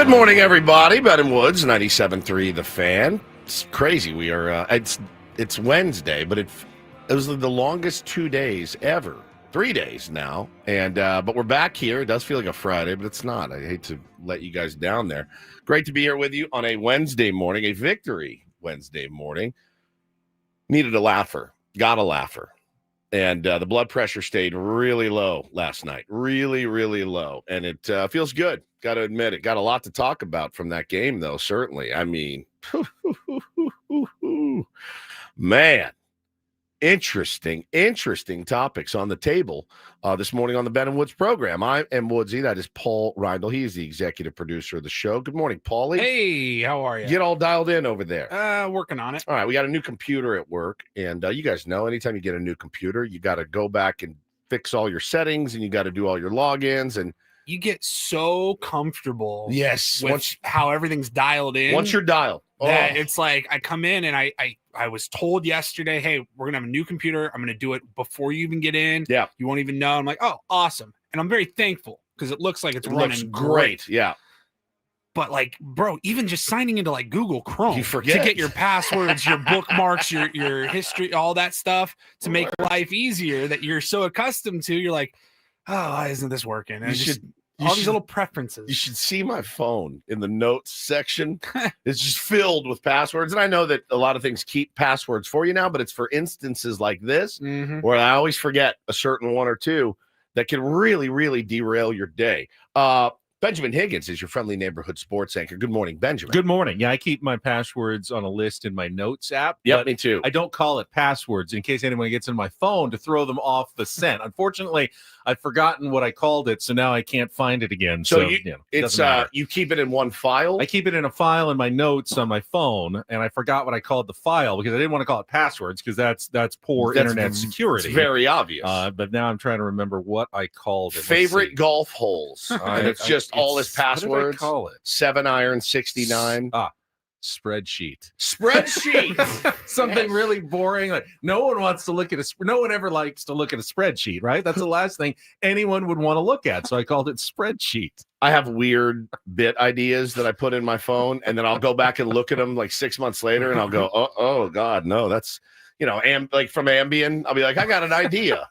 Good morning, everybody. Ben and Woods, 97.3 The Fan. It's crazy. We are. It's Wednesday, but it was the longest 2 days ever. 3 days now, and but we're back here. It does feel like a Friday, but it's not. I hate to let you guys down there. Great to be here with you on a Wednesday morning, a victory Wednesday morning. Needed a laugher. Got a laugher. And the blood pressure stayed really low last night. Really, really low. And it feels good. Got to admit it. Got a lot to talk about from that game, though, certainly. I mean, man, interesting topics on the table this morning on the Ben and Woods program. I am Woodsy. That is Paul Reindl. He is the executive producer of the show. Good morning, Paulie. Hey, how are you? Get all dialed in over there. Working on it. All right, we got a new computer at work, and you guys know anytime you get a new computer, you got to go back and fix all your settings, and you got to do all your logins, and you get so comfortable. Yes, with how everything's dialed in. Once you're dialed, that it's like I come in and I was told yesterday, hey, we're gonna have a new computer. I'm gonna do it before you even get in. Yeah, you won't even know. I'm like, oh, awesome, and I'm very thankful because it looks like it's running great. Yeah. But like, bro, even just signing into like Google Chrome you forget to get your passwords, your bookmarks, your history, all that stuff to make life easier that you're so accustomed to, you're like, oh, why isn't this working? And these little preferences. You should see my phone in the notes section. It's just filled with passwords. And I know that a lot of things keep passwords for you now, but it's for instances like this where I always forget a certain one or two that can really, really derail your day. Benjamin Higgins is your friendly neighborhood sports anchor. Good morning, Benjamin. Good morning. Yeah, I keep my passwords on a list in my notes app. Yep, me too. I don't call it passwords in case anyone gets in my phone to throw them off the scent. Unfortunately, I've forgotten what I called it, so now I can't find it again. So you keep it in one file? I keep it in a file in my notes on my phone, and I forgot what I called the file because I didn't want to call it passwords because that's poor internet security. It's very obvious. But now I'm trying to remember what I called it. Favorite golf holes. And it's just all his passwords. What did I call it? 7-iron 69. Spreadsheet. Yes. Something really boring. Like no one wants to look at no one ever likes to look at a spreadsheet, right? That's the last thing anyone would want to look at. So I called it spreadsheet. I have weird bit ideas that I put in my phone, and then I'll go back and look at them like 6 months later, and I'll go, oh God, no, that's like from Ambien. I'll be like, I got an idea,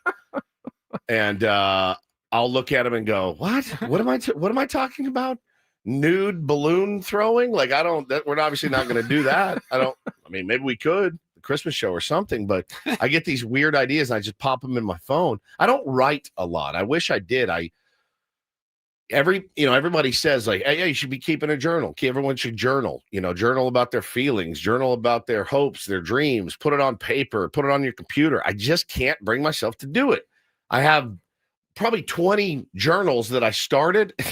and I'll look at them and go, what? What am I talking about? Nude balloon throwing? Like we're obviously not going to do that. Maybe we could, the Christmas show or something, but I get these weird ideas and I just pop them in my phone. I don't write a lot. I wish I did. Everybody says like, hey, you should be keeping a journal. Everyone should journal, journal about their feelings, journal about their hopes, their dreams, put it on paper, put it on your computer. I just can't bring myself to do it. I have probably 20 journals that I started. It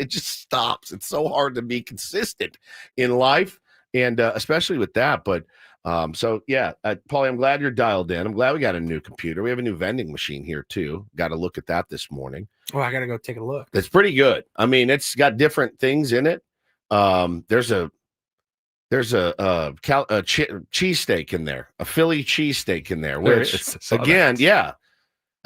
just stops. It's so hard to be consistent in life, and especially with that. But Paulie, I'm glad you're dialed in. I'm glad we got a new computer. We have a new vending machine here too. Got to look at that this morning. Oh, I got to go take a look. It's pretty good. I mean, it's got different things in it. There's a cheesesteak in there, a Philly cheesesteak in there, which again, yeah.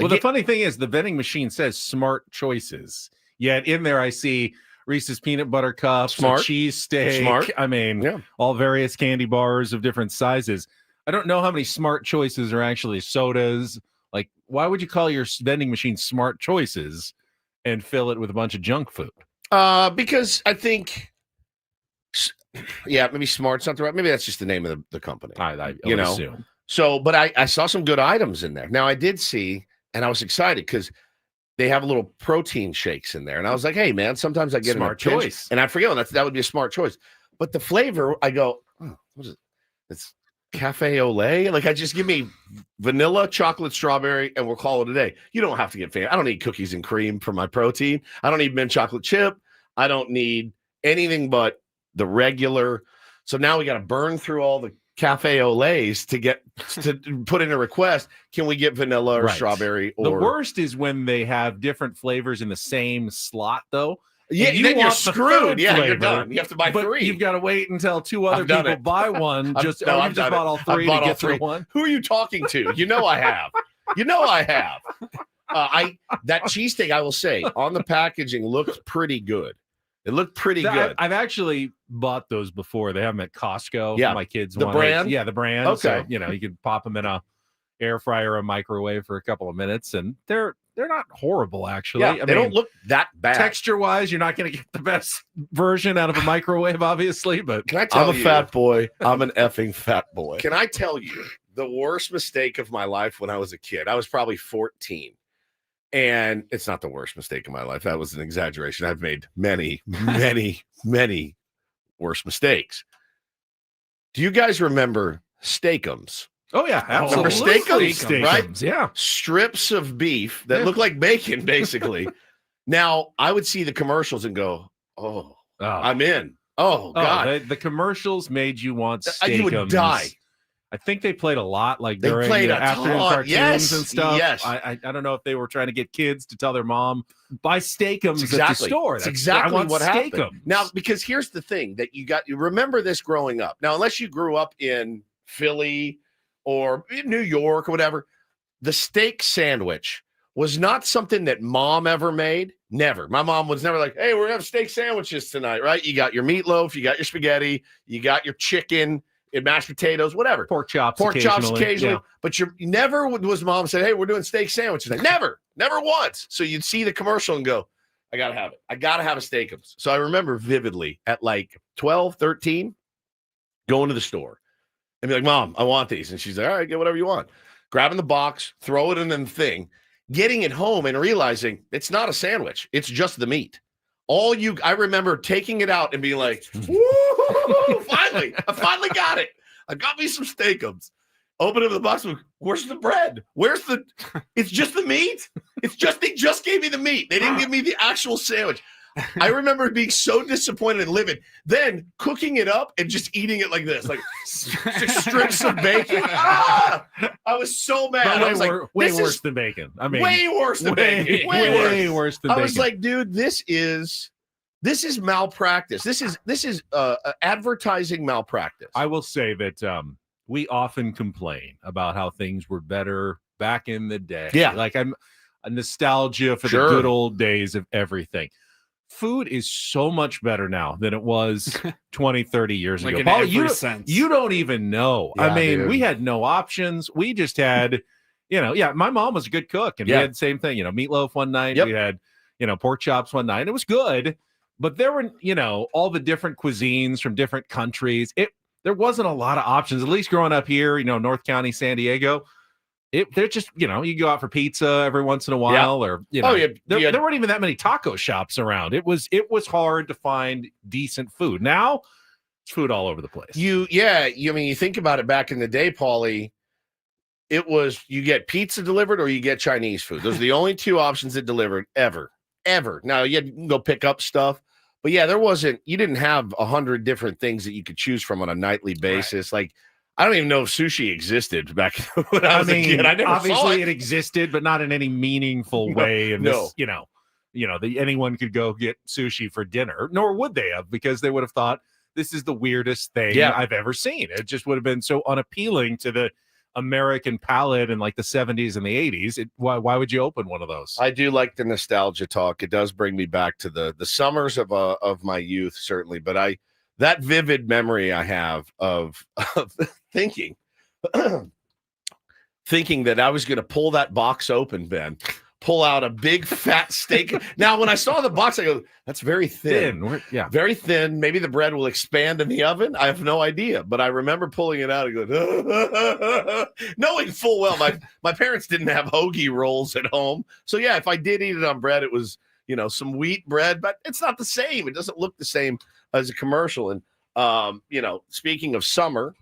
Well, the funny thing is the vending machine says smart choices. Yet in there I see Reese's peanut butter cups, cheesesteak. I mean, all various candy bars of different sizes. I don't know how many smart choices are actually sodas. Like, why would you call your vending machine smart choices and fill it with a bunch of junk food? Because I think, maybe smart's not the right. Maybe that's just the name of the company. I assume. So, but I saw some good items in there. Now I did see, and I was excited because they have little protein shakes in there. And I was like, hey, man, sometimes I get smart choice. And I forget that would be a smart choice. But the flavor, I go, what is it? It's cafe au lait. Like, give me vanilla, chocolate, strawberry, and we'll call it a day. You don't have to get fancy. I don't need cookies and cream for my protein. I don't need mint chocolate chip. I don't need anything but the regular. So now we got to burn through all the cafe au laits to put in a request. Can we get vanilla or strawberry? Or the worst is when they have different flavors in the same slot, though. Yeah, then you're screwed. Yeah, you're done. You have to buy three. You've got to wait until two other people buy one. You just bought all three to get through one. Who are you talking to? I have. That cheesesteak, I will say, on the packaging looked pretty good. It looked pretty good. I've actually bought those before. They have them at Costco. Yeah. My kids the want brand? the brand. Okay. So, you could pop them in a air fryer or a microwave for a couple of minutes, and they're not horrible, actually. Yeah, they don't look that bad. Texture-wise, you're not going to get the best version out of a microwave, obviously, but Can I tell I'm a fat boy. I'm an effing fat boy. Can I tell you the worst mistake of my life when I was a kid? I was probably 14. And it's not the worst mistake of my life. That was an exaggeration. I've made many, many, many worse mistakes. Do you guys remember Steakums? Oh, yeah, absolutely. Remember Steakums, right? Yeah. Strips of beef that look like bacon, basically. Now, I would see the commercials and go, I'm in. Oh, God. The commercials made you want Steakums. You would die. I think they played a lot, like they during played afternoon cartoons and stuff. Yes. I don't know if they were trying to get kids to tell their mom, buy Steakums at the store. That's exactly what happened. Steakums. Now, because here's the thing that you remember this growing up. Now, unless you grew up in Philly or in New York or whatever, the steak sandwich was not something that mom ever made. Never. My mom was never like, hey, we're going to have steak sandwiches tonight, right? You got your meatloaf, you got your spaghetti, you got your chicken, and mashed potatoes, whatever. Pork chops occasionally. Yeah. But you never was mom said, hey, we're doing steak sandwiches. Like, never once. So you'd see the commercial and go, I got to have it. I got to have a Steakums. So I remember vividly at like 12, 13, going to the store and be like, Mom, I want these. And she's like, all right, get whatever you want. Grabbing the box, throw it in the thing, getting it home and realizing it's not a sandwich. It's just the meat. I remember taking it out and being like, woo, finally, I finally got it. I got me some Steakums. Open up the box. Where's the bread? It's just the meat. They just gave me the meat. They didn't give me the actual sandwich. I remember being so disappointed and livid. Then cooking it up and just eating it like this, like strips of bacon. I was so mad. I was way worse than bacon. I mean, way worse than bacon. Way worse than bacon. I was like, dude, this is malpractice. This is advertising malpractice. I will say that we often complain about how things were better back in the day. Yeah, like I'm a nostalgia for the good old days of everything. Food is so much better now than it was 20, 30 years ago. Paul, you don't even know. Yeah, I mean, dude. We had no options. We just had, my mom was a good cook, and we had the same thing, meatloaf one night. Yep. We had, pork chops one night. And it was good, but there were, all the different cuisines from different countries. There wasn't a lot of options, at least growing up here, North County, San Diego. They're just, you go out for pizza every once in a while, or there weren't even that many taco shops around. It was hard to find decent food. Now, it's food all over the place. You think about it back in the day, Paulie, it was you get pizza delivered or you get Chinese food. Those are the only two options that delivered ever. Now, you had to go pick up stuff. But yeah, you didn't have 100 different things that you could choose from on a nightly basis. Right. Like, I don't even know if sushi existed back when I was a kid. I never obviously saw it. It existed, but not in any meaningful way. And anyone could go get sushi for dinner, nor would they have, because they would have thought this is the weirdest thing I've ever seen. It just would have been so unappealing to the American palate in like the 70s and the 80s. Why would you open one of those? I do like the nostalgia talk. It does bring me back to the summers of my youth, certainly. But that vivid memory I have of thinking that I was going to pull that box open, Ben, pull out a big fat steak. Now, when I saw the box, I go, that's very thin. Very thin. Maybe the bread will expand in the oven. I have no idea. But I remember pulling it out and going, knowing full well my parents didn't have hoagie rolls at home. So, yeah, if I did eat it on bread, it was, some wheat bread. But it's not the same. It doesn't look the same as a commercial. And, speaking of summer,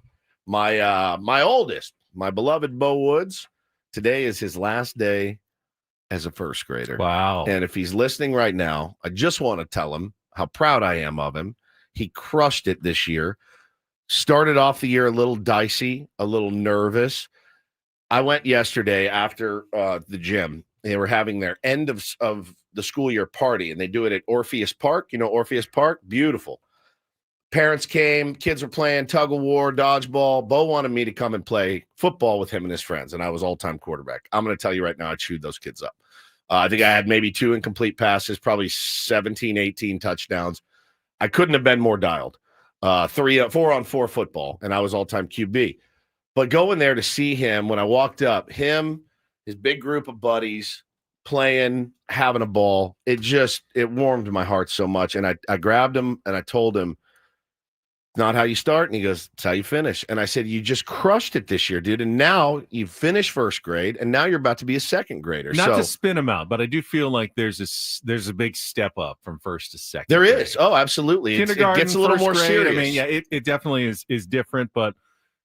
my oldest, my beloved Bo Woods, today is his last day as a first grader. Wow. And if he's listening right now, I just want to tell him how proud I am of him. He crushed it this year. Started off the year a little dicey, a little nervous. I went yesterday after the gym. They were having their end of the school year party, and they do it at Orpheus Park. Orpheus Park? Beautiful. Parents came, kids were playing tug of war, dodgeball. Bo wanted me to come and play football with him and his friends, and I was all-time quarterback. I'm going to tell you right now, I chewed those kids up. I think I had maybe 2 incomplete passes, probably 17, 18 touchdowns. I couldn't have been more dialed. 4-on-4 football, and I was all-time QB. But going there to see him, when I walked up, him, his big group of buddies playing, having a ball, it warmed my heart so much. And I grabbed him and I told him, not how you start. And he goes, it's how you finish. And I said, you just crushed it this year, dude. And now you finished first grade, and now you're about to be a second grader. Not to spin him out, but I do feel like there's a big step up from first to second. There grade. is. Oh, absolutely. Kindergarten, it gets a little more grade, serious. I mean, yeah, it definitely is different, but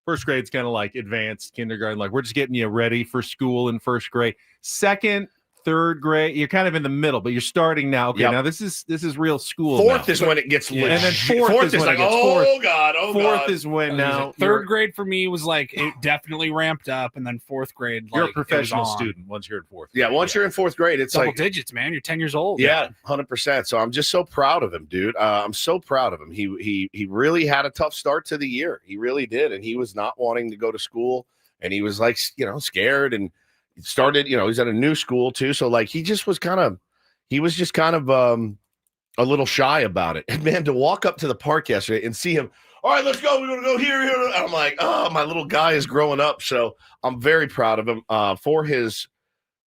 first grade's kind of like advanced kindergarten. Like, we're just getting you ready for school in first grade. Second, third grade, you're kind of in the middle, but you're starting now. Okay, now this is real school. Fourth now. is when it gets legit. And then fourth is like, when oh God. Fourth is when now third grade for me was like it definitely ramped up, and then fourth grade. Like, you're a professional student once you're in fourth grade. Yeah, once you're in fourth grade, it's double like digits, man. You're 10 years old. Yeah, 100%. So I'm just so proud of him, dude. I'm so proud of him. He really had a tough start to the year. He really did, and he was not wanting to go to school, and he was like, scared and. Started, he's at a new school too. So like he was just kind of a little shy about it. And man, to walk up to the park yesterday and see him, all right, let's go. We're going to go here. And I'm like, oh, my little guy is growing up. So I'm very proud of him for his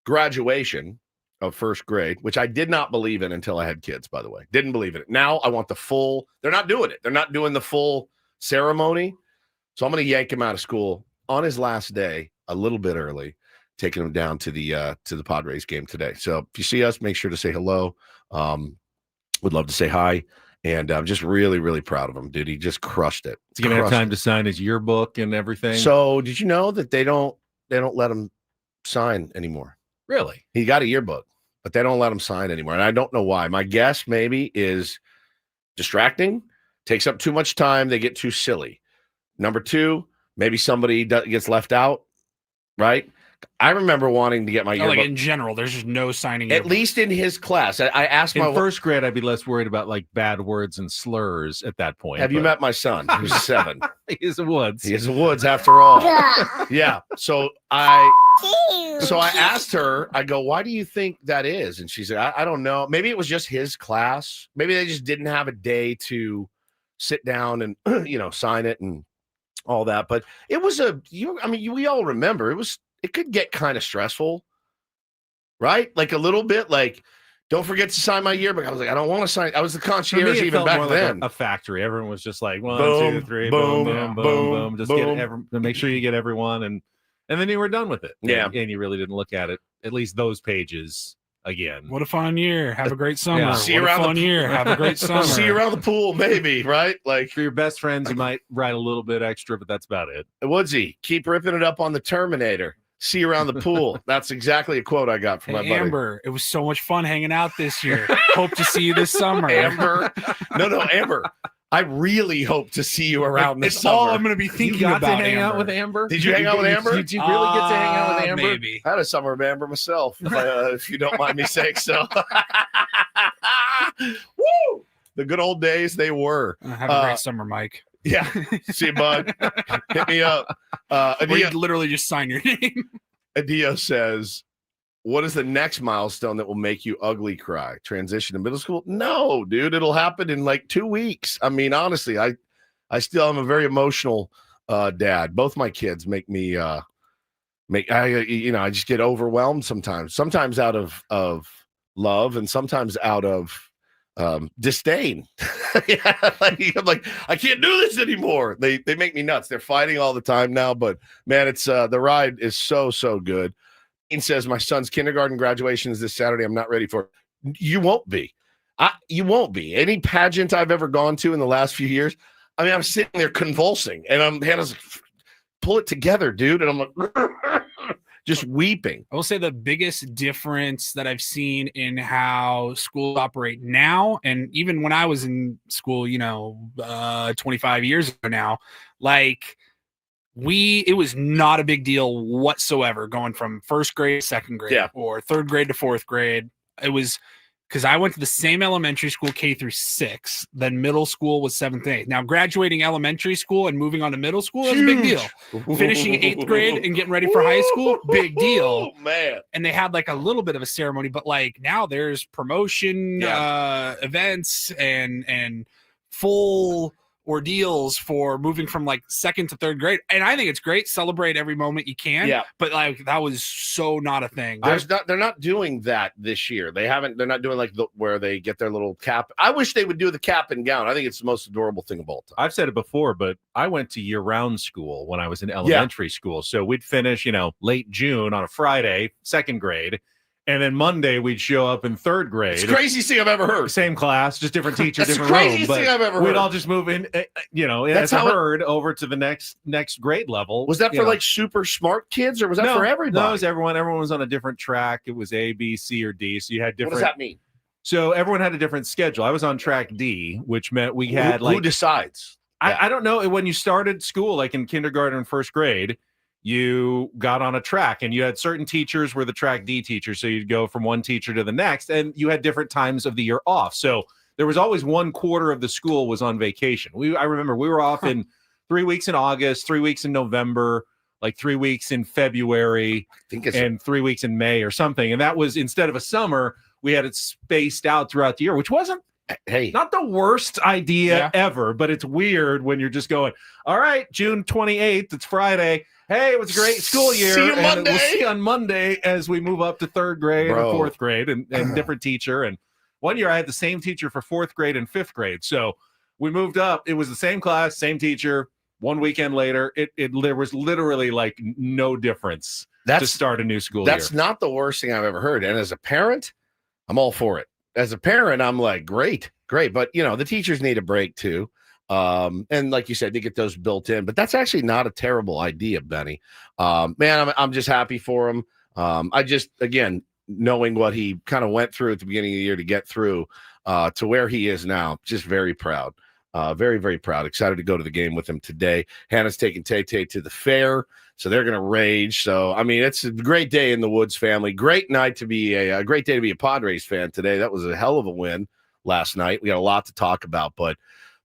graduation of first grade, which I did not believe in until I had kids, by the way. Didn't believe in it. Now I want they're not doing it. They're not doing the full ceremony. So I'm going to yank him out of school on his last day a little bit early. Taking him down to the Padres game today. So if you see us, make sure to say hello. Would love to say hi. And I'm just really, really proud of him, dude. He just crushed it. He's gonna have time to sign his yearbook and everything. So did you know that they don't let him sign anymore? Really? He got a yearbook, but they don't let him sign anymore. And I don't know why. My guess maybe is distracting, takes up too much time. They get too silly. Number two, maybe somebody gets left out, right? I remember wanting to get my yearbook. Like in general, there's just no signing. At least in his class. I asked in first grade, I'd be less worried about like bad words and slurs at that point. Have you met my son? Who's 7. He is a Woods. He is a Woods after all. Yeah. So I asked her, I go, why do you think that is? And she said, I don't know. Maybe it was just his class. Maybe they just didn't have a day to sit down and, sign it and all that. But it was we all remember it could get kind of stressful, right? Like a little bit, like, don't forget to sign my yearbook. I was like, I don't want to sign. I was the concierge even back then. Like a factory. Everyone was just like, 1, boom, 2, 3, boom, boom, boom, boom. Just make sure you get everyone. And then you were done with it. Yeah. And you really didn't look at it, at least those pages again. What a fun year. Have a great summer. Yeah. See you around fun year. Have a great summer. See you around the pool, maybe, right? Like for your best friends, you might write a little bit extra, but that's about it. Woodsy, keep ripping it up on the Terminator. See you around the pool. That's exactly a quote I got from my buddy. Amber, it was so much fun hanging out this year. Hope to see you this summer. Amber. No, Amber. I really hope to see you around this summer. It's all I'm going to be thinking about. To hang out with Amber? Did you hang out with Amber? Did you really get to hang out with Amber? Maybe. I had a summer of Amber myself, if you don't mind me saying so. Woo! The good old days they were. Have a great summer, Mike. Yeah. See you, bud. Hit me up. You literally just sign your name. Adio says, what is the next milestone that will make you ugly cry? Transition to middle school? No, dude. It'll happen in like 2 weeks. I mean, honestly, I still am a very emotional dad. Both my kids make me I just get overwhelmed sometimes. Sometimes out of love and sometimes out of disdain. Yeah, I'm like, I can't do this anymore. They make me nuts. They're fighting all the time now, but man, it's the ride is so good. Ian says my son's kindergarten graduation is this Saturday. I'm not ready for it. You won't be. You won't be. Any pageant I've ever gone to in the last few years, I mean, I'm sitting there convulsing, and Hannah's like, pull it together, dude, and I'm like. Just weeping. I will say the biggest difference that I've seen in how schools operate now, and even when I was in school, 25 years ago now, like it was not a big deal whatsoever going from first grade to second grade or third grade to fourth grade. It was because I went to the same elementary school K through 6, then middle school was 7th and 8th. Now graduating elementary school and moving on to middle school is a big deal. Finishing 8th grade and getting ready for high school, big deal. Man. And they had like a little bit of a ceremony, but like now there's promotion events and full ordeals for moving from like second to third grade, and I think it's great. Celebrate every moment you can. Yeah, but like that was so not a thing. They're not doing that this year. They're not doing like where they get their little cap. I wish they would do the cap and gown. I think it's the most adorable thing of all time. I've said it before, but I went to year-round school when I was in elementary school. So we'd finish, late June on a Friday, second grade. And then Monday we'd show up in third grade. It's the craziest thing I've ever heard. Same class, just different teacher, That's different the room. craziest thing I've ever heard. We'd all just move in, as a herd over to the next grade level. Was that for like super smart kids, or was that for everybody? No, it was everyone. Everyone was on a different track. It was A, B, C, or D. So you had different. What does that mean? So everyone had a different schedule. I was on track D, which meant we had who decides? I don't know. When you started school, like in kindergarten and first grade, you got on a track and you had certain teachers were the track D teachers. So you'd go from one teacher to the next, and you had different times of the year off. So there was always one quarter of the school was on vacation. I remember we were off in 3 weeks in August, 3 weeks in November, like 3 weeks in February, and 3 weeks in May or something. And that was, instead of a summer, we had it spaced out throughout the year, which wasn't not the worst idea ever, but it's weird when you're just going, all right, June 28th, it's Friday. Hey, it was a great school year. See you Monday. We'll see you on Monday as we move up to third grade and fourth grade and different teacher. And one year I had the same teacher for fourth grade and fifth grade. So we moved up. It was the same class, same teacher. One weekend later, there was literally like no difference to start a new school year. That's not the worst thing I've ever heard. And as a parent, I'm all for it. As a parent, I'm like, great. But, the teachers need a break too. And like you said, they get those built in, but that's actually not a terrible idea, Benny. Man, I'm just happy for him. I just, again, knowing what he kind of went through at the beginning of the year to get through to where he is now, just very proud. Very, very proud. Excited to go to the game with him today. Hannah's taking Tay-Tay to the fair, so they're going to rage. So, I mean, it's a great day in the Woods family. Great night to be a great day to be a Padres fan today. That was a hell of a win last night. We got a lot to talk about, but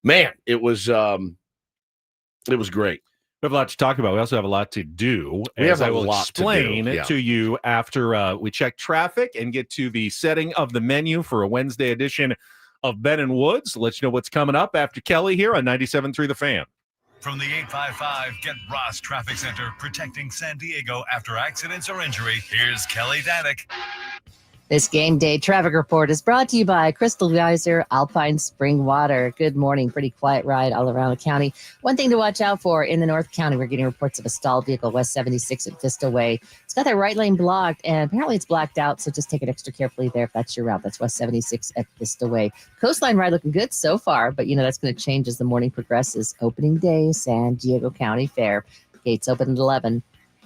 man, it was great. We have a lot to talk about. We also have a lot to do. I will explain to you after we check traffic and get to the setting of the menu for a Wednesday edition of Ben and Woods. Let you know what's coming up after Kelly here on 97.3 The Fan. From the 855 Get Ross Traffic Center, protecting San Diego after accidents or injury, here's Kelly Danick. This game day traffic report is brought to you by Crystal Geyser Alpine Spring Water. Good morning. Pretty quiet ride all around the county. One thing to watch out for in the North County, we're getting reports of a stalled vehicle west 76 at Vista Way. It's got that right lane blocked, and apparently it's blacked out, so just take it extra carefully there if that's your route. That's west 76 at Vista Way. Coastline ride looking good so far, but that's going to change as the morning progresses. Opening day, San Diego County Fair. Gates open at 11.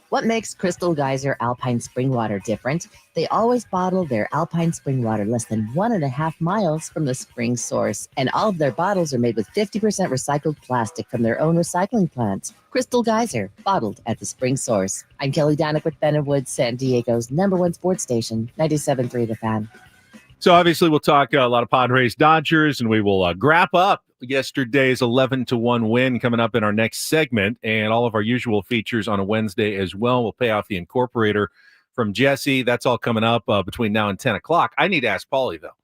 What makes Crystal Geyser Alpine Spring Water different? They always bottle their Alpine Spring Water less than 1.5 miles from the spring source. And all of their bottles are made with 50% recycled plastic from their own recycling plants. Crystal Geyser, bottled at the spring source. I'm Kelly Danick with Ben and Woods, San Diego's #1 sports station, 97.3 The Fan. So obviously we'll talk a lot of Padres Dodgers, and we will wrap up yesterday's 11-1 win coming up in our next segment, and all of our usual features on a Wednesday as well. We'll pay off the Incorporator from Jesse. That's all coming up between now and 10 o'clock. I need to ask Paulie, though.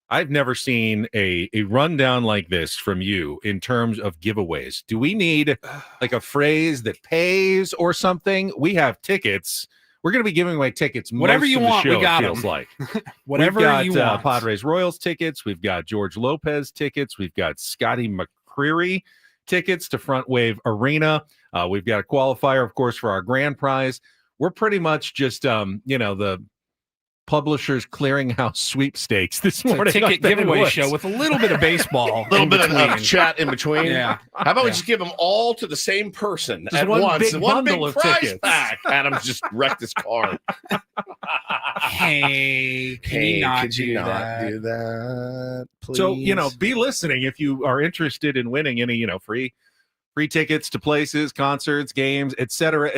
I've never seen a rundown like this from you in terms of giveaways. Do we need like a phrase that pays or something? We have tickets. We're going to be giving away tickets. Whatever you want, show, we got feels them. like. Whatever We've got, you want. Padres Royals tickets. We've got George Lopez tickets. We've got Scotty McCreery tickets to Front Wave Arena. We've got a qualifier, of course, for our grand prize. We're pretty much just, the Publishers Clearinghouse sweepstakes this morning. Ticket giveaway show with a little bit of baseball. A little bit of chat in between. Yeah. How about we just give them all to the same person just at one once? Big one big bundle of prize tickets. pack. Adam's just wrecked his car. Hey, could you not do that, please? So, be listening if you are interested in winning any, free tickets to places, concerts, games, et cetera,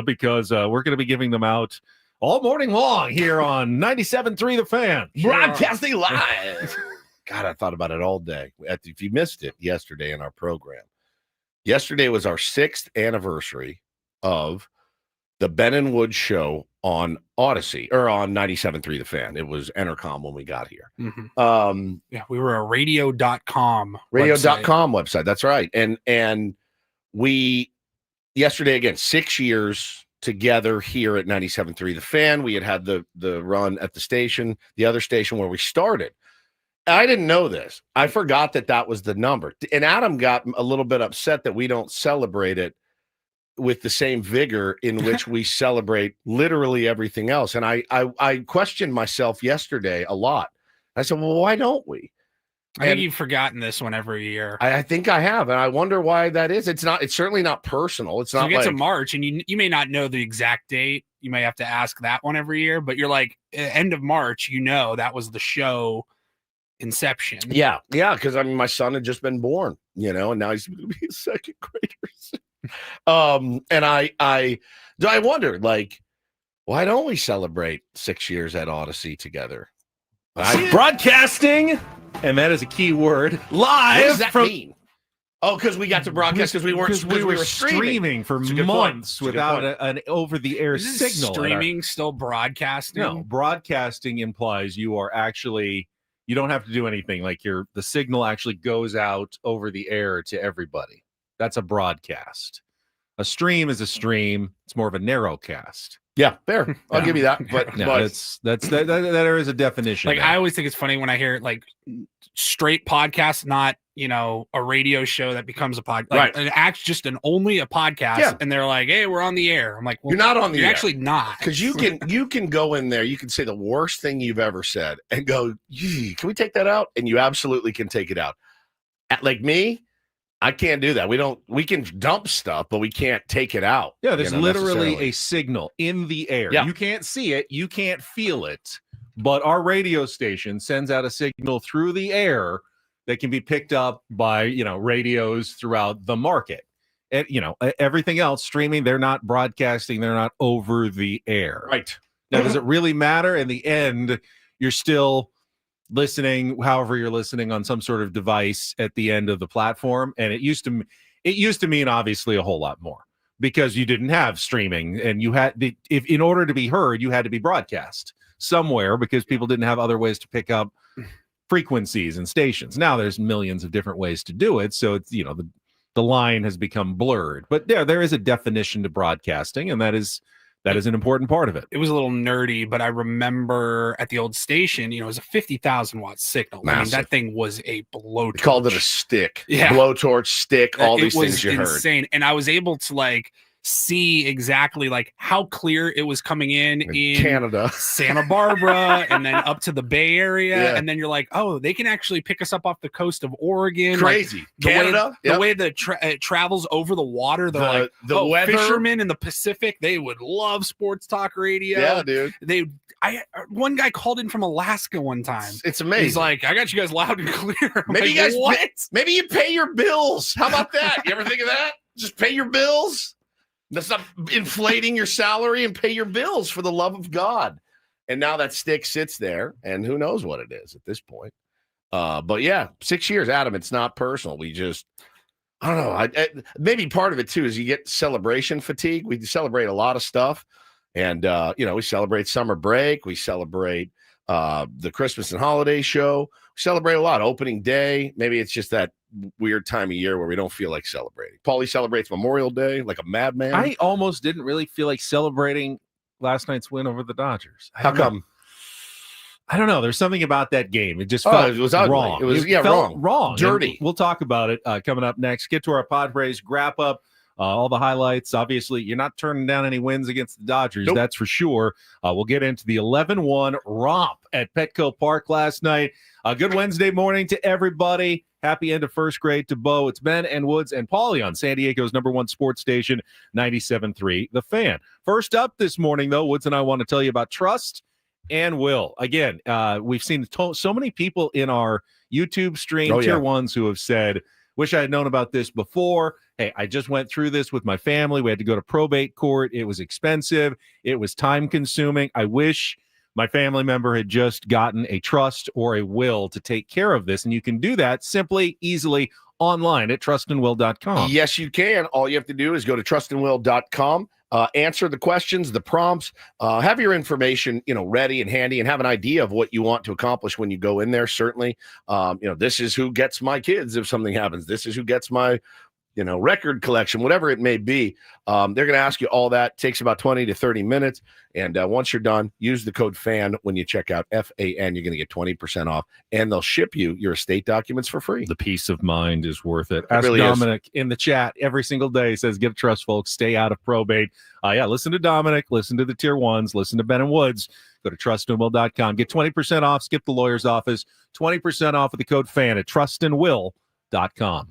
because we're going to be giving them out all morning long here on 97.3 The Fan. Broadcasting live. God, I thought about it all day. If you missed it yesterday in our program, yesterday was our 6th anniversary of the Ben and Wood show on Odyssey or on 97.3 The Fan. It was Entercom when we got here. Yeah, we were a radio.com website. That's right. And we yesterday, again, 6 years together here at 97.3 The Fan. We had the run at the station, the other station where we started. I didn't know this. I forgot that was the number. And Adam got a little bit upset that we don't celebrate it with the same vigor in which we celebrate literally everything else. And I questioned myself yesterday a lot. I said, well, why don't we? I think you've forgotten this one every year. I think I have, and I wonder why that is. It's certainly not personal. It's not. You get to March, and you may not know the exact date. You may have to ask that one every year, but you're like, end of March, that was the show inception. Yeah, because I mean, my son had just been born, and now he's going to be a second grader. And I wonder, like, why don't we celebrate 6 years at Odyssey together? Broadcasting, and that is a key word. Live. What does that mean? Oh, because we got to broadcast because we were streaming for months without an over-the-air signal. Streaming still broadcasting? No, broadcasting implies you are actually. You don't have to do anything. Like the signal actually goes out over the air to everybody. That's a broadcast. A stream is a stream. It's more of a narrowcast. Yeah, fair. I'll give you that. But there is a definition. Like there. I always think it's funny when I hear like straight podcast, not a radio show that becomes a podcast. Like, right. It acts just only a podcast, and they're like, "Hey, we're on the air." I'm like, well, "You're not on the air. You're actually not." Because you can go in there, you can say the worst thing you've ever said, and go, "Can we take that out?" And you absolutely can take it out. Like me, I can't do that. We can dump stuff, but we can't take it out. Yeah, there's literally a signal in the air. Yeah. You can't see it, you can't feel it, but our radio station sends out a signal through the air that can be picked up by, radios throughout the market. And, everything else streaming, they're not broadcasting, they're not over the air. Right. Now, does it really matter? In the end, you're still listening, however you're listening on some sort of device at the end of the platform. And it used to mean obviously a whole lot more because you didn't have streaming and you had if in order to be heard, you had to be broadcast somewhere because people didn't have other ways to pick up frequencies and stations. Now there's millions of different ways to do it. So it's, the line has become blurred, but there is a definition to broadcasting, and that is an important part of it. It was a little nerdy, but I remember at the old station, it was a 50,000 watt signal. Massive. I mean, that thing was a blowtorch. They called it a stick. Yeah. Blowtorch, stick, all these things you heard. It was insane. And I was able to see exactly how clear it was coming in Canada, Santa Barbara, and then up to the Bay Area. Yeah. And then you're like, oh, they can actually pick us up off the coast of Oregon. Crazy. Canada. The way that it travels over the water. They're the weather. Fishermen in the Pacific, they would love sports talk radio. Yeah, dude. One guy called in from Alaska one time. It's amazing. He's like, I got you guys loud and clear. Maybe you guys, what? Maybe you pay your bills. How about that? You ever think of that? Just pay your bills. That's not inflating your salary, and pay your bills for the love of God. And now that stick sits there, and who knows what it is at this point. But yeah, 6 years, Adam, it's not personal. We just, I don't know. Maybe part of it too is you get celebration fatigue. We celebrate a lot of stuff. And, we celebrate summer break. We celebrate the Christmas and holiday show. We celebrate a lot. Opening day. Maybe it's just that weird time of year where we don't feel like celebrating. Paulie celebrates Memorial Day like a madman. I almost didn't really feel like celebrating last night's win over the Dodgers. How come? I don't know. There's something about that game. It just felt it was ugly. wrong. It was wrong. Dirty. And we'll talk about it coming up next. Get to our Padres wrap up. All the highlights. Obviously, you're not turning down any wins against the Dodgers. Nope. That's for sure. We'll get into the 11-1 romp at Petco Park last night. Good Wednesday morning to everybody. Happy end of first grade to Bo. It's Ben and Woods and Paulie on San Diego's #1 sports station, 97.3 The Fan. First up this morning, though, Woods and I want to tell you about trust and will. Again, we've seen so many people in our YouTube stream, Tier 1s, who have said, wish I had known about this before. Hey, I just went through this with my family. We had to go to probate court. It was expensive. It was time consuming. I wish my family member had just gotten a trust or a will to take care of this. And you can do that simply, easily online at trustandwill.com. Yes, you can. All you have to do is go to trustandwill.com. answer the questions, the prompts, have your information, ready and handy, and have an idea of what you want to accomplish when you go in there. Certainly, this is who gets my kids if something happens. This is who gets my record collection, whatever it may be. They're going to ask you all that. It takes about 20 to 30 minutes. And once you're done, use the code FAN when you check out, FAN. You're going to get 20% off, and they'll ship you your estate documents for free. The peace of mind is worth it. Ask really Dominic in the chat every single day. Says, get a trust, folks. Stay out of probate. Listen to Dominic. Listen to the tier ones. Listen to Ben and Woods. Go to trustandwill.com. Get 20% off. Skip the lawyer's office. 20% off with the code FAN at trustandwill.com.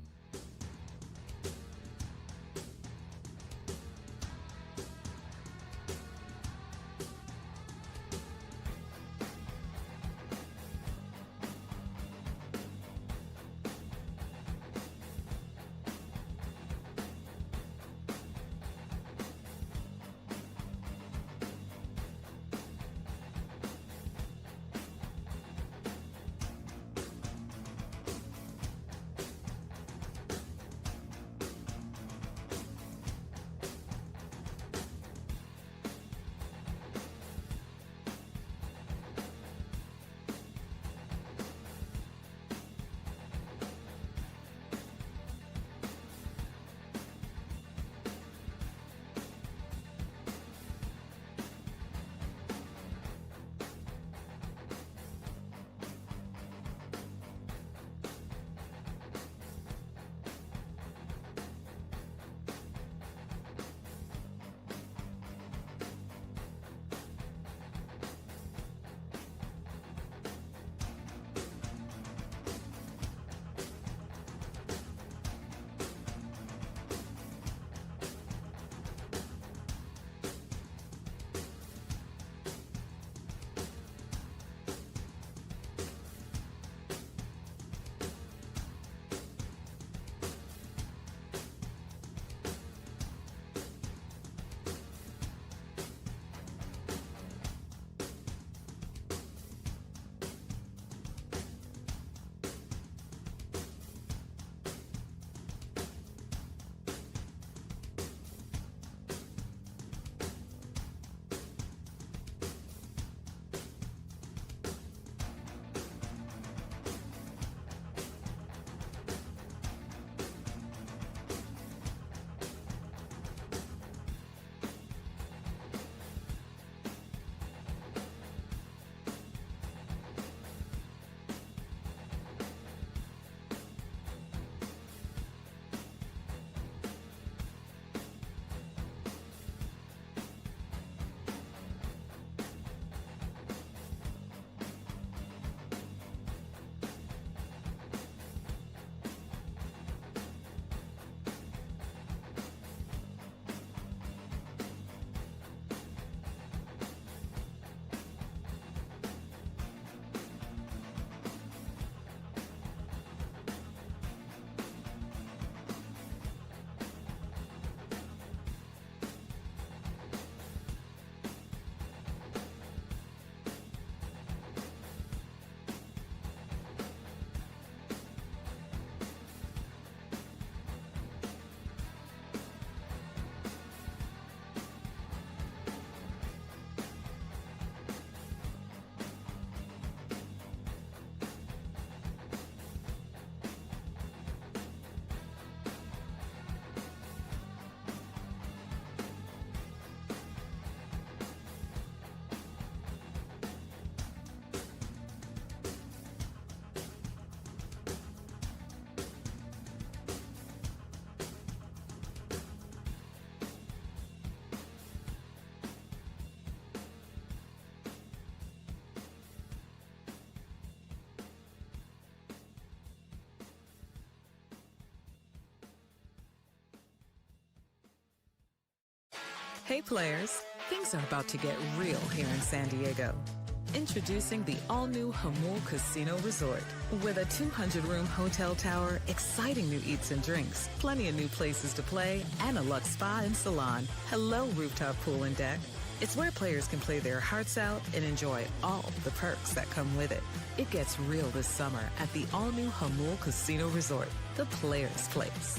Hey players, things are about to get real here in San Diego. Introducing the all-new Jamul Casino Resort. With a 200-room hotel tower, exciting new eats and drinks, plenty of new places to play, and a luxe spa and salon. Hello, rooftop pool and deck. It's where players can play their hearts out and enjoy all the perks that come with it. It gets real this summer at the all-new Jamul Casino Resort, the players' place.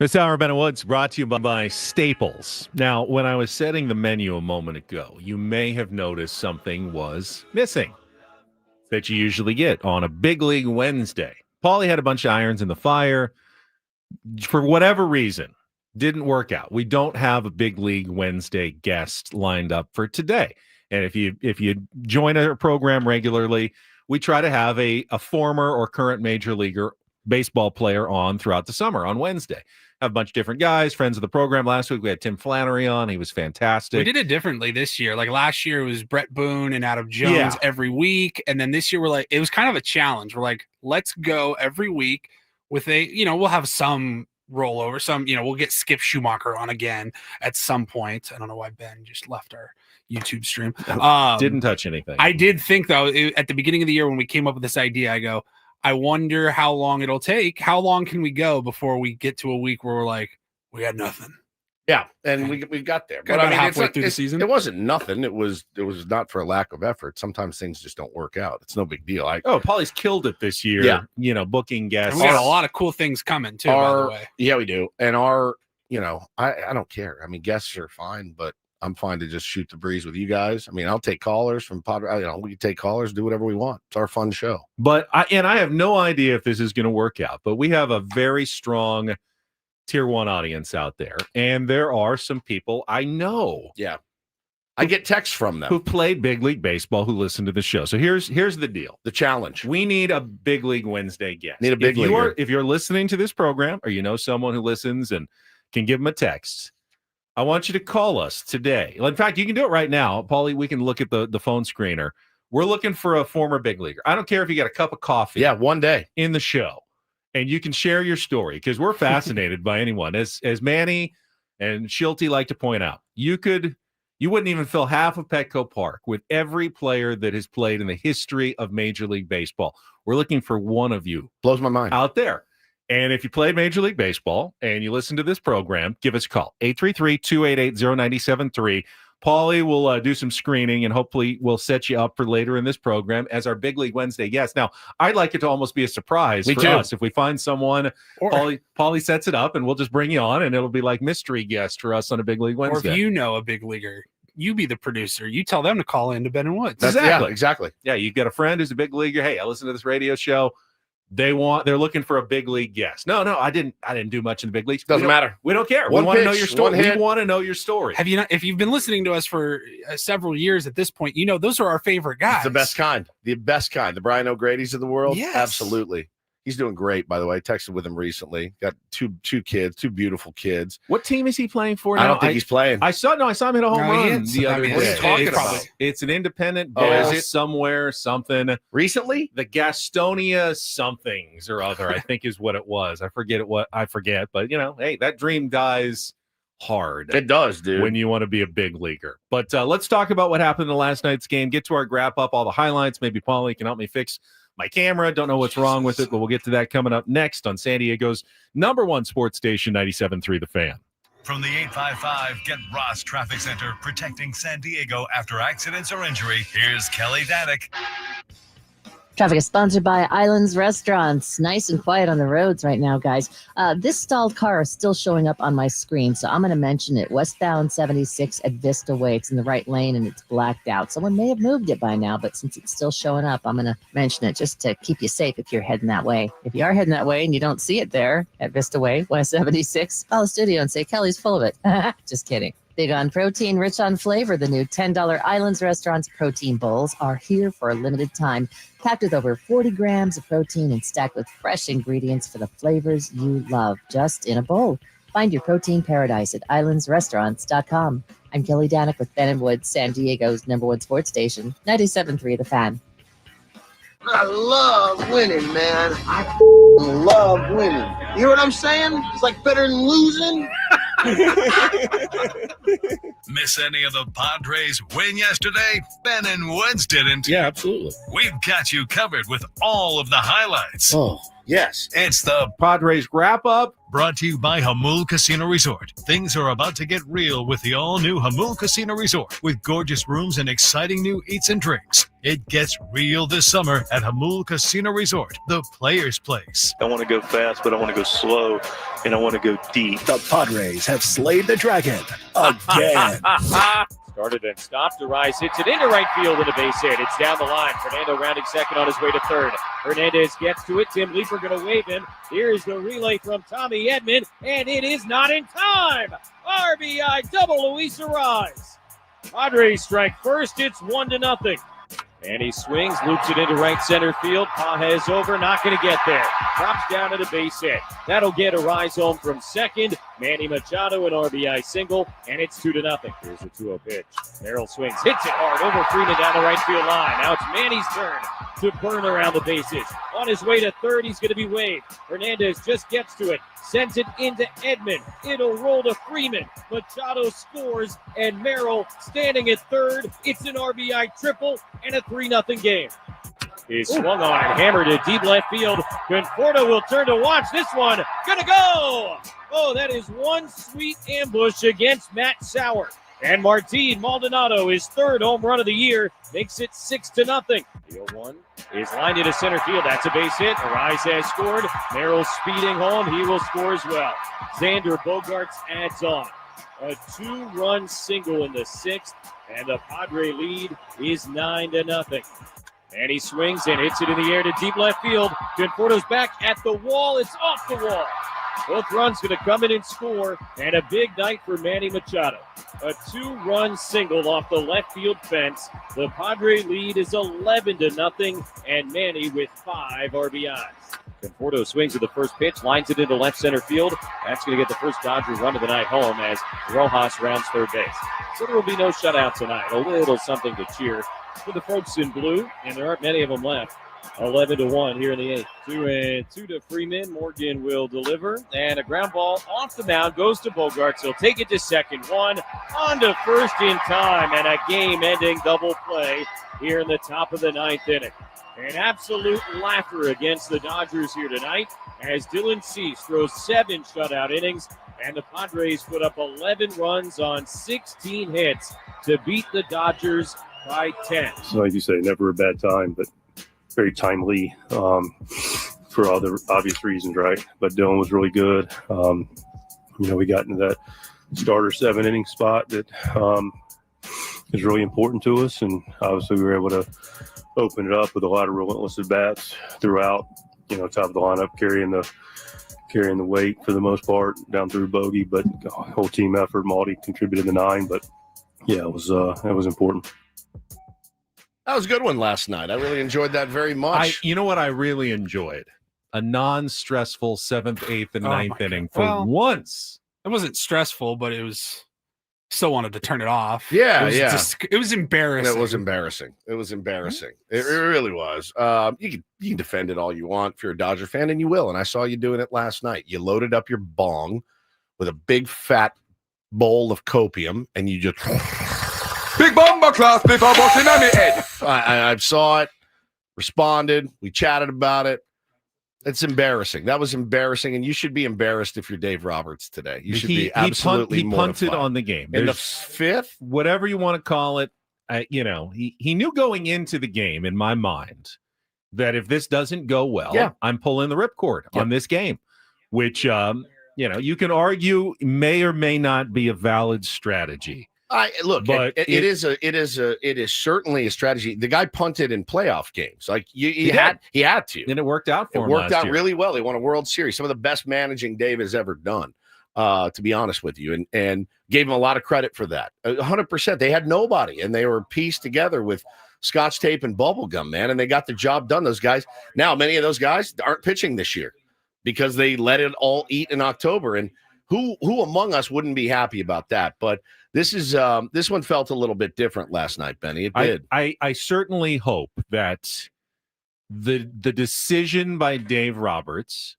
This hour of Ben and Woods brought to you by Staples. Now, when I was setting the menu a moment ago, you may have noticed something was missing that you usually get on a Big League Wednesday. Paulie had a bunch of irons in the fire. For whatever reason, didn't work out. We don't have a Big League Wednesday guest lined up for today. And if you join our program regularly, we try to have a former or current major leaguer baseball player on throughout the summer on Wednesday. Have a bunch of different guys, friends of the program. Last week we had Tim Flannery on. He was fantastic. We did it differently this year. Like last year it was Brett Boone and Adam Jones every week. And then this year it was kind of a challenge. We're like, let's go every week with we'll have some rollover, we'll get Skip Schumacher on again at some point. I don't know why Ben just left our YouTube stream. Didn't touch anything. I did think though, at the beginning of the year when we came up with this idea, I go, I wonder how long it'll take. How long can we go before we get to a week where we're like, we had nothing? Yeah, and we got there. But halfway through the season. It wasn't nothing. It was not for a lack of effort. Sometimes things just don't work out. It's no big deal. Paulie's killed it this year. Yeah. Booking guests. And we got a lot of cool things coming too, by the way. Yeah, we do. And I don't care. I mean, guests are fine, but I'm fine to just shoot the breeze with you guys. I mean, I'll take callers from Padres. We can take callers, do whatever we want. It's our fun show. But I have no idea if this is going to work out. But we have a very strong Tier 1 audience out there, and there are some people I know. Yeah, I get texts from them who played Big League Baseball who listen to the show. So here's the deal. The challenge. We need a Big League Wednesday guest. Need a big leaguer. If you're listening to this program, or you know someone who listens and can give them a text, I want you to call us today. In fact, you can do it right now. Paulie, we can look at the phone screener. We're looking for a former big leaguer. I don't care if you got a cup of coffee. Yeah, one day. In the show. And you can share your story because we're fascinated by anyone. As Manny and Schulte like to point out, you wouldn't even fill half of Petco Park with every player that has played in the history of Major League Baseball. We're looking for one of you. Blows my mind. Out there. And if you played Major League Baseball and you listen to this program, give us a call, 833-288-0973. Paulie will do some screening, and hopefully we'll set you up for later in this program as our Big League Wednesday guest. Now, I'd like it to almost be a surprise for us. If we find someone, Paulie sets it up, and we'll just bring you on, and it'll be like mystery guest for us on a Big League Wednesday. Or if you know a big leaguer, you be the producer. You tell them to call in to Ben and Woods. Exactly. Yeah, you've got a friend who's a big leaguer. Hey, I listen to this radio show. They're looking for a big league guest. No, I didn't do much in the big leagues. Doesn't matter. We don't care. We want to know your story. We want to know your story. If you've been listening to us for several years at this point, those are our favorite guys. It's the best kind. The Brian O'Grady's of the world. Yes. Absolutely. He's doing great, by the way. I texted with him recently. Got two kids, two beautiful kids. What team is he playing for now? I don't think he's playing. I saw him hit a home run the other day. What are you talking about? It's an independent ball somewhere, something. Recently? The Gastonia somethings or other, I think is what it was. I forget, but hey, that dream dies hard. It does, dude. When you want to be a big leaguer. But let's talk about what happened in last night's game. Get to our wrap up, all the highlights. Maybe Paulie can help me fix my camera. Don't know what's wrong with it, but we'll get to that coming up next on San Diego's #1 sports station, 97.3 The Fan. From the 855 Get Ross Traffic Center, protecting San Diego after accidents or injury, here's Kelly Danick. Traffic is sponsored by Islands Restaurants. Nice and quiet on the roads right now, guys. This stalled car is still showing up on my screen, so I'm going to mention it. Westbound 76 at Vista Way. It's in the right lane, and it's blacked out. Someone may have moved it by now, but since it's still showing up, I'm going to mention it just to keep you safe if you're heading that way. If you are heading that way and you don't see it there at Vista Way, West 76, call the studio and say, Kelly's full of it. Just kidding. Big on protein, rich on flavor, the new $10 Islands Restaurants protein bowls are here for a limited time. Packed with over 40 grams of protein and stacked with fresh ingredients for the flavors you love, just in a bowl. Find your protein paradise at islandsrestaurants.com. I'm Kelly Danick with Ben and Woods, San Diego's #1 sports station, 97.3 The Fan. I love winning, man. I love winning. You know what I'm saying? It's like better than losing. Miss any of the Padres win yesterday? Ben and Woods didn't. Yeah, absolutely. We've got you covered with all of the highlights. Oh, Yes. It's the Padres wrap-up. Brought to you by Hamul Casino Resort. Things are about to get real with the all-new Hamul Casino Resort with gorgeous rooms and exciting new eats and drinks. It gets real this summer at Hamul Casino Resort, the player's place. I want to go fast, but I want to go slow, and I want to go deep. The Padres have slayed the dragon again. Started and stopped. Arraez hits it into right field and a base hit. It's down the line. Fernando rounding second on his way to third. Hernandez gets to it. Tim Leeper going to wave him. Here's the relay from Tommy Edman, and it is not in time. RBI double Luis Arraez. Padres strike first. It's 1-0. And he swings, loops it into right center field. Pages over, not going to get there. Drops down at a base hit. That'll get Arraez home from second. Manny Machado an RBI single, and it's 2-0. Here's the 2-0 pitch. Merrill swings, hits it hard over Freeman down the right field line. Now it's Manny's turn to burn around the bases. On his way to third, he's going to be waved. Hernandez just gets to it, sends it into Edman. It'll roll to Freeman. Machado scores, and Merrill standing at third. It's an RBI triple and a 3-0 game. He swung on and hammered it deep left field. Conforto will turn to watch this one. Gonna go! Oh, that is one sweet ambush against Matt Sauer. And Martin Maldonado, his third home run of the year, makes it 6-0. The 0-1 is lined into center field. That's a base hit. Arraez has scored. Merrill speeding home. He will score as well. Xander Bogaerts adds on. A 2-run single in the sixth, and the Padre lead is 9-0. And he swings and hits it in the air to deep left field. Conforto's back at the wall. It's off the wall. Both runs going to come in and score, and a big night for Manny Machado. A 2-run single off the left field fence. The Padre lead is 11-0, and Manny with 5 RBIs. Conforto swings at the first pitch, lines it into left center field. That's going to get the first Dodger run of the night home as Rojas rounds third base. So there will be no shutout tonight. A little something to cheer for the folks in blue, and there aren't many of them left. 11-1 here in the eighth. 2-2 to Freeman. Morgan will deliver, and a ground ball off the mound goes to Bogaerts. He'll take it to second. One on to first in time, and a game-ending double play here in the top of the ninth inning. An absolute laugher against the Dodgers here tonight as Dylan Cease throws 7 shutout innings, and the Padres put up 11 runs on 16 hits to beat the Dodgers by 10. So like you say, never a bad time, but very timely for all the obvious reasons, right? But Dylan was really good. We got into that starter 7-inning spot that is really important to us, and obviously we were able to open it up with a lot of relentless at-bats throughout, top of the lineup, carrying the weight for the most part down through bogey, but whole team effort. Maldi contributed the 9, but yeah, it was important. That was a good one last night. I really enjoyed that very much. You know what I really enjoyed? A non-stressful 7th, 8th, and 9th inning for once. It wasn't stressful, but it was. Still wanted to turn it off. Yeah, it was embarrassing. It was embarrassing. It really was. You can defend it all you want if you're a Dodger fan, and you will. And I saw you doing it last night. You loaded up your bong with a big fat bowl of copium, and you just big bomber class before busting on my head. I saw it, responded. We chatted about it. It's embarrassing. That was embarrassing, and you should be embarrassed if you're Dave Roberts today. You should be absolutely mortified. He punted on the game. In the 5th? Whatever you want to call it, he knew going into the game, in my mind, that if this doesn't go well, I'm pulling the ripcord on this game, which, you can argue may or may not be a valid strategy. But it is certainly a strategy. The guy punted in playoff games. Like he had to, and it worked out for him. It worked out really well. They won a World Series, some of the best managing Dave has ever done. To be honest with you, and gave him a lot of credit for that. 100%. They had nobody, and they were pieced together with Scotch tape and bubble gum, man, and they got the job done. Those guys. Now, many of those guys aren't pitching this year because they let it all eat in October. And who among us wouldn't be happy about that? But this one felt a little bit different last night, Benny. It did. I certainly hope that the decision by Dave Roberts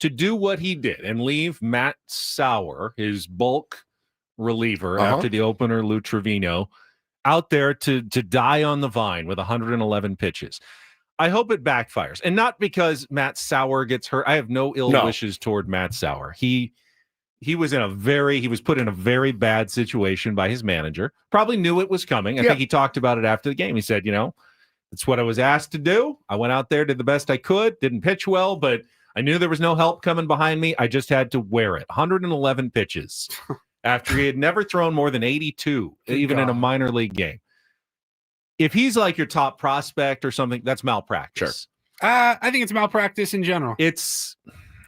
to do what he did and leave Matt Sauer, his bulk reliever after the opener, Lou Trevino, out there to die on the vine with 111 pitches. I hope it backfires, and not because Matt Sauer gets hurt. I have no ill wishes toward Matt Sauer. He was put in a very bad situation by his manager. Probably knew it was coming. I think he talked about it after the game. He said, it's what I was asked to do. I went out there, did the best I could, didn't pitch well, but I knew there was no help coming behind me. I just had to wear it. 111 pitches after he had never thrown more than 82, even in a minor league game. If he's like your top prospect or something, that's malpractice. Sure. I think it's malpractice in general.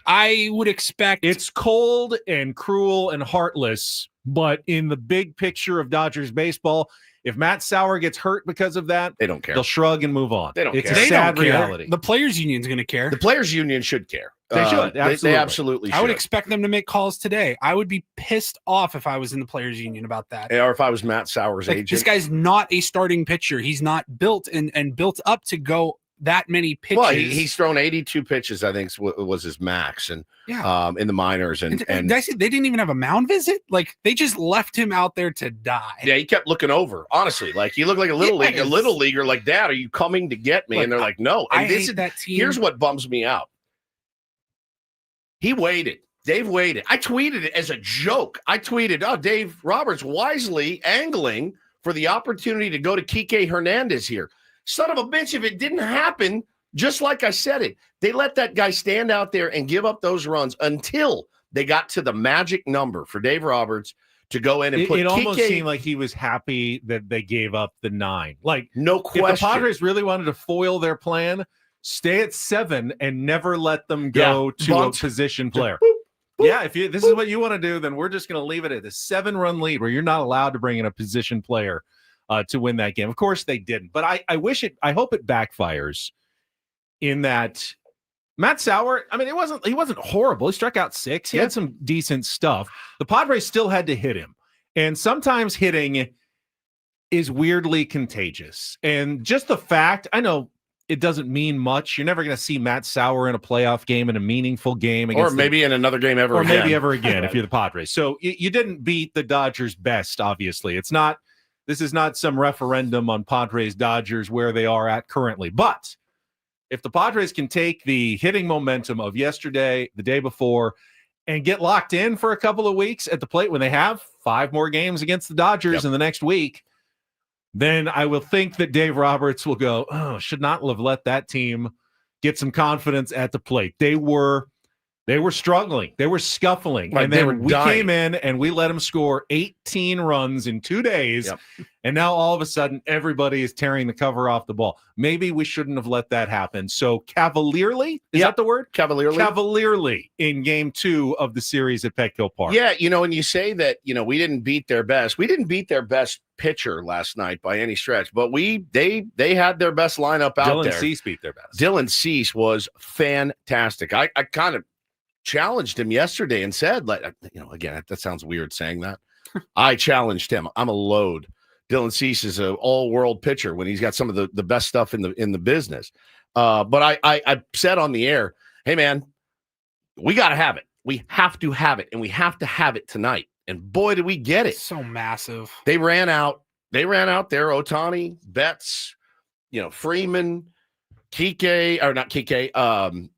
I would expect it's cold and cruel and heartless, but in the big picture of Dodgers baseball, if Matt Sauer gets hurt because of that, they don't care. They'll shrug and move on. They don't care. It's a sad reality. The players' union's going to care. The players' union should care. They should. Absolutely. They absolutely should. I would expect them to make calls today. I would be pissed off if I was in the players' union about that. Or if I was Matt Sauer's agent. This guy's not a starting pitcher. He's not built and built up to go that many pitches. Well, he's thrown 82 pitches, I think was his max, and in the minors. And did I see they didn't even have a mound visit? Like, they just left him out there to die. Yeah, he kept looking over. Honestly, like, he looked like a little leaguer. Like, Dad, are you coming to get me? And they're like, no. And I hate that team. Here's what bums me out. He waited. Dave waited. I tweeted it as a joke. I tweeted, Dave Roberts wisely angling for the opportunity to go to Kike Hernandez here. Son of a bitch, if it didn't happen, just like I said it, they let that guy stand out there and give up those runs until they got to the magic number for Dave Roberts to go in and put it almost seemed like he was happy that they gave up the 9. Like, no question. If the Padres really wanted to foil their plan, stay at 7 and never let them go to a position player. Yeah, if this is what you want to do, then we're just going to leave it at a 7-run lead where you're not allowed to bring in a position player to win that game. Of course they didn't, but I hope it backfires in that Matt Sauer, I mean, he wasn't horrible. He struck out 6. He had some decent stuff. The Padres still had to hit him. And sometimes hitting is weirdly contagious. And just the fact, I know it doesn't mean much. You're never going to see Matt Sauer in a playoff game, in a meaningful game. Or maybe in another game ever again. Or maybe ever again if you're the Padres. So you didn't beat the Dodgers best, obviously. This is not some referendum on Padres-Dodgers where they are at currently. But if the Padres can take the hitting momentum of yesterday, the day before, and get locked in for a couple of weeks at the plate when they have 5 more games against the Dodgers in the next week, then I will think that Dave Roberts will go, should not have let that team get some confidence at the plate. They were struggling. They were scuffling. Right, and then we came in and we let them score 18 runs in 2 days. Yep. And now all of a sudden, everybody is tearing the cover off the ball. Maybe we shouldn't have let that happen. So cavalierly, is that the word? Cavalierly in game 2 of the series at Petco Park. Yeah, and you say that, we didn't beat their best. We didn't beat their best pitcher last night by any stretch, but they had their best lineup out there. Dylan Cease beat their best. Dylan Cease was fantastic. I kind of challenged him yesterday and said, again, that sounds weird saying that. I challenged him. I'm a load. Dylan Cease is an all-world pitcher when he's got some of the best stuff in the business. But I said on the air, hey man, we got to have it. We have to have it, and we have to have it tonight. And boy, did we get it! So massive. They ran out there. Ohtani, Betts, Freeman, Kike, or not Kike.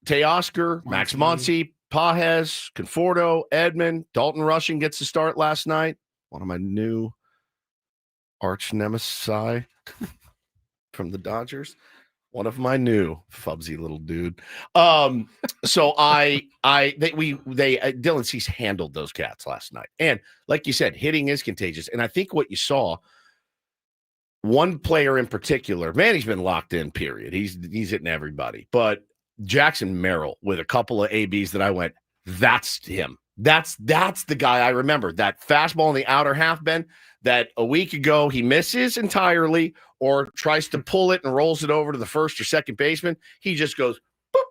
Teoscar, Max Muncy, Pages, Conforto, Edman, Dalton Rushing gets the start last night. One of my new arch nemesis from the Dodgers. One of my new fubsy little dude. So Dylan Cease handled those cats last night. And like you said, hitting is contagious. And I think what you saw, one player in particular, man, he's been locked in, period. He's hitting everybody. But Jackson Merrill with a couple of ABs that I went, that's him. That's the guy I remember. That fastball in the outer half bend that a week ago he misses entirely or tries to pull it and rolls it over to the first or second baseman. He just goes, boop,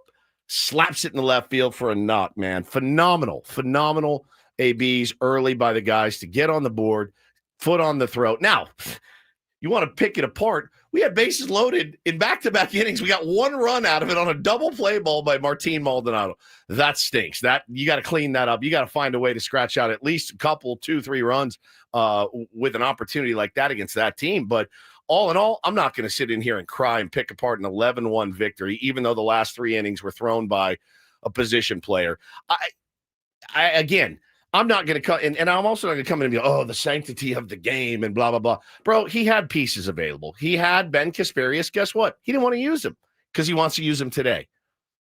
slaps it in the left field for a knock, man. Phenomenal ABs early by the guys to get on the board, foot on the throat. Now, you want to pick it apart. We had bases loaded in back-to-back innings. We got 1 run out of it on a double play ball by Martin Maldonado. That stinks. That you got to clean that up. You got to find a way to scratch out at least a couple, 2-3 runs with an opportunity like that against that team. But all in all, I'm not going to sit in here and cry and pick apart an 11-1 victory, even though the last 3 innings were thrown by a position player. Again, I'm not going to come, and I'm also not going to come in and be, oh, the sanctity of the game and blah, blah, blah. Bro, he had pieces available. He had Ben Kasperius. Guess what? He didn't want to use him because he wants to use him today.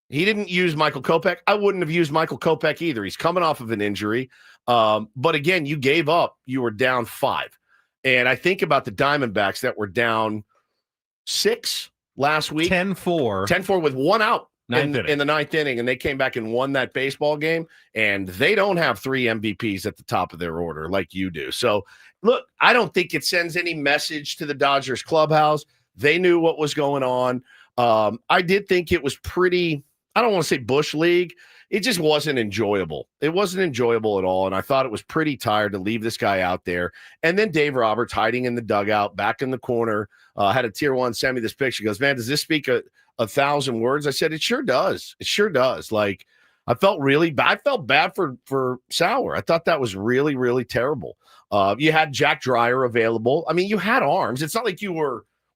He didn't use Michael Kopech. I wouldn't have used Michael Kopech either. He's coming off of an injury. But again, you gave up. You were down 5. And I think about the Diamondbacks that were down 6 last week. 10-4. 10-4 with 1 out. In the 9th inning, and they came back and won that baseball game, and they don't have 3 MVPs at the top of their order like you do. So, look, I don't think it sends any message to the Dodgers clubhouse. They knew what was going on. I did think it was pretty, I don't want to say Bush League. It just wasn't enjoyable. It wasn't enjoyable at all, and I thought it was pretty tired to leave this guy out there. And then Dave Roberts hiding in the dugout, back in the corner, had a Tier 1 send me this picture. He goes, man, does this speak a 1,000 words? I said, it sure does. It sure does. Like, I felt really bad. I felt bad for Sauer. I thought that was really, really terrible. You had Jack Dreyer available. I mean, you had arms. It's not like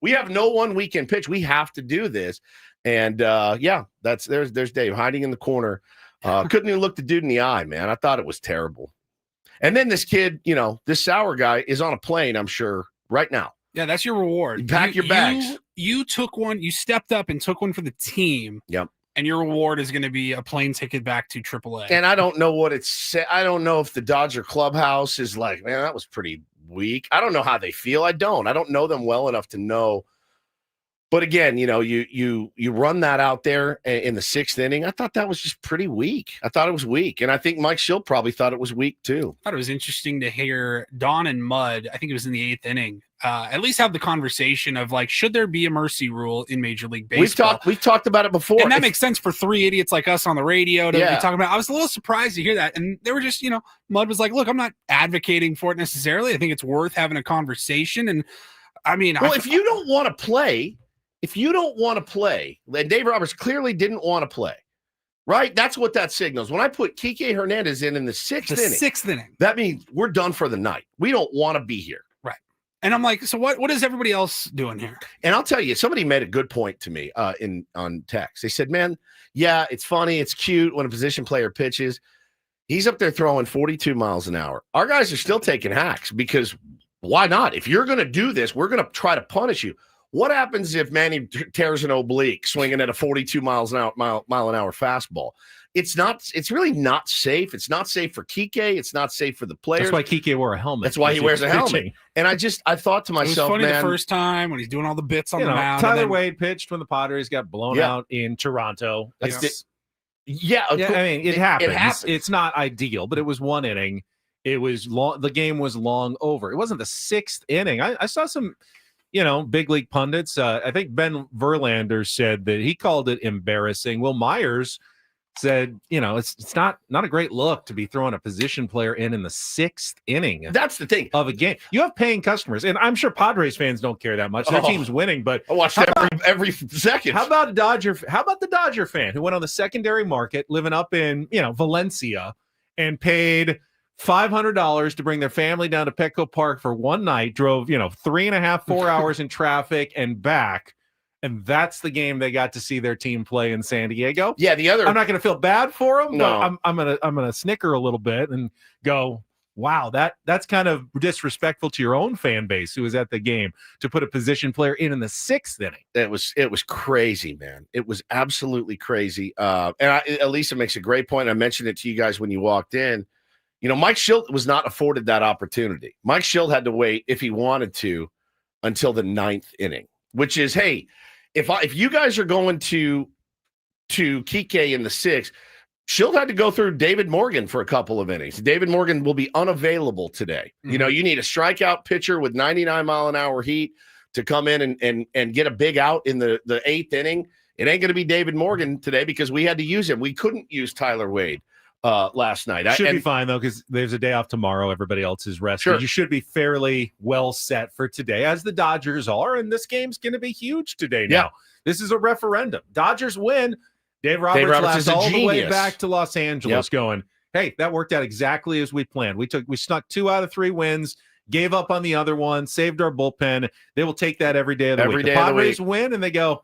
we have no 1 weekend pitch. We have to do this. And there's Dave hiding in the corner. Couldn't even look the dude in the eye, man. I thought it was terrible. And then this kid, this Sauer guy is on a plane, I'm sure, right now. Yeah, that's your reward. You pack your bags. You took one. You stepped up and took one for the team. Yep. And your reward is going to be a plane ticket back to AAA. And I don't know what it's. I don't know if the Dodger clubhouse is like, man, that was pretty weak. I don't know how they feel. I don't know them well enough to know. But again, you run that out there in the 6th inning. I thought that was just pretty weak. I thought it was weak. And I think Mike Schilt probably thought it was weak too. I thought it was interesting to hear Don and Mud, I think it was in the 8th inning, at least have the conversation of like, should there be a mercy rule in Major League Baseball? We've talked about it before. And that makes sense for 3 idiots like us on the radio to be talking about. I was a little surprised to hear that. And they were just, Mud was like, look, I'm not advocating for it necessarily. I think it's worth having a conversation. And I mean, if you don't want to play, and Dave Roberts clearly didn't want to play, right? That's what that signals. When I put Kike Hernandez in the 6th inning, that means we're done for the night. We don't want to be here. Right. And I'm like, so what is everybody else doing here? And I'll tell you, somebody made a good point to me on text. They said, man, yeah, it's funny. It's cute when a position player pitches. He's up there throwing 42 miles an hour. Our guys are still taking hacks because why not? If you're going to do this, we're going to try to punish you. What happens if Manny tears an oblique swinging at a 42 mile an hour fastball? It's really not safe. It's not safe for Kike. It's not safe for the players. That's why Kike wore a helmet. That's why he wears a helmet. And I thought to myself, it was funny man, the first time when he's doing all the bits on the mound. Tyler Wade pitched when the Padres got blown out in Toronto. I mean, it happens. It's not ideal, but it was 1 inning. It was long. The game was long over. It wasn't the 6th inning. I saw some big league pundits. I think Ben Verlander said that he called it embarrassing. Will Myers said, it's not a great look to be throwing a position player in the 6th inning. That's the thing of a game. You have paying customers, and I'm sure Padres fans don't care that much. Their team's winning, but I watch every second. How about the Dodger fan who went on the secondary market, living up in Valencia, and paid $500 to bring their family down to Petco Park for one night, drove 3.5, 4 hours in traffic and back, and that's the game they got to see their team play in San Diego. Yeah, I'm not going to feel bad for them, no. but I'm gonna snicker a little bit and go, wow, that's kind of disrespectful to your own fan base who was at the game to put a position player in the 6th inning. It was crazy, man. It was absolutely crazy. Elisa makes a great point. I mentioned it to you guys when you walked in. Mike Schilt was not afforded that opportunity. Mike Schilt had to wait, if he wanted to, until the 9th inning, which is, hey, if you guys are going to Kike in the 6th, Schilt had to go through David Morgan for a couple of innings. David Morgan will be unavailable today. Mm-hmm. You need a strikeout pitcher with 99 mile an hour heat to come in and get a big out in the 8th inning. It ain't going to be David Morgan today because we had to use him. We couldn't use Tyler Wade last night. Should be fine, though, because there's a day off tomorrow. Everybody else is rested. Sure. You should be fairly well set for today, as the Dodgers are, and this game's going to be huge today now. Yeah. This is a referendum. Dodgers win. Dave Roberts is all genius. the way back to Los Angeles going, hey, that worked out exactly as we planned. We snuck 2 out of 3 wins gave up on the other one, saved our bullpen. They will take that every day of the Every week. day The of the Padres week. win, and they go,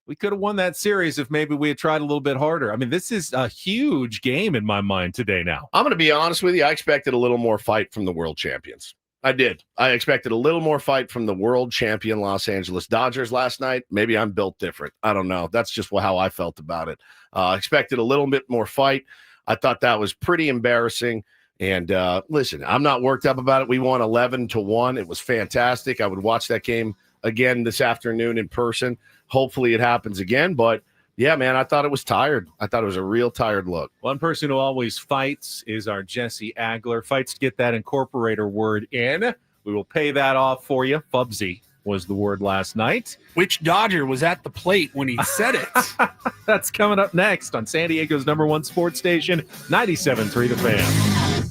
we could have won that series if maybe we had tried a little bit harder. I mean, this is a huge game in my mind today now. I'm going to be honest with you. I expected a little more fight from the world champions. I did. I expected a little more fight from the world champion Los Angeles Dodgers last night. Maybe I'm built different. I don't know. That's just how I felt about it. Expected a little bit more fight. I thought that was pretty embarrassing. And listen, I'm not worked up about it. We won 11-1. It was fantastic. I would watch that game again this afternoon in person. Hopefully it happens again. But yeah, man, I thought it was tired. I thought it was a real tired look. One person who always fights is our Jesse Agler. Fights to get that Incorporator word in. We will pay that off for you. Fubsy was the word last night. Which Dodger was at the plate when he said it? That's coming up next on San Diego's #1 sports station, 97.3 The Fan.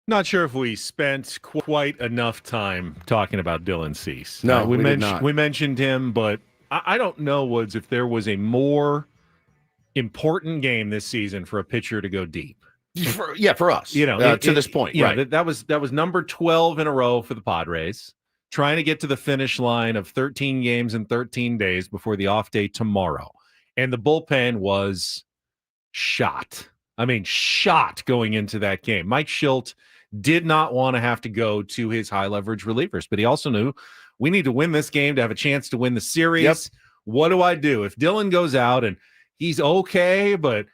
Not sure if we spent quite enough time talking about Dylan Cease. No, we did not. We mentioned him, but I don't know, Woods, if there was a more important game this season for a pitcher to go deep. For us, to this point, right? That was number 12 in a row for the Padres, trying to get to the finish line of 13 games in 13 days before the off day tomorrow, and the bullpen was shot. I mean, shot going into that game. Mike Schilt did not want to have to go to his high leverage relievers, but he also knew we need to win this game to have a chance to win the series. Yep. What do I do if Dylan goes out and he's okay, but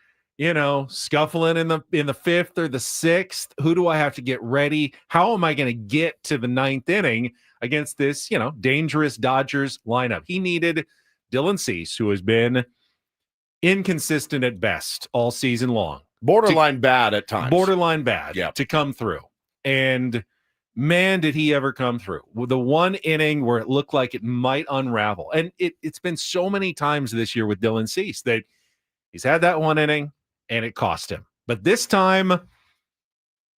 scuffling in the fifth or the sixth? Who do I have to get ready? How am I going to get to the ninth inning against this, dangerous Dodgers lineup? He needed Dylan Cease, who has been inconsistent at best all season long. Borderline bad at times. Borderline bad to come through. And man, did he ever come through. With the one inning where it looked like it might unravel. And it's been so many times this year with Dylan Cease that he's had that one inning and it cost him. But this time,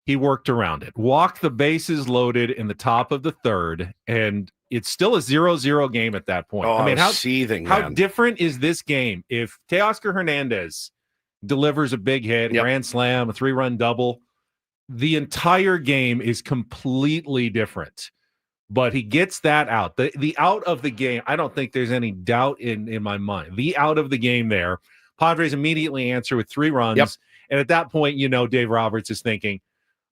he worked around it. Walked the bases loaded in the top of the third, and it's still a 0-0 game at that point. How different is this game if Teoscar Hernandez delivers a big hit, grand slam, a 3-run double? The entire game is completely different. But he gets that out. The out of the game, I don't think there's any doubt in my mind. The out of the game there, Padres immediately answer with 3 runs. Yep. And at that point, Dave Roberts is thinking,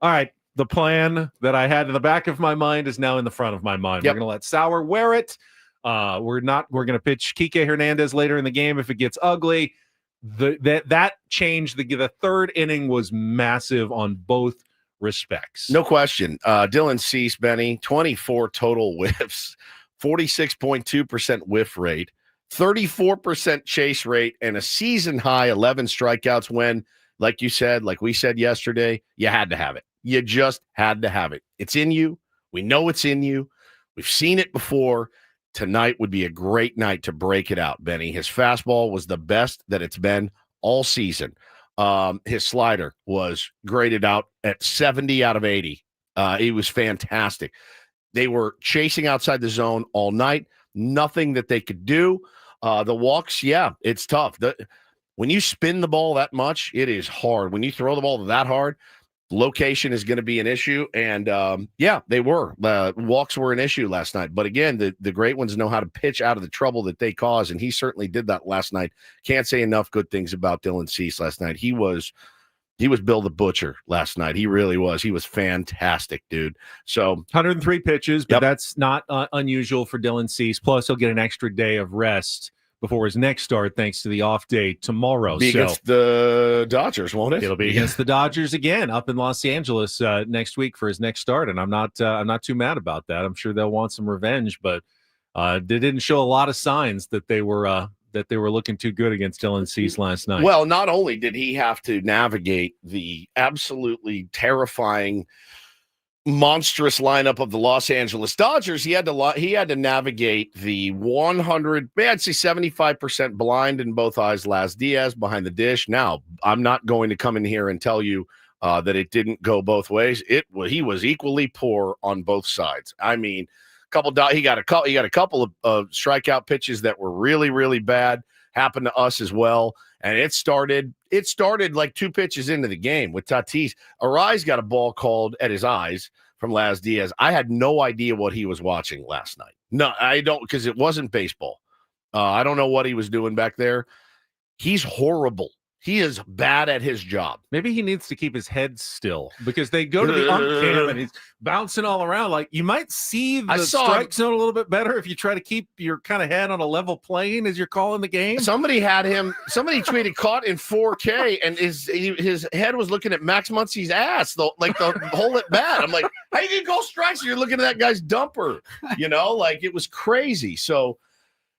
all right, the plan that I had in the back of my mind is now in the front of my mind. Yep. We're going to let Sauer wear it. We're going to pitch Kike Hernandez later in the game if it gets ugly. That change, the third inning was massive on both respects. No question. Dylan Cease, Benny, 24 total whiffs, 46.2% whiff rate, 34% chase rate, and a season high 11 strikeouts when, like you said, like we said yesterday, you had to have it. You just had to have it. It's in you. We know it's in you. We've seen it before. Tonight would be a great night to break it out, Benny. His fastball was the best that it's been all season. His slider was graded out at 70 out of 80. He was fantastic. They were chasing outside the zone all night. Nothing that they could do. The walks, it's tough. When you spin the ball that much, it is hard. When you throw the ball that hard, location is going to be an issue. And, they were. Walks were an issue last night. But, again, the great ones know how to pitch out of the trouble that they cause, and he certainly did that last night. Can't say enough good things about Dylan Cease last night. He was Bill the Butcher last night. He really was. He was fantastic, dude. So 103 pitches, but that's not unusual for Dylan Cease. Plus, he'll get an extra day of rest before his next start, thanks to the off day tomorrow. Be against the Dodgers, won't it? It'll be against the Dodgers again up in Los Angeles next week for his next start, and I'm not too mad about that. I'm sure they'll want some revenge, but they didn't show a lot of signs that they were looking too good against Dylan Cease last night. Well, not only did he have to navigate the absolutely terrifying, monstrous lineup of the Los Angeles Dodgers, he had to navigate the 75% blind in both eyes Laz Diaz behind the dish. Now, I'm not going to come in here and tell you that it didn't go both ways. He was equally poor on both sides. I mean, he got a couple of strikeout pitches that were really, really bad. Happened to us as well. And it started like 2 pitches into the game with Tatis. Arraez got a ball called at his eyes from Laz Diaz. I had no idea what he was watching last night. No, I don't, because it wasn't baseball. I don't know what he was doing back there. He's horrible. He is bad at his job. Maybe he needs to keep his head still because they go to the ump cam and he's bouncing all around. Like, you might see the strike zone a little bit better if you try to keep your kind of head on a level plane as you're calling the game. Somebody tweeted caught in 4K and his head was looking at Max Muncy's ass, the hole at bat. I'm like, how you gonna call strikes? You're looking at that guy's dumper. It was crazy. So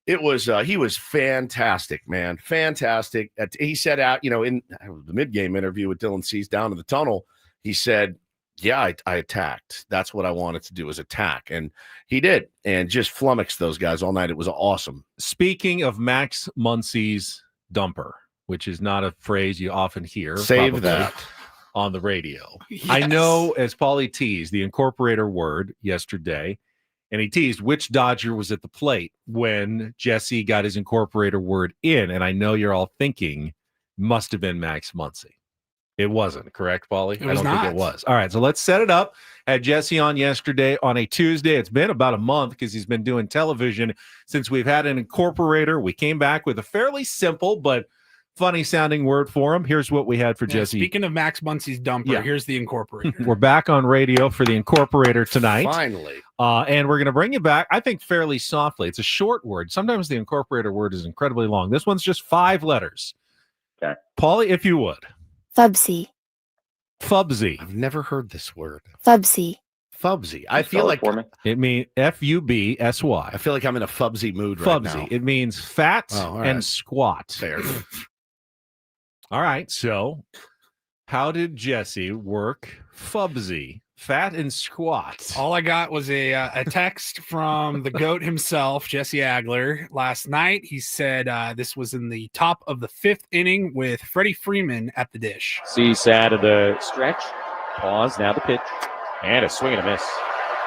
it was he was fantastic, man. Fantastic. He said out, in the mid-game interview with Dylan Cease down in the tunnel, he said, I attacked. That's what I wanted to do, is attack. And he did, and just flummoxed those guys all night. It was awesome. Speaking of Max Muncy's dumper, which is not a phrase you often hear. Save that. on the radio. Yes. I know, as Paulie teased, the Incorporator word yesterday, and he teased which Dodger was at the plate when Jesse got his Incorporator word in, and I know you're all thinking must have been Max Muncy. It wasn't, correct, Paulie? It was think it was. All right, so let's set it up. Had Jesse on yesterday on a Tuesday. It's been about a month because he's been doing television since we've had an Incorporator. We came back with a fairly simple but funny-sounding word for him. Here's what we had for Jesse. Speaking of Max Muncy's dumper, here's the Incorporator. We're back on radio for the Incorporator tonight. Finally. And we're going to bring you back, I think, fairly softly. It's a short word. Sometimes the Incorporator word is incredibly long. This one's just 5 letters. Okay. Paulie, if you would. Fubsy. Fubsy. I've never heard this word. Fubsy. Fubsy. I feel like it means Fubsy. I feel like I'm in a fubsy mood right now. Fubsy. It means fat and squat. Fair. All right. So, how did Jesse work Fubsy? Fat and squat. All I got was a text from the GOAT himself, Jesse Agler, last night. He said this was in the top of the 5th inning with Freddie Freeman at the dish. Sad of the stretch. Pause. Now the pitch. And a swing and a miss.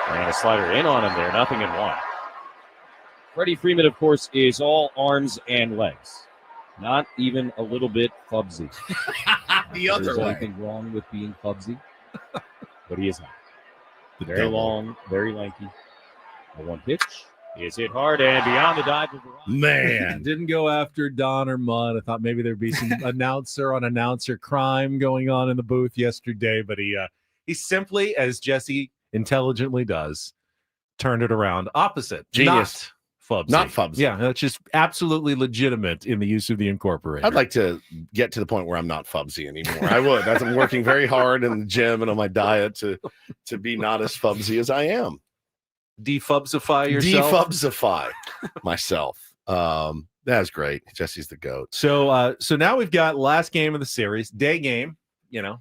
And a slider in on him there. 0-1. Freddie Freeman, of course, is all arms and legs. Not even a little bit fubsy. The other There's way. anything wrong with being fubsy, but he is not. Very long, very lanky. The one pitch is hit hard and beyond the Dodgers. Man, didn't go after Don or Mudd. I thought maybe there'd be some announcer crime going on in the booth yesterday, but he simply, as Jesse intelligently does, turned it around. Opposite. Genius. Fubsy. Not Fubsy. Yeah, that's just absolutely legitimate in the use of the Incorporator. I'd like to get to the point where I'm not Fubsy anymore. I would. I'm working very hard in the gym and on my diet to be not as Fubsy as I am. Defubsify yourself? Defubsify myself. That's great. Jesse's the GOAT. So now we've got last game of the series, day game.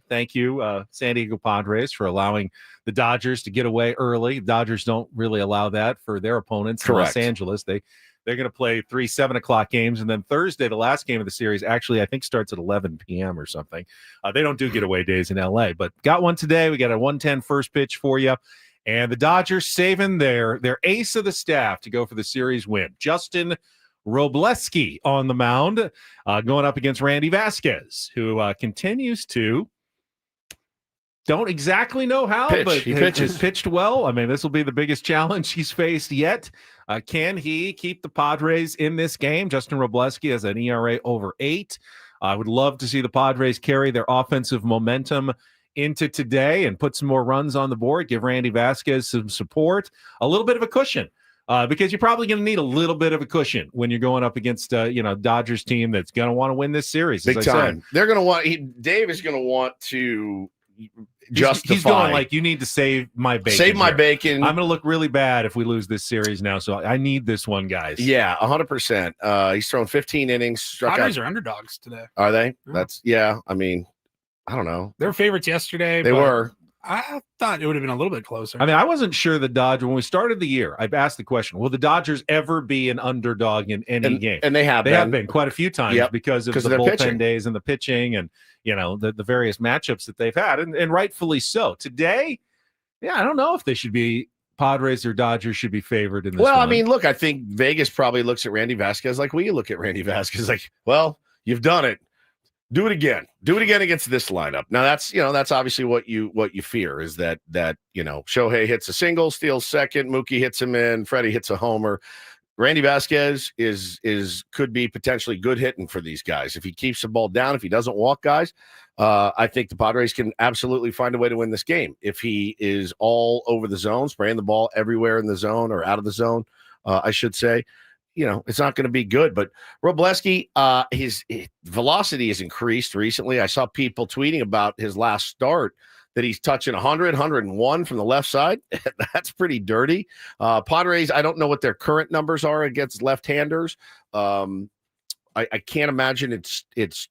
Thank you, San Diego Padres, for allowing the Dodgers to get away early. Dodgers don't really allow that for their opponents in Los Angeles. They're going to play 3 7:00 games, and then Thursday, the last game of the series, actually I think starts at 11 p.m. or something. They don't do getaway days in L.A., but got one today. We got a 1:10 first pitch for you, and the Dodgers saving their ace of the staff to go for the series win. Justin Robleski on the mound, going up against Randy Vasquez, who continues to don't exactly know how, but he has pitched well. I mean, this will be the biggest challenge he's faced yet. Can he keep the Padres in this game? Justin Robleski has an ERA over 8. I would love to see the Padres carry their offensive momentum into today and put some more runs on the board, give Randy Vasquez some support, a little bit of a cushion. Because you're probably going to need a little bit of a cushion when you're going up against Dodgers team that's going to want to win this series. Big time. They're going to want. Dave is going to want to justify. He's going like, you need to save my bacon. Save my bacon. I'm going to look really bad if we lose this series now. So I need this one, guys. Yeah, 100%. He's thrown 15 innings. Padres are underdogs today. Are they? I mean, I don't know. They were favorites yesterday. They were. I thought it would have been a little bit closer. I mean, I wasn't sure the Dodgers, when we started the year, I've asked the question, will the Dodgers ever be an underdog in any game? And they have been quite a few times because of the bullpen pitching days and the pitching and, the various matchups that they've had, and rightfully so. Today, I don't know if they should be Padres or Dodgers should be favored in this one. I mean, look, I think Vegas probably looks at Randy Vasquez like we look at Randy Vasquez like, well, you've done it. Do it again. Do it again against this lineup. Now that's obviously what you fear is that Shohei hits a single, steals second, Mookie hits him in, Freddie hits a homer. Randy Vasquez could be potentially good hitting for these guys if he keeps the ball down. If he doesn't walk guys, I think the Padres can absolutely find a way to win this game. If he is all over the zone, spraying the ball everywhere in the zone or out of the zone, I should say. It's not going to be good. But Robleski, his velocity has increased recently. I saw people tweeting about his last start that he's touching 100, 101 from the left side. That's pretty dirty. Padres, I don't know what their current numbers are against left-handers. I can't imagine it's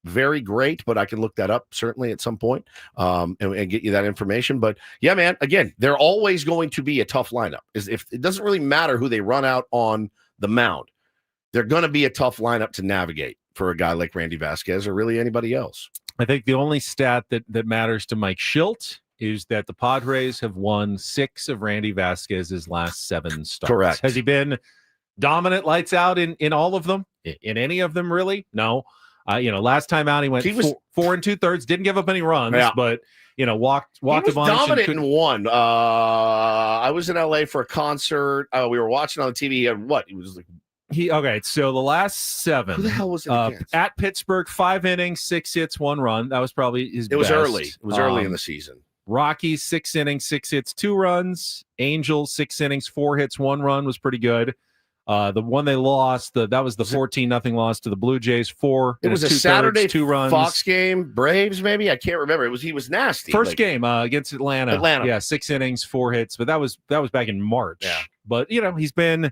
very great, but I can look that up certainly at some point and get you that information. But yeah, man, again, they're always going to be a tough lineup. If it doesn't really matter who they run out on the mound, they're going to be a tough lineup to navigate for a guy like Randy Vasquez or really anybody else. I think the only stat that matters to Mike Schilt is that the Padres have won 6 of Randy Vasquez's last 7 starts. Correct. Has he been dominant, lights out in all of them? In any of them, really? No. Last time out he went 4 2/3, didn't give up any runs, but walked he was a bunch. Dominant in one. I was in LA for a concert. We were watching on the TV. He had what? He was like. So the last 7. Who the hell was it against? At Pittsburgh, 5 innings, 6 hits, 1 run. That was probably his best. It was early. It was early in the season. Rockies, 6 innings, 6 hits, 2 runs. Angels, 6 innings, 4 hits, 1 run was pretty good. The one they lost, that was the 14-0 loss to the Blue Jays. 4. It was a Saturday 2 runs. Fox game, Braves maybe. I can't remember. He was nasty. First game against Atlanta. Yeah, 6 innings, 4 hits, but that was back in March. Yeah. But he's been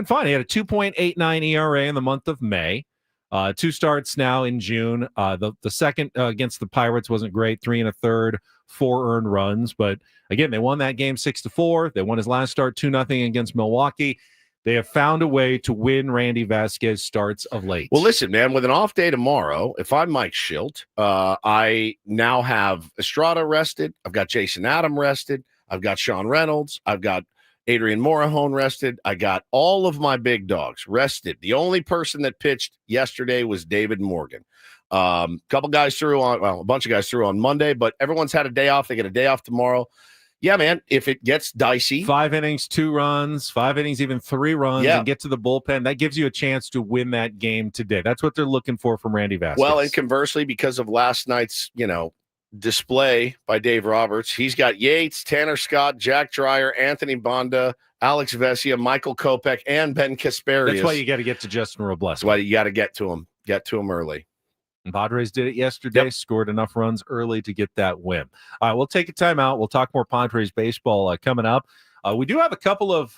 fine. He had a 2.89 ERA in the month of May. 2 starts now in June. The second against the Pirates wasn't great. 3 1/3, 4 earned runs. But again, they won that game 6-4. They won his last start 2-0 against Milwaukee. They have found a way to win Randy Vasquez starts of late. Well, listen, man, with an off day tomorrow, if I'm Mike Schilt, I now have Estrada rested. I've got Jason Adam rested. I've got Sean Reynolds. I've got Adrian Morejon rested. I got all of my big dogs rested. The only person that pitched yesterday was David Morgan. A bunch of guys threw on Monday, but everyone's had a day off. They get a day off tomorrow. Yeah, man, if it gets dicey. 5 innings, 2 runs, 5 innings, even 3 runs, and get to the bullpen, that gives you a chance to win that game today. That's what they're looking for from Randy Vasquez. Well, and conversely, because of last night's, display by Dave Roberts, he's got Yates, Tanner Scott, Jack Dreyer, Anthony Bonda, Alex Vesia, Michael Kopech, and Ben Kasperius. That's why you got to get to Justin Robles. That's why you got to get to him. Get to him early. And Padres did it yesterday, scored enough runs early to get that win. All right, we'll take a timeout. We'll talk more Padres baseball coming up. We do have a couple of,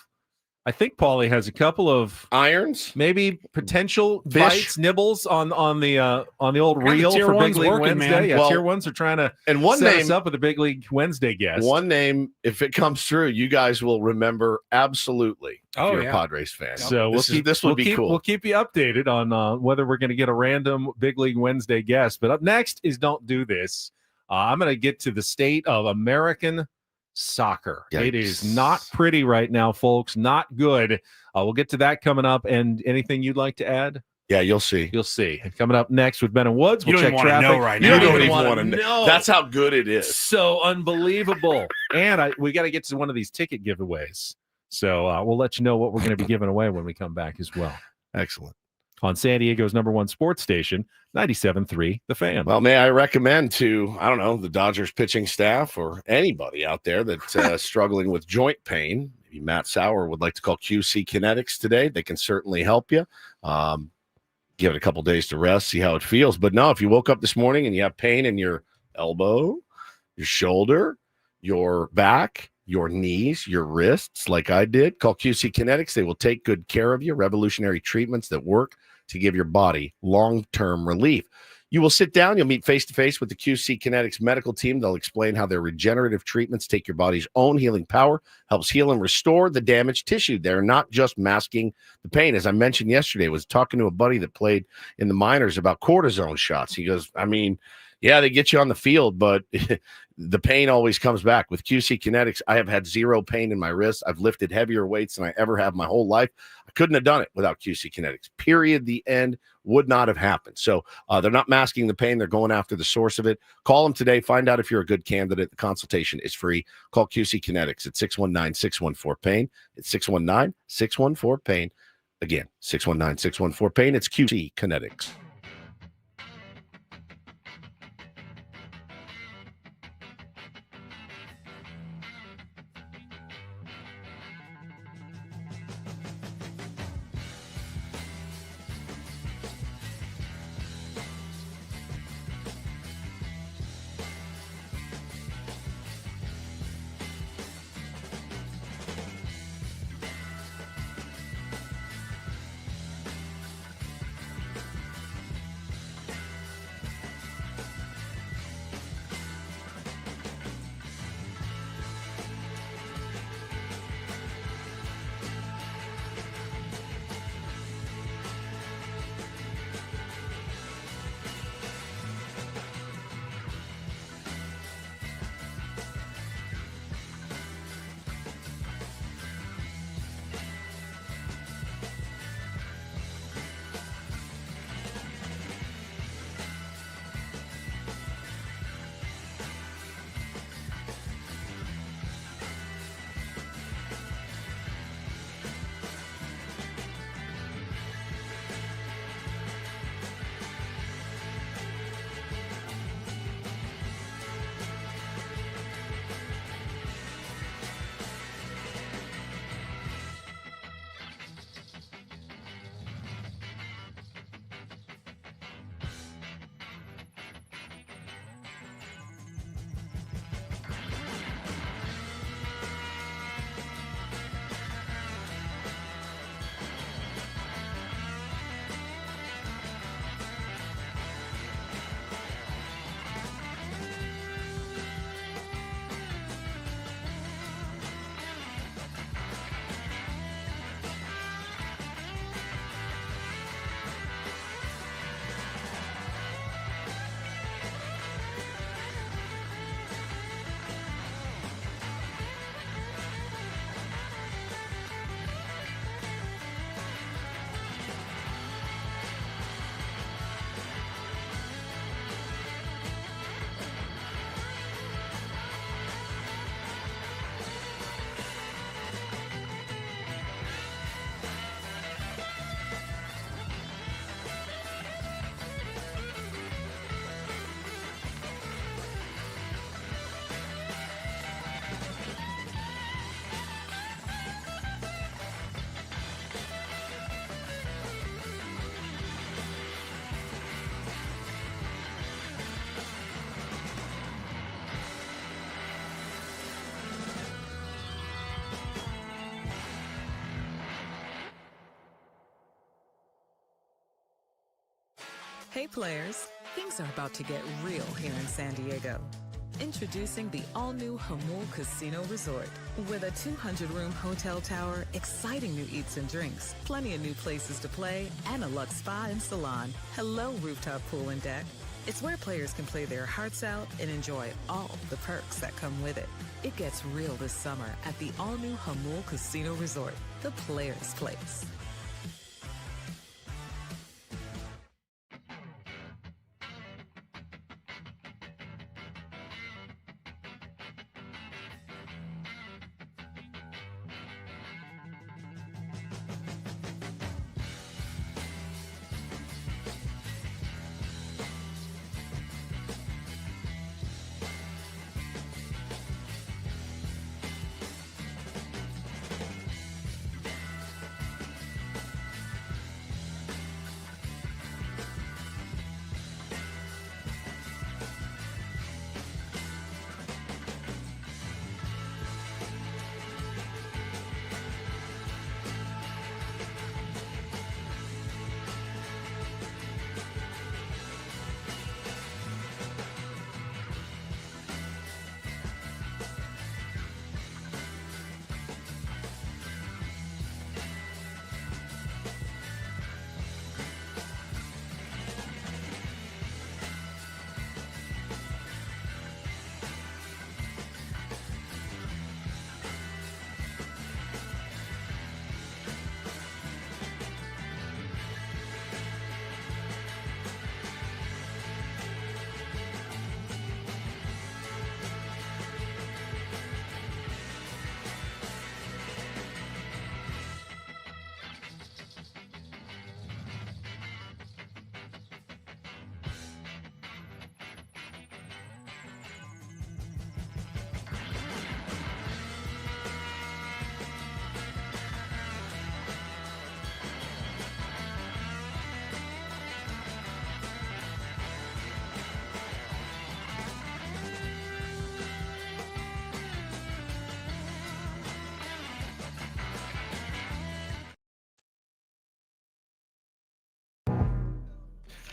I think Paulie has a couple of irons, maybe potential bites, nibbles on the old reel for Big League Wednesday. Yeah, Tier 1s are trying to set us up with a Big League Wednesday guest. One name, if it comes through, you guys will remember absolutely. If you're a Padres fan. So this would be cool. We'll keep you updated on whether we're going to get a random Big League Wednesday guest. But up next is Don't Do This. I'm going to get to the state of American soccer. Yikes. It is not pretty right now, folks. Not good. We'll get to that coming up. And anything you'd like to add? Yeah, you'll see. You'll see. Coming up next with Ben and Woods, we'll check traffic. Know right now. You don't even want to know. That's how good it is. So unbelievable. And we got to get to one of these ticket giveaways. So we'll let you know what we're going to be giving away when we come back as well. Excellent. On San Diego's #1 sports station, 97.3 The Fan. Well, may I recommend to, the Dodgers pitching staff or anybody out there that's struggling with joint pain, maybe Matt Sauer would like to call QC Kinetics today. They can certainly help you. Give it a couple days to rest, see how it feels. But no, if you woke up this morning and you have pain in your elbow, your shoulder, your back, your knees, your wrists, like I did, call QC Kinetics. They will take good care of you. Revolutionary treatments that work to give your body long-term relief. You will sit down. You'll meet face-to-face with the QC Kinetics medical team. They'll explain how their regenerative treatments take your body's own healing power, helps heal and restore the damaged tissue. They're not just masking the pain. As I mentioned yesterday, I was talking to a buddy that played in the minors about cortisone shots. He goes, yeah, they get you on the field, but the pain always comes back. With QC Kinetics, I have had zero pain in my wrists. I've lifted heavier weights than I ever have my whole life. I couldn't have done it without QC Kinetics. Period. The end would not have happened. So they're not masking the pain. They're going after the source of it. Call them today. Find out if you're a good candidate. The consultation is free. Call QC Kinetics at 619-614-PAIN. It's 619-614-PAIN. Again, 619-614-PAIN. It's QC Kinetics. Hey players, things are about to get real here in San Diego. Introducing the all-new Hamul Casino Resort. With a 200-room hotel tower, exciting new eats and drinks, plenty of new places to play, and a luxe spa and salon. Hello, rooftop pool and deck. It's where players can play their hearts out and enjoy all the perks that come with it. It gets real this summer at the all-new Hamul Casino Resort, the players' place.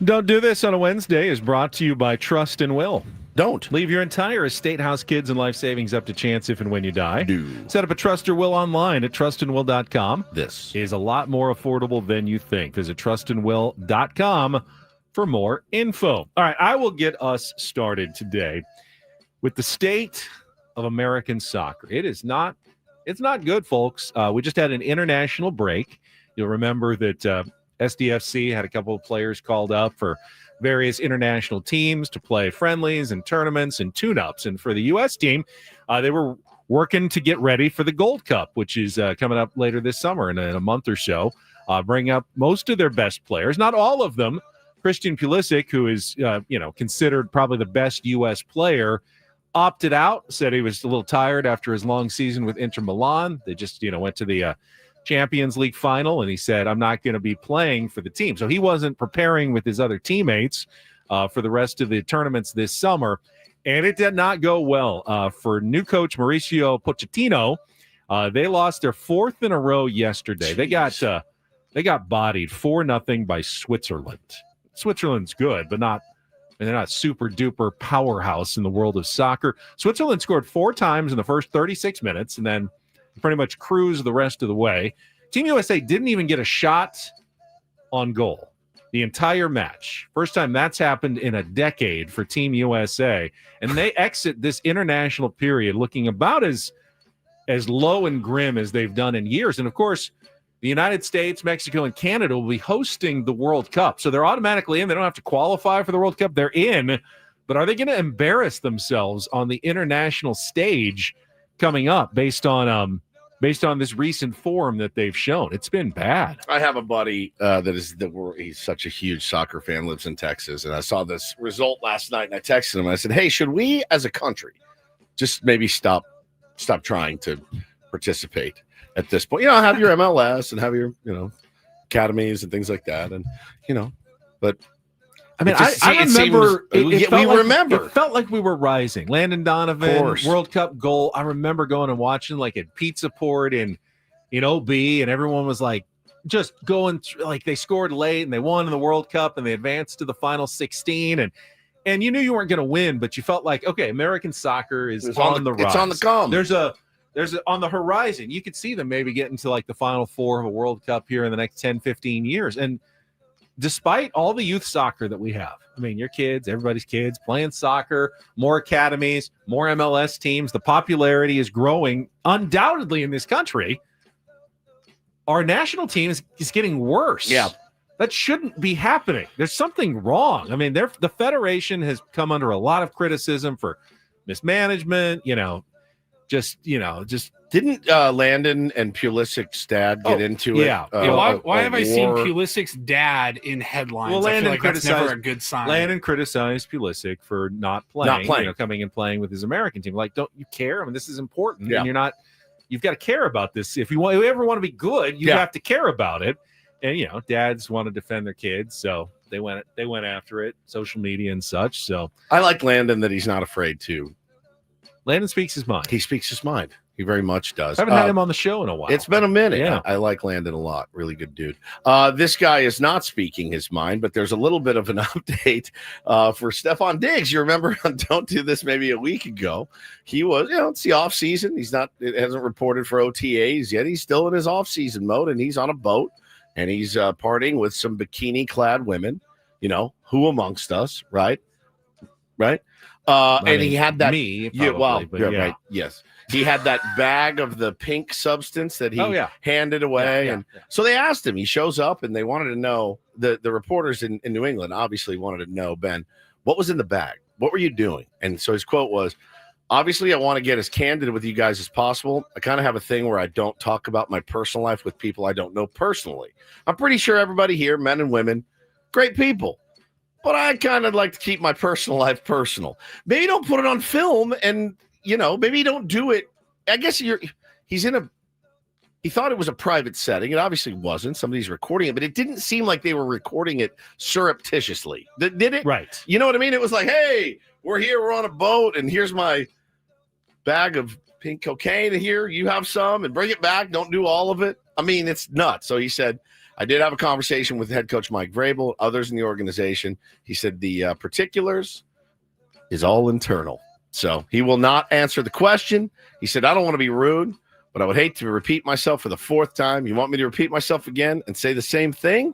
Don't Do This on a Wednesday is brought to you by Trust and Will. Don't. Leave your entire estate, house, kids, and life savings up to chance if and when you die. Do. Set up a Trust or Will online at trustandwill.com. This is a lot more affordable than you think. Visit trustandwill.com for more info. All right, I will get us started today with the state of American soccer. It's not good, folks. We just had an international break. You'll remember that SDFC had a couple of players called up for various international teams to play friendlies and tournaments and tune-ups. And for the U.S. team, they were working to get ready for the Gold Cup, which is coming up later this summer in a month or so. Bring up most of their best players, not all of them. Christian Pulisic, who is considered probably the best U.S. player, opted out, said he was a little tired after his long season with Inter Milan. They just went to the Champions League final, and he said, I'm not going to be playing for the team. So he wasn't preparing with his other teammates for the rest of the tournaments this summer, and it did not go well for new coach Mauricio Pochettino. They lost their fourth in a row yesterday. Jeez. They got bodied 4-0 by Switzerland. Switzerland's good, but they're not super duper powerhouse in the world of soccer. Switzerland scored 4 times in the first 36 minutes, and then pretty much cruise the rest of the way. Team USA didn't even get a shot on goal the entire match. First time that's happened in a decade for Team USA. And they exit this international period looking about as low and grim as they've done in years. And, of course, the United States, Mexico, and Canada will be hosting the World Cup. So they're automatically in. They don't have to qualify for the World Cup. They're in. But are they going to embarrass themselves on the international stage coming up based on this recent form that they've shown? It's been bad. I have a buddy he's such a huge soccer fan, lives in Texas, and I saw this result last night, and I texted him. I said, hey, should we as a country just maybe stop trying to participate at this point? Have your MLS and have your academies and things like that, and but I mean, I remember. It felt like we were rising. Landon Donovan, World Cup goal. I remember going and watching like at Pizza Port in OB, and everyone was like just going through, like they scored late and they won in the World Cup and they advanced to the final 16 and you knew you weren't going to win, but you felt like, okay, American soccer is on the rise. It's on the come. There's on the horizon. You could see them maybe getting to like the final four of a World Cup here in the next 10, 15 years. And despite all the youth soccer that we have, I mean, your kids, everybody's kids playing soccer, more academies, more MLS teams, the popularity is growing undoubtedly in this country. Our national team is getting worse. Yeah. That shouldn't be happening. There's something wrong. I mean, the Federation has come under a lot of criticism for mismanagement, just didn't Landon and Pulisic's dad get into it? Yeah. Why have I seen Pulisic's dad in headlines? Well, I feel like that's never a good sign. Landon criticized Pulisic for not playing. Coming and playing with his American team. Like, don't you care? I mean, this is important. Yeah. And you've got to care about this. If you ever want to be good, you have to care about it. And dads want to defend their kids, so they went after it, social media and such. So I like Landon that he's not afraid to. Landon speaks his mind. He speaks his mind. He very much does. I haven't had him on the show in a while. It's been a minute. Yeah. I like Landon a lot. Really good dude. This guy is not speaking his mind, but there's a little bit of an update for Stefon Diggs. You remember on Don't Do This maybe a week ago. He was, it's the off season. It hasn't reported for OTAs yet. He's still in his off season mode, and he's on a boat, and he's partying with some bikini-clad women. Who amongst us, right? And he had that. Me, probably, right. Yes. He had that bag of the pink substance that he handed away. So they asked him. He shows up, and they wanted to know, the reporters in New England obviously wanted to know, Ben, what was in the bag? What were you doing? And so his quote was, obviously, I want to get as candid with you guys as possible. I kind of have a thing where I don't talk about my personal life with people I don't know personally. I'm pretty sure everybody here, men and women, great people. But I kind of like to keep my personal life personal. Maybe don't put it on film and, maybe don't do it. I guess he thought it was a private setting. It obviously wasn't. Somebody's recording it, but it didn't seem like they were recording it surreptitiously. Did it? Right. You know what I mean? It was like, hey, we're here. We're on a boat, and here's my bag of pink cocaine here. You have some, and bring it back. Don't do all of it. I mean, it's nuts. So he said, I did have a conversation with head coach Mike Vrabel, others in the organization. He said the particulars is all internal. So he will not answer the question. He said, I don't want to be rude, but I would hate to repeat myself for the fourth time. You want me to repeat myself again and say the same thing?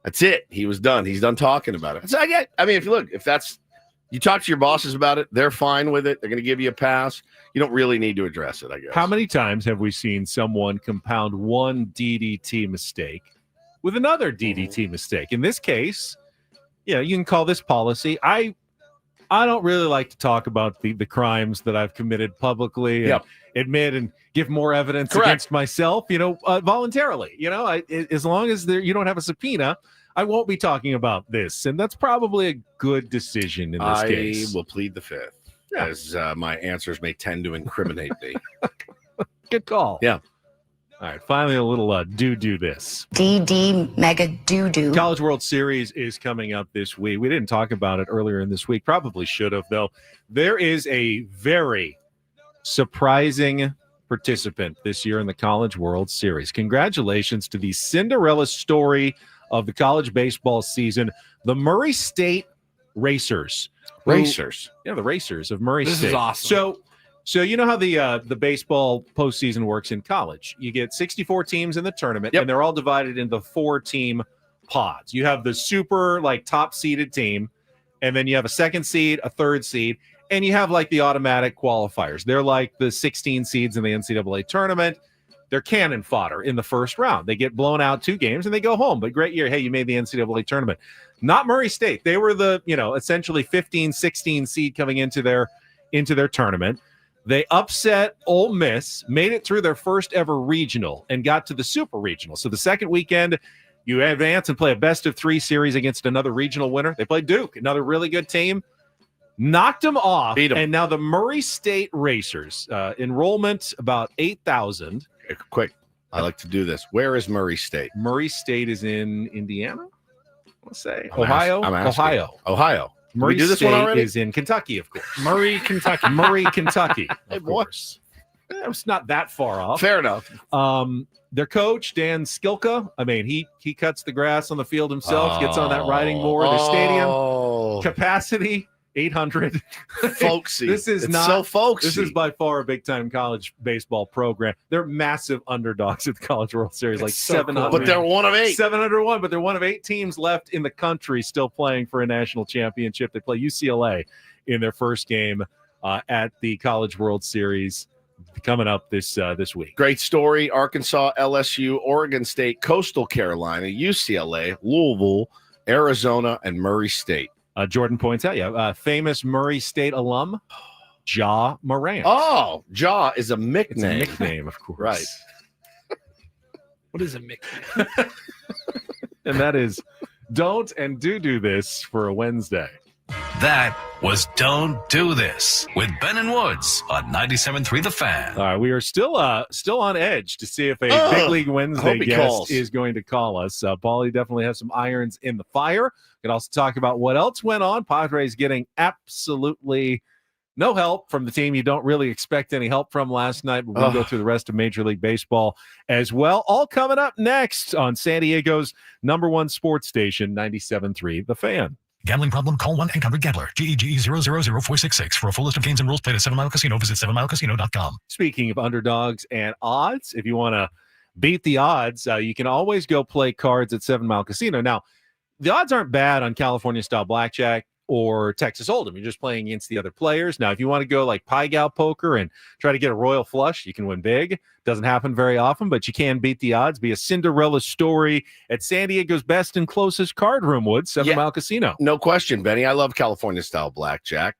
That's it. He was done. He's done talking about it. So if that's, you talk to your bosses about it, they're fine with it. They're going to give you a pass. You don't really need to address it, I guess. How many times have we seen someone compound one DDT mistake with another DDT mistake? In this case, you can call this policy. I don't really like to talk about the crimes that I've committed publicly and admit and give more evidence against myself, voluntarily. As long as you don't have a subpoena, I won't be talking about this. And that's probably a good decision in this case. I will plead the fifth, as my answers may tend to incriminate me. Good call. Yeah. All right, finally a little do this. DD Mega Do. College World Series is coming up this week. We didn't talk about it earlier in this week. Probably should have, though. There is a very surprising participant this year in the College World Series. Congratulations to the Cinderella story of the college baseball season, the Murray State Racers. The Racers of Murray State. This is awesome. So you know how the baseball postseason works in college. You get 64 teams in the tournament, and they're all divided into 4-team pods. You have the super top-seeded team, and then you have a second seed, a third seed, and you have the automatic qualifiers. They're like the 16 seeds in the NCAA tournament. They're cannon fodder in the first round. They get blown out 2 games, and they go home. But great year. Hey, you made the NCAA tournament. Not Murray State. They were the essentially 15, 16 seed coming into their tournament. They upset Ole Miss, made it through their first ever regional, and got to the super regional. So the second weekend, you advance and play a best-of-3 series against another regional winner. They played Duke, another really good team. Knocked them off, beat them. And now the Murray State Racers, enrollment about 8,000. Quick, I like to do this. Where is Murray State? Murray State is in Indiana, let's say. Ohio. Murray do this State one already? is in Kentucky, of course. Murray, Kentucky. Murray, Kentucky. Hey, of boy. course. It's not that far off. Fair enough. Their coach, Dan Skilka, I mean, he cuts the grass on the field himself, gets on that riding board. The stadium capacity, 800. Folksy. It's not so folksy. This is by far a big-time college baseball program. They're massive underdogs at the College World Series, like 700. But they're one of 8. 701, but they're one of 8 teams left in the country still playing for a national championship. They play UCLA in their first game at the College World Series coming up this week. Great story. Arkansas, LSU, Oregon State, Coastal Carolina, UCLA, Louisville, Arizona, and Murray State. Jordan points out, famous Murray State alum, Ja Morant. Oh, Ja is a nickname. It's a nickname, of course. Right. What is a nickname? And that is don't and do this for a Wednesday. That was Don't Do This with Ben and Woods on 97.3 The Fan. All right, we are still on edge to see if a Big League Wednesday guest is going to call us. Paulie definitely has some irons in the fire. We can also talk about what else went on. Padres getting absolutely no help from the team you don't really expect any help from last night. But we'll go through the rest of Major League Baseball as well. All coming up next on San Diego's #1 sports station, 97.3 The Fan. Gambling problem? Call 1-800-GAMBLER. GEGE 000-466. For a full list of games and rules, play at 7 Mile Casino. Visit 7milecasino.com. Speaking of underdogs and odds, if you want to beat the odds, you can always go play cards at 7 Mile Casino. Now, the odds aren't bad on California-style blackjack or Texas Hold'em. You're just playing against the other players. Now, if you want to go like Pie Gal poker and try to get a royal flush, you can win big. Doesn't happen very often, but you can beat the odds. Be a Cinderella story at San Diego's best and closest card room, Woods, 7 Mile Casino. No question, Benny. I love California-style blackjack.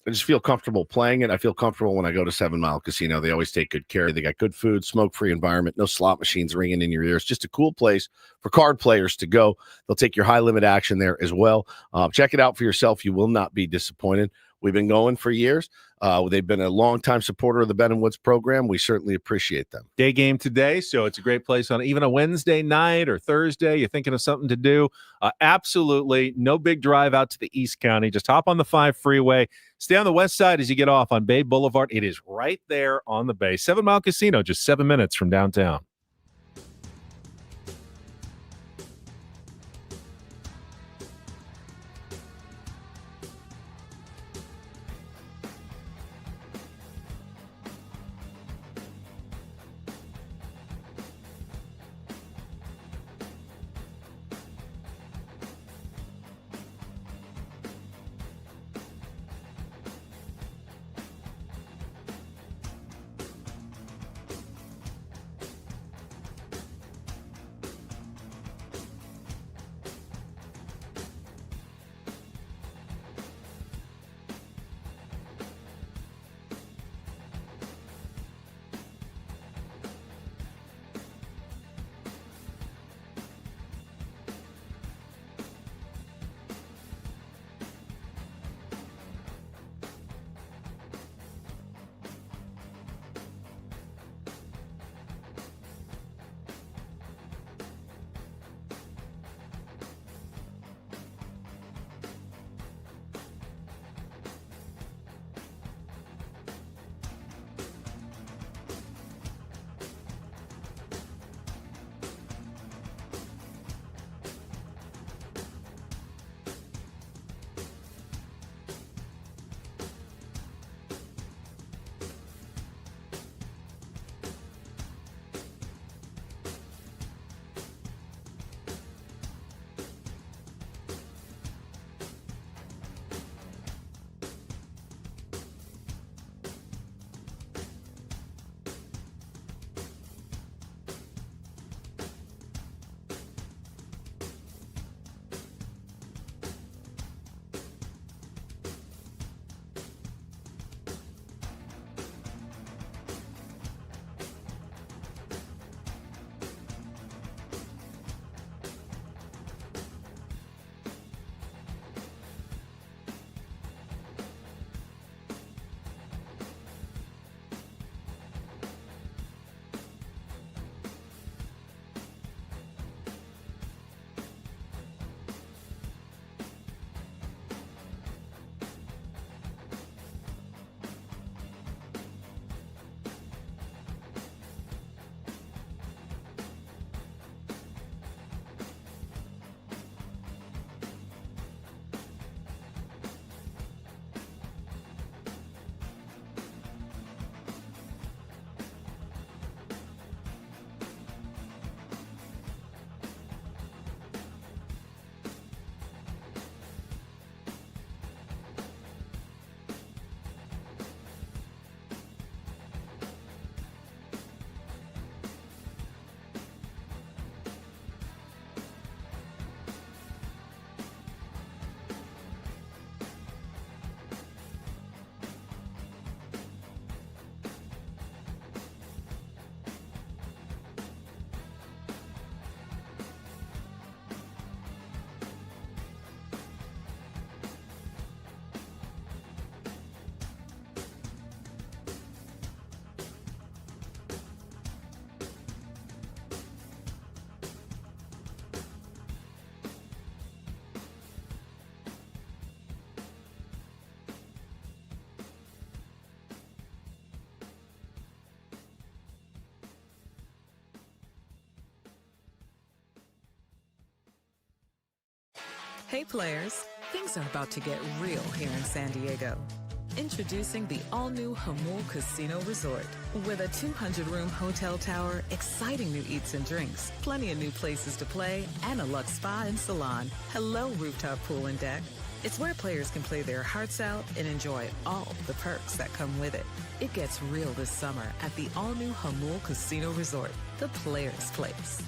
I just feel comfortable playing it. I feel comfortable when I go to 7 Mile Casino. They always take good care. They got good food, smoke-free environment, no slot machines ringing in your ears. Just a cool place for card players to go. They'll take your high-limit action there as well. Check it out for yourself. You will not be disappointed. We've been going for years. They've been a long-time supporter of the Ben and Woods program. We certainly appreciate them. Day game today, so it's a great place on even a Wednesday night or Thursday. You're thinking of something to do. Absolutely no big drive out to the East County. Just hop on the 5 freeway. Stay on the west side as you get off on Bay Boulevard. It is right there on the bay. 7 Mile Casino, just 7 minutes from downtown. Hey players, things are about to get real here in San Diego. Introducing the all-new Hamul Casino Resort. With a 200-room hotel tower, exciting new eats and drinks, plenty of new places to play, and a luxe spa and salon. Hello, rooftop pool and deck. It's where players can play their hearts out and enjoy all the perks that come with it. It gets real this summer at the all-new Hamul Casino Resort, the players' place.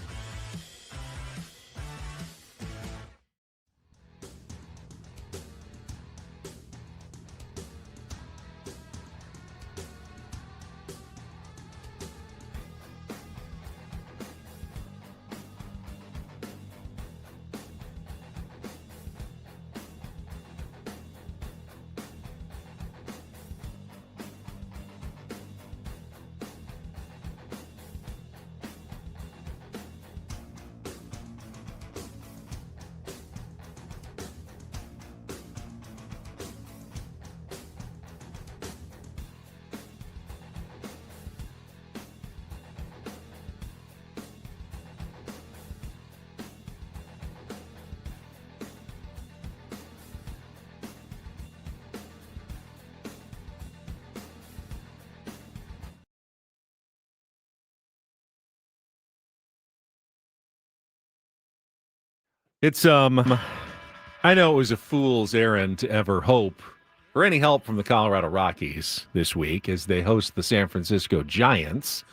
It's I know it was a fool's errand to ever hope for any help from the Colorado Rockies this week as they host the San Francisco Giants,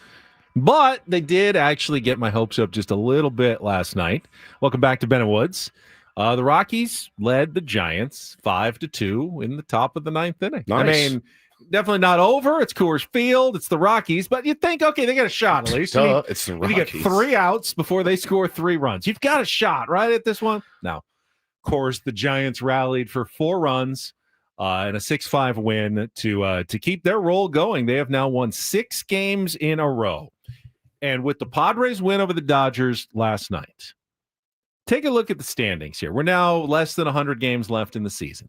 but they did actually get my hopes up just a little bit last night. Welcome back to Ben and Woods. The Rockies led the Giants 5-2 in the top of the ninth inning. Nice. I mean, definitely not over. It's Coors Field. It's the Rockies, but you think, okay, they got a shot at least. It's the Rockies. You get 3 outs before they score 3 runs. You've got a shot, right, at this one? No. Of course, the Giants rallied for 4 runs and a 6-5 win to keep their roll going. They have now won 6 games in a row. And with the Padres win over the Dodgers last night, take a look at the standings here. We're now less than 100 games left in the season.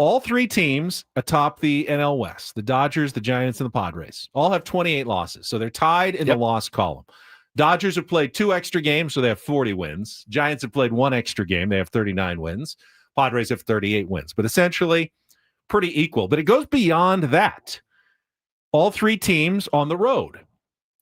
All 3 teams atop the NL West, the Dodgers, the Giants, and the Padres, all have 28 losses. So they're tied in the loss column. Dodgers have played 2 extra games, so they have 40 wins. Giants have played 1 extra game. They have 39 wins. Padres have 38 wins. But essentially, pretty equal. But it goes beyond that. All 3 teams on the road,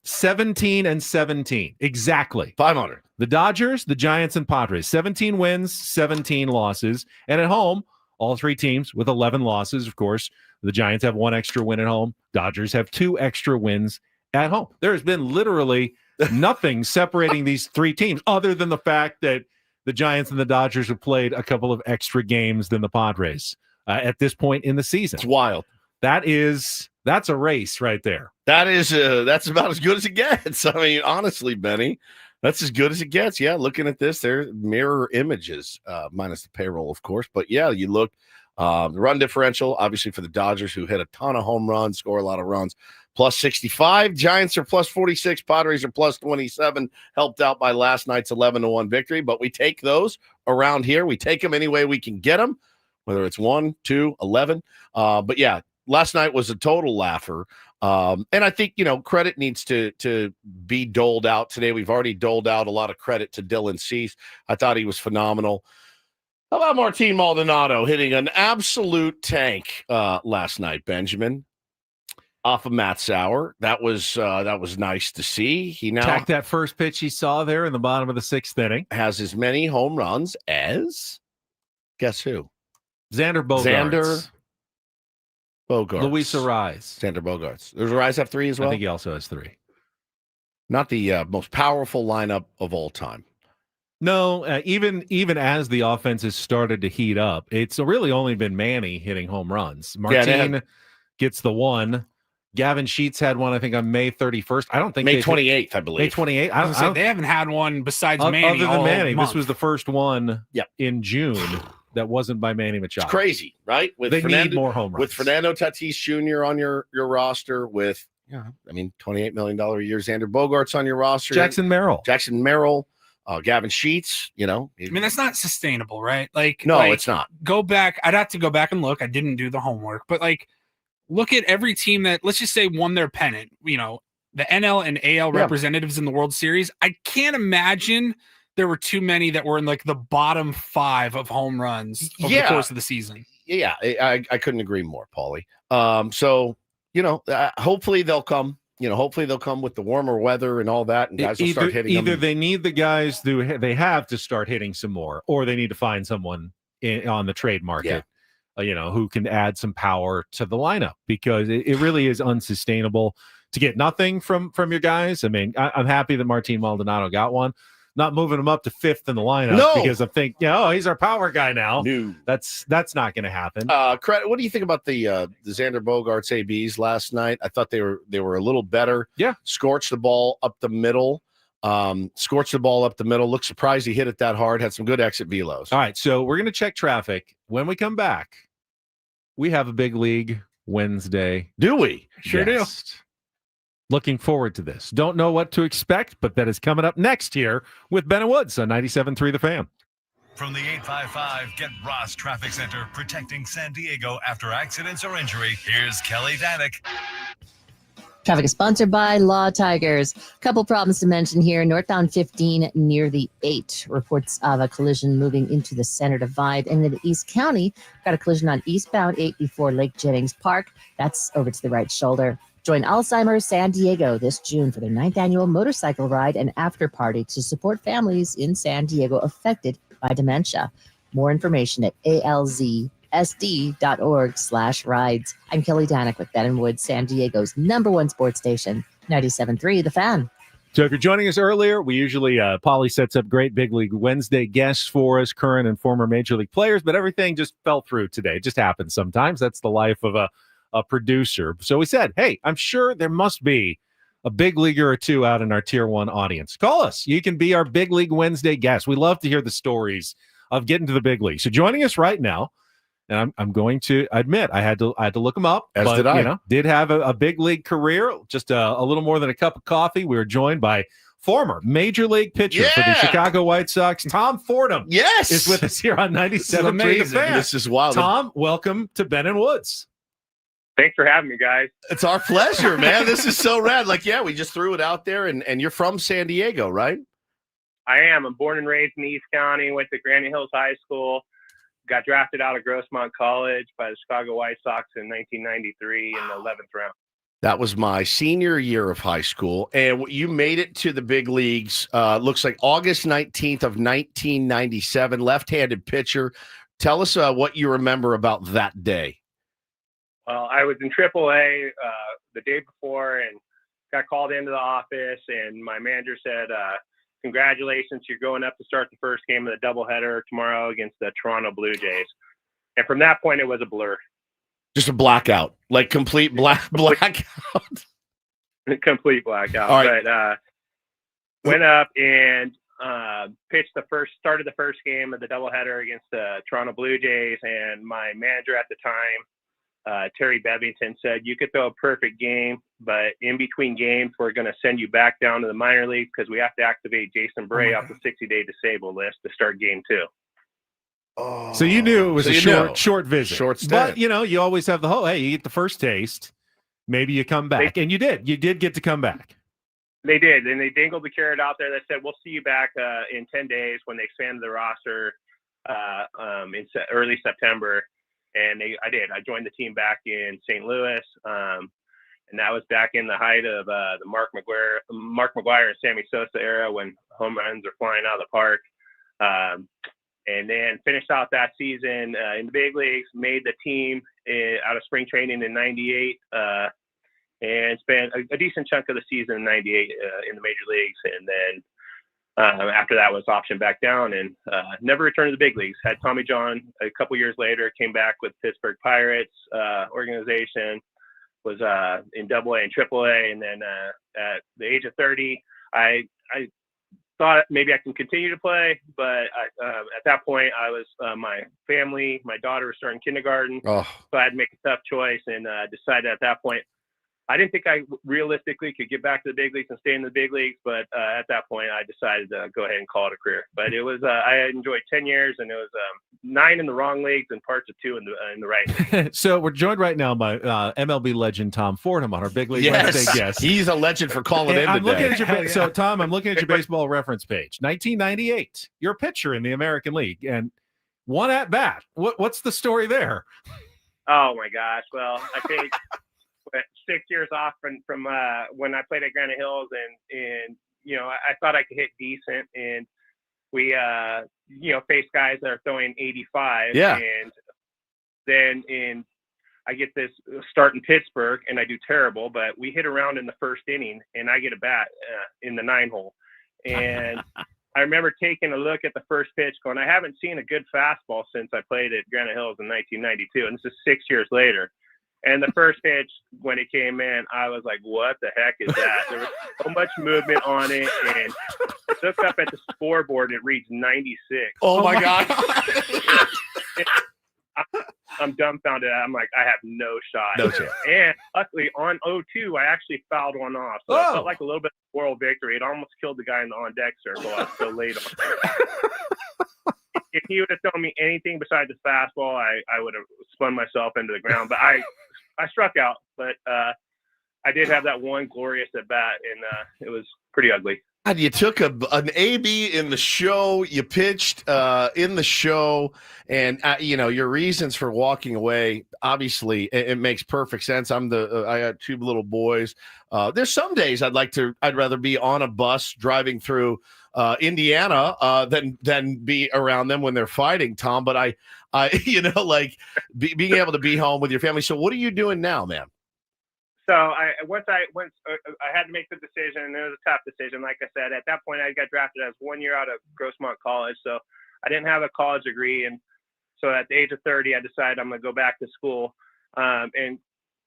17-17. Exactly. 500. The Dodgers, the Giants, and Padres, 17 wins, 17 losses. And at home, all 3 teams with 11 losses. Of course, the Giants have 1 extra win at home. Dodgers have 2 extra wins at home. There has been literally nothing separating these 3 teams other than the fact that the Giants and the Dodgers have played a couple of extra games than the Padres at this point in the season. It's wild. That's a race right there. That's about as good as it gets. I mean, honestly, Benny, that's as good as it gets. Yeah, looking at this, they're mirror images, minus the payroll, of course. But yeah, you look, the run differential, obviously for the Dodgers, who hit a ton of home runs, score a lot of runs, plus 65. Giants are plus 46. Padres are plus 27, helped out by last night's 11-1 victory. But we take those around here. We take them any way we can get them, whether it's 1, 2, 11. But yeah, last night was a total laugher. And I think, credit needs to be doled out today. We've already doled out a lot of credit to Dylan Cease. I thought he was phenomenal. How about Martin Maldonado hitting an absolute tank last night, Benjamin, off of Matt Sauer? That was nice to see. He now attacked that first pitch he saw there in the bottom of the 6th inning. Has as many home runs as, guess who? Xander Bogaerts. Bogarts. Luis Arraez. Xander Bogaerts. Does Arraez have 3 as well? I think he also has 3. Not the most powerful lineup of all time. No, even as the offense has started to heat up, it's really only been Manny hitting home runs. Martin gets the 1. Gavin Sheets had one, I think, on May 31st. I don't think May 28th, I believe. May 28th. I don't they haven't had one besides Manny. Other than Manny, month. this was the first one in June that wasn't by Manny Machado. It's crazy, right? They need more home runs. With Fernando Tatis Jr. on your roster, with $28 million a year Xander Bogaerts on your roster. Jackson Merrill. Gavin Sheets, I mean, that's not sustainable, right? It's not. Go back. I'd have to go back and look. I didn't do the homework, but look at every team that, let's just say, won their pennant, the NL and AL representatives in the World Series. I can't imagine there were too many that were in like the bottom 5 of home runs over the course of the season. Yeah, I couldn't agree more, Paulie. So, hopefully they'll come. Hopefully they'll come with the warmer weather and all that, and guys will start hitting them. Either they need the guys they have to start hitting some more, or they need to find someone on the trade market, who can add some power to the lineup, because it really is unsustainable to get nothing from your guys. I mean, I'm happy that Martin Maldonado got one. Not moving him up to 5th in the lineup because I think, he's our power guy now. No. That's not going to happen. What do you think about the Xander Bogaerts ABs last night? I thought they were a little better. Yeah. Scorched the ball up the middle. Looked surprised he hit it that hard. Had some good exit velos. All right, so we're going to check traffic. When we come back, we have a big league Wednesday. Do we? Sure do. Looking forward to this. Don't know what to expect, but that is coming up next here with Ben and Woods on 97.3 The Fan. From the 855 Get Ross Traffic Center, protecting San Diego after accidents or injury, here's Kelly Danick. Traffic is sponsored by Law Tigers. Couple problems to mention here. Northbound 15 near the 8. Reports of a collision moving into the center divide. And in East County, got a collision on eastbound 8 before Lake Jennings Park. That's over to the right shoulder. Join Alzheimer's San Diego this June for their 9th annual motorcycle ride and after party to support families in San Diego affected by dementia. More information at alzsd.org/rides. I'm Kelly Danick with Ben and Woods, San Diego's #1 sports station, 97.3 The Fan. So if you're joining us earlier, we usually, Paulie sets up great Big League Wednesday guests for us, current and former Major League players, but everything just fell through today. It just happens sometimes. That's the life of a producer. So we said, hey, I'm sure there must be a big leaguer or two out in our tier 1 audience. Call us. You can be our Big League Wednesday guest. We love to hear the stories of getting to the big league. So joining us right now, and I'm going to admit I had to look him up. As did I. Did have a big league career, just a little more than a cup of coffee. We were joined by former Major League pitcher for the Chicago White Sox, Tom Forom. Yes, is with us here on 97.3 The Fan. This is wild. Tom, welcome to Ben and Woods. Thanks for having me, guys. It's our pleasure, man. This is so rad. We just threw it out there, and you're from San Diego, right? I am. I'm born and raised in East County, went to Granite Hills High School, got drafted out of Grossmont College by the Chicago White Sox in 1993 in the 11th round. That was my senior year of high school, and you made it to the big leagues. Looks like August 19th of 1997, left-handed pitcher. Tell us what you remember about that day. Well, I was in AAA the day before and got called into the office, and my manager said, congratulations, you're going up to start the first game of the doubleheader tomorrow against the Toronto Blue Jays. And from that point, it was a blur. Just a blackout, like complete blackout. Complete blackout. All right. But went up and started the first game of the doubleheader against the Toronto Blue Jays, and my manager at the time, Terry Bevington, said, you could throw a perfect game, but in between games, we're going to send you back down to the minor league because we have to activate Jason Bray off the 60-day disabled list to start game 2. Oh, so you knew it was a short visit. Short stint. But, you always have the whole, hey, you get the first taste. Maybe you come back. And you did. You did get to come back. They did. And they dangled the carrot out there that said, we'll see you back in 10 days when they expanded the roster in early September. And I did. I joined the team back in St. Louis, and that was back in the height of the Mark McGwire and Sammy Sosa era when home runs are flying out of the park. And then finished out that season in the big leagues, made the team out of spring training in '98, and spent a decent chunk of the season in '98 in the major leagues. And then after that was optioned back down and never returned to the big leagues. Had Tommy John a couple years later, came back with Pittsburgh Pirates organization, was in AA and AAA. And then at the age of 30, I thought maybe I can continue to play. But at that point, I was my daughter was starting kindergarten. So I had to make a tough choice and decided at that point I didn't think I realistically could get back to the big leagues and stay in the big leagues, but at that point, I decided to go ahead and call it a career. But it was I enjoyed 10 years, and it was 9 in the wrong leagues and parts of 2 in the right league. So we're joined right now by MLB legend Tom Forom on our Big League Wednesday guest. He's a legend for calling in I'm today. looking at your So, Tom, I'm looking at your baseball reference page. 1998. You're a pitcher in the American League, and one at bat. What's the story there? Oh my gosh! Well, I think 6 years off from when I played at Granite Hills, and I thought I could hit decent, and we faced guys that are throwing 85. Yeah. And then I get this start in Pittsburgh, and I do terrible, but we hit around in the first inning, and I get a bat in the 9-hole, and I remember taking a look at the first pitch going, I haven't seen a good fastball since I played at Granite Hills in 1992. And this is 6 years later. And the first pitch, when it came in, I was like, what the heck is that? There was so much movement on it. And I looked up at the scoreboard, and it reads 96. Oh my God. I'm dumbfounded. I'm like, I have no shot. No chance. And luckily on 0-2, I actually fouled one off. So it felt like a little bit of moral victory. It almost killed the guy in the on-deck circle. I was so late on. If he would have thrown me anything besides the fastball, I would have spun myself into the ground. But I struck out. But I did have that one glorious at bat, and it was pretty ugly. God, you took an AB in the show, you pitched in the show, and your reasons for walking away, obviously it makes perfect sense. I got 2 little boys. There's some days I'd rather be on a bus driving through Indiana than be around them when they're fighting, Tom. But I being able to be home with your family. So what are you doing now, man? So I had to make the decision, and it was a tough decision. Like I said, at that point, I got drafted as 1 year out of Grossmont College, so I didn't have a college degree. And so at the age of 30, I decided I'm going to go back to school. And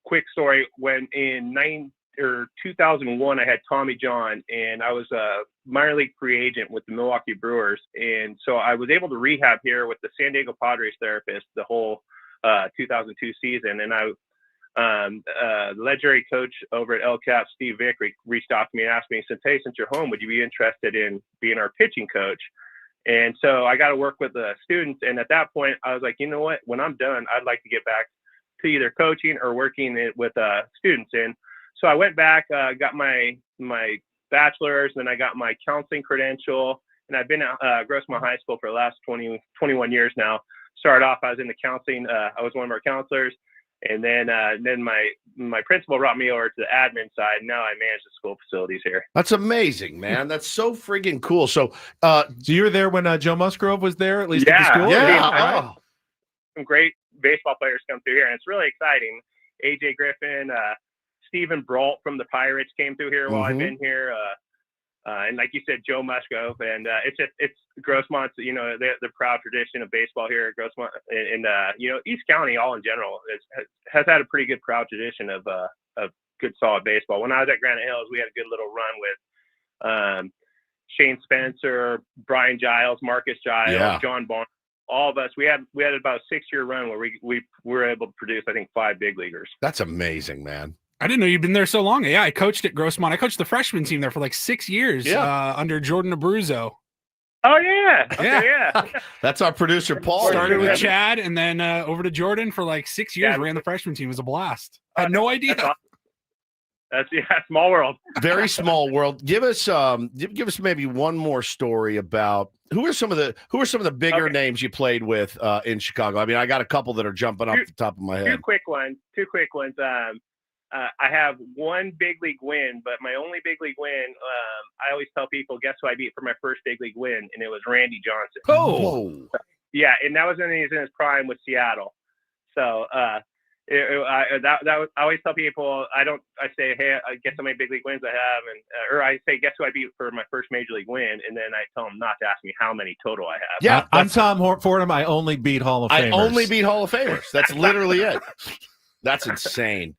quick story, when in 2001, I had Tommy John, and I was a minor league free agent with the Milwaukee Brewers. And so I was able to rehab here with the San Diego Padres therapist the whole 2002 season. And the legendary coach over at El Cap, Steve Vick, reached out to me and asked me, since you're home, would you be interested in being our pitching coach? And so I got to work with the students. And at that point, I was like, you know what? When I'm done, I'd like to get back to either coaching or working with students. And so I went back, got my bachelor's, and I got my counseling credential. And I've been at Grossmont High School for the last 21 years now. Started off, I was in the counseling. I was one of our counselors. And then my principal brought me over to the admin side. And now I manage the school facilities here. That's amazing, man. That's so friggin' cool. So you were there when Joe Musgrove was there, at least at the school? Yeah. Some great baseball players come through here, and it's really exciting. AJ Griffin, Stephen Brault from the Pirates came through here while I've been here. And like you said, Joe Musgrove, and it's Grossmont's, the proud tradition of baseball here at Grossmont, and East County all in general has had a pretty good proud tradition of good solid baseball. When I was at Granite Hills, we had a good little run with Shane Spencer, Brian Giles, Marcus Giles, John Barnes, all of us. We had about a 6-year run where we were able to produce, I think, 5 big leaguers. That's amazing, man. I didn't know you'd been there so long. Yeah, I coached at Grossmont. I coached the freshman team there for like 6 years under Jordan Abruzzo. Oh, yeah. Okay, yeah. That's our producer, Paul. Started with Chad and then over to Jordan for like 6 years. Ran the freshman team. It was a blast. I had no idea. That's small world. Very small world. Give us maybe one more story about who are some of the bigger names you played with in Chicago. I mean, I got a couple that are jumping off the top of my head. Two quick ones. I have one big league win, but my only big league win, I always tell people, guess who I beat for my first big league win? And it was Randy Johnson. Oh, yeah. And that was when he was in his prime with Seattle. So, I always tell people, I say, hey, guess how many big league wins I have? Or I say, guess who I beat for my first major league win? And then I tell them not to ask me how many total I have. Yeah. I'm Tom Forom. I only beat Hall of Famers. I only beat Hall of Famers. That's literally it. That's insane.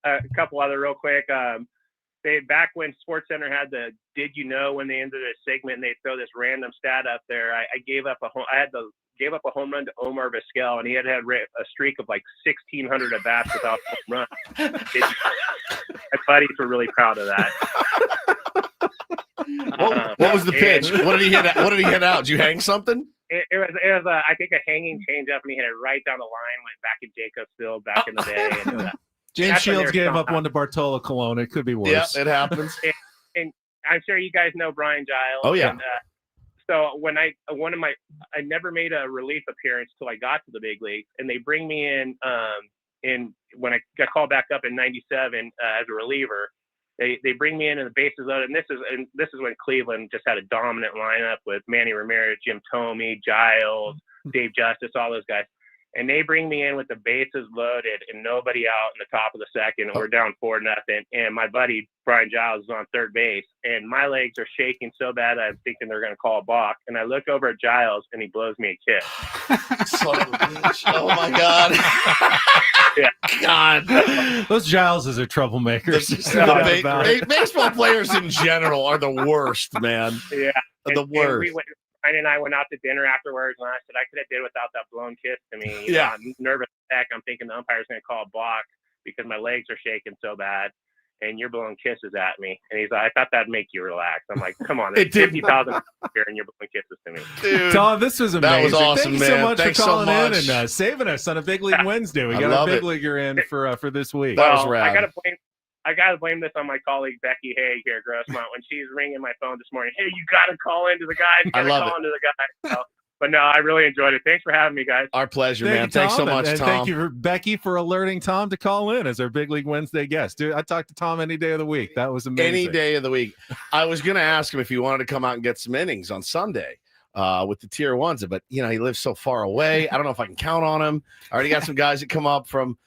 A couple other real quick. Back when SportsCenter had the "Did you know" when they ended a segment and they throw this random stat up there, I gave up I had to gave up a home run to Omar Vizquel, and he had a streak of like 1,600 at bats without a home run. My buddies were really proud of that. What was the pitch? What did he hit? What did he hit out? Did you hang something? It was I think a hanging changeup, and he hit it right down the line. Went back in Jacobs Field back in the day. And, James Shields gave up one to Bartolo Colon. It could be worse. Yeah, it happens. And I'm sure you guys know Brian Giles. Oh yeah. And, so when I never made a relief appearance till I got to the big leagues, and they bring me in when I got called back up in '97 as a reliever. They bring me in and the bases loaded, and this is when Cleveland just had a dominant lineup with Manny Ramirez, Jim Thome, Giles, Dave Justice, all those guys. And they bring me in with the bases loaded and nobody out in the top of the second, and we're down 4-0. And my buddy Brian Giles is on third base, and my legs are shaking so bad I'm thinking they're going to call a balk. And I look over at Giles, and he blows me a kiss. Son of a bitch! Oh my God! Yeah, God, those Gileses are troublemakers. Baseball players in general are the worst, man. Yeah, the worst. Brian and I went out to dinner afterwards, and I said I could have did without that blown kiss to me. You know, I'm nervous as heck. I'm thinking the umpire's going to call a balk because my legs are shaking so bad, and you're blowing kisses at me. And he's like, I thought that'd make you relax. I'm like, come on, there's 50,000 here, and you're blowing kisses to me. Dude, Tom, this was amazing. That was awesome, Thank you so much for calling in and saving us on a Big League Wednesday. We got a big leaguer in for this week. That was rad. I gotta blame this on my colleague Becky Haig here at Grossmont when she's ringing my phone this morning. Hey, you gotta call into the guy. You gotta call into the guy. So, but no, I really enjoyed it. Thanks for having me, guys. Our pleasure, man. Thanks so much, and Tom. Thank you, for Becky, for alerting Tom to call in as our Big League Wednesday guest. Dude, I talk to Tom any day of the week. That was amazing. Any day of the week. I was gonna ask him if he wanted to come out and get some innings on Sunday. With the tier ones, but he lives so far away. I don't know if I can count on him. I already got some guys that come up from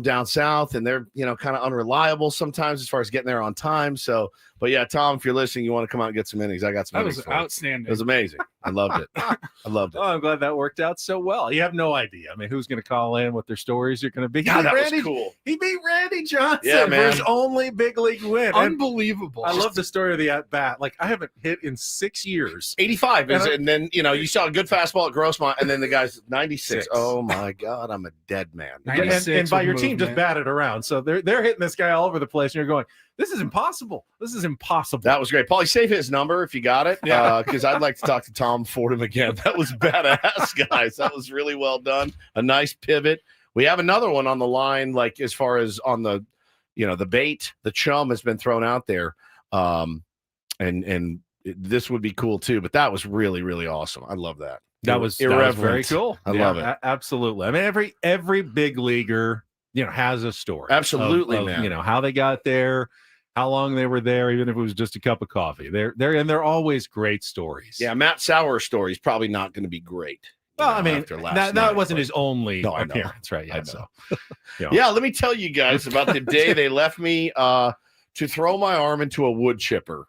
down south, and they're kind of unreliable sometimes as far as getting there on time. So, but yeah, Tom, if you're listening, you want to come out and get some innings. I got some. That innings was for you. outstanding. It was amazing. I loved it. I loved it. Oh, I'm glad that worked out so well. You have no idea. I mean, who's going to call in, what their stories are going to be. God, that was cool. He beat Randy Johnson Yeah, man. for his only big league win. Unbelievable. I love the story of the at bat. Like, I haven't hit in 6 years. 85 and then you saw a good fastball at Grossmont, and then the guy's 96. Oh my God, I'm a dead man. And by your team just batted around, so they're hitting this guy all over the place, and you're going, this is impossible. This is impossible. That was great. Paulie, save his number if you got it, because I'd like to talk to Tom Forom again. That was badass, guys. That was really well done. A nice pivot. We have another one on the line, like as far as on the, the bait, the chum has been thrown out there, and this would be cool too. But that was really, really awesome. I love that. That was very cool. I love it. Absolutely. I mean, every big leaguer, has a story. Absolutely, of, man. How they got there, how long they were there, even if it was just a cup of coffee. They're always great stories. Yeah, Matt Sauer's story is probably not going to be great. Well, I mean, that wasn't his only appearance, right? Yeah, so yeah, let me tell you guys about the day they left me to throw my arm into a wood chipper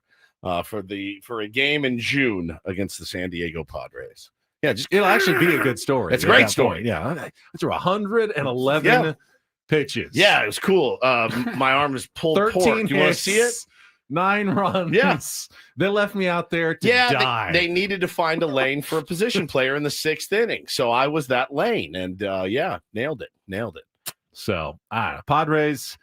for a game in June against the San Diego Padres. Yeah, it'll actually be a good story. It's a great story. Point. Yeah, it's 111 pitches. Yeah, it was cool. My arm is pulled 13 pork. You want to see it? 9 runs. Yes. They left me out there to die. They needed to find a lane for a position player in the 6th inning. So I was that lane. And nailed it. So Padres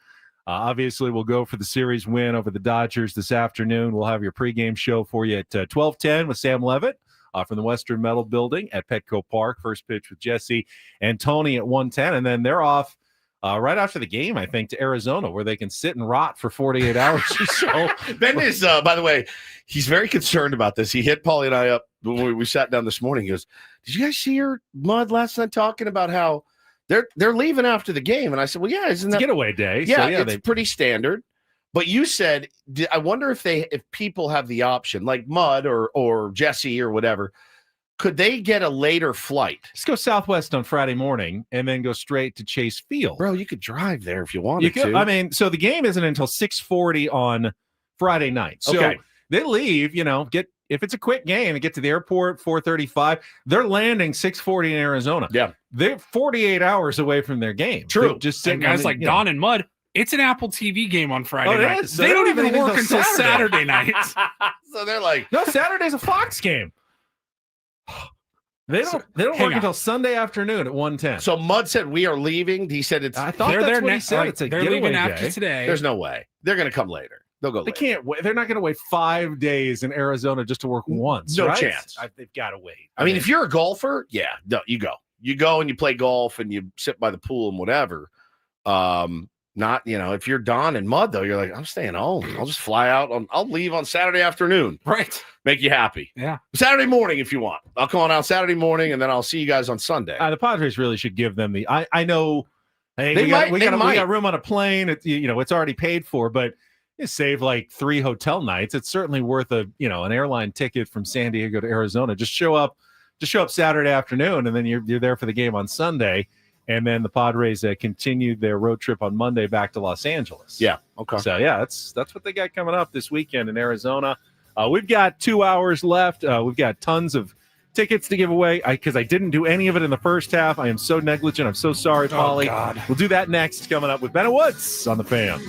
obviously will go for the series win over the Dodgers this afternoon. We'll have your pregame show for you at 12:10 with Sam Levitt from the Western Metal Building at Petco Park. First pitch with Jesse and Tony at 1:10. And then they're off right after the game, I think, to Arizona, where they can sit and rot for 48 hours or so. Ben is, by the way, he's very concerned about this. He hit Paulie and I up when we sat down this morning. He goes, did you guys see your Mud last night talking about how they're leaving after the game? And I said, well, yeah, isn't that getaway day? Yeah, so, it's pretty standard. But you said, I wonder if people have the option, like Mud or Jesse or whatever, could they get a later flight? Just go Southwest on Friday morning and then go straight to Chase Field. Bro, you could drive there if you wanted to. I mean, so the game isn't until 6:40 on Friday night. So they leave, if it's a quick game, they get to the airport 4:35. They're landing 6:40 in Arizona. Yeah. They're 48 hours away from their game. True. They're just and guys like Don and Mud, it's an Apple TV game on Friday night. So they don't even work until Saturday night. So they're like, no, Saturday's a Fox game. They don't work until Sunday afternoon at 1:10. So Mudd said we are leaving. He said it's. I thought that's what he said. It's a they're getaway leaving after day. today. There's no way. They're going to come later. They'll go. They later. can't wait. They're not going to wait 5 days in Arizona just to work once. No right? chance. They've got to wait. I mean, if you're a golfer, yeah, no, you go. You go and you play golf and you sit by the pool and whatever. Not, if you're Don and Mudd, though, you're like, I'm staying home. I'll just fly out. I'll leave on Saturday afternoon. Right. Make you happy. Yeah. Saturday morning if you want. I'll come on out Saturday morning and then I'll see you guys on Sunday. The Padres really should give them the. I know. Hey, They we might. got room on a plane. It's already paid for, but you save like 3 hotel nights. It's certainly worth an airline ticket from San Diego to Arizona. Just show up Saturday afternoon, and then you're there for the game on Sunday. And then the Padres continued their road trip on Monday back to Los Angeles. Yeah. Okay. So yeah, that's what they got coming up this weekend in Arizona. We've got 2 hours left. We've got tons of tickets to give away because I didn't do any of it in the first half. I am so negligent. I'm so sorry, Paulie. God. We'll do that next. Coming up with Ben Woods on the Fan.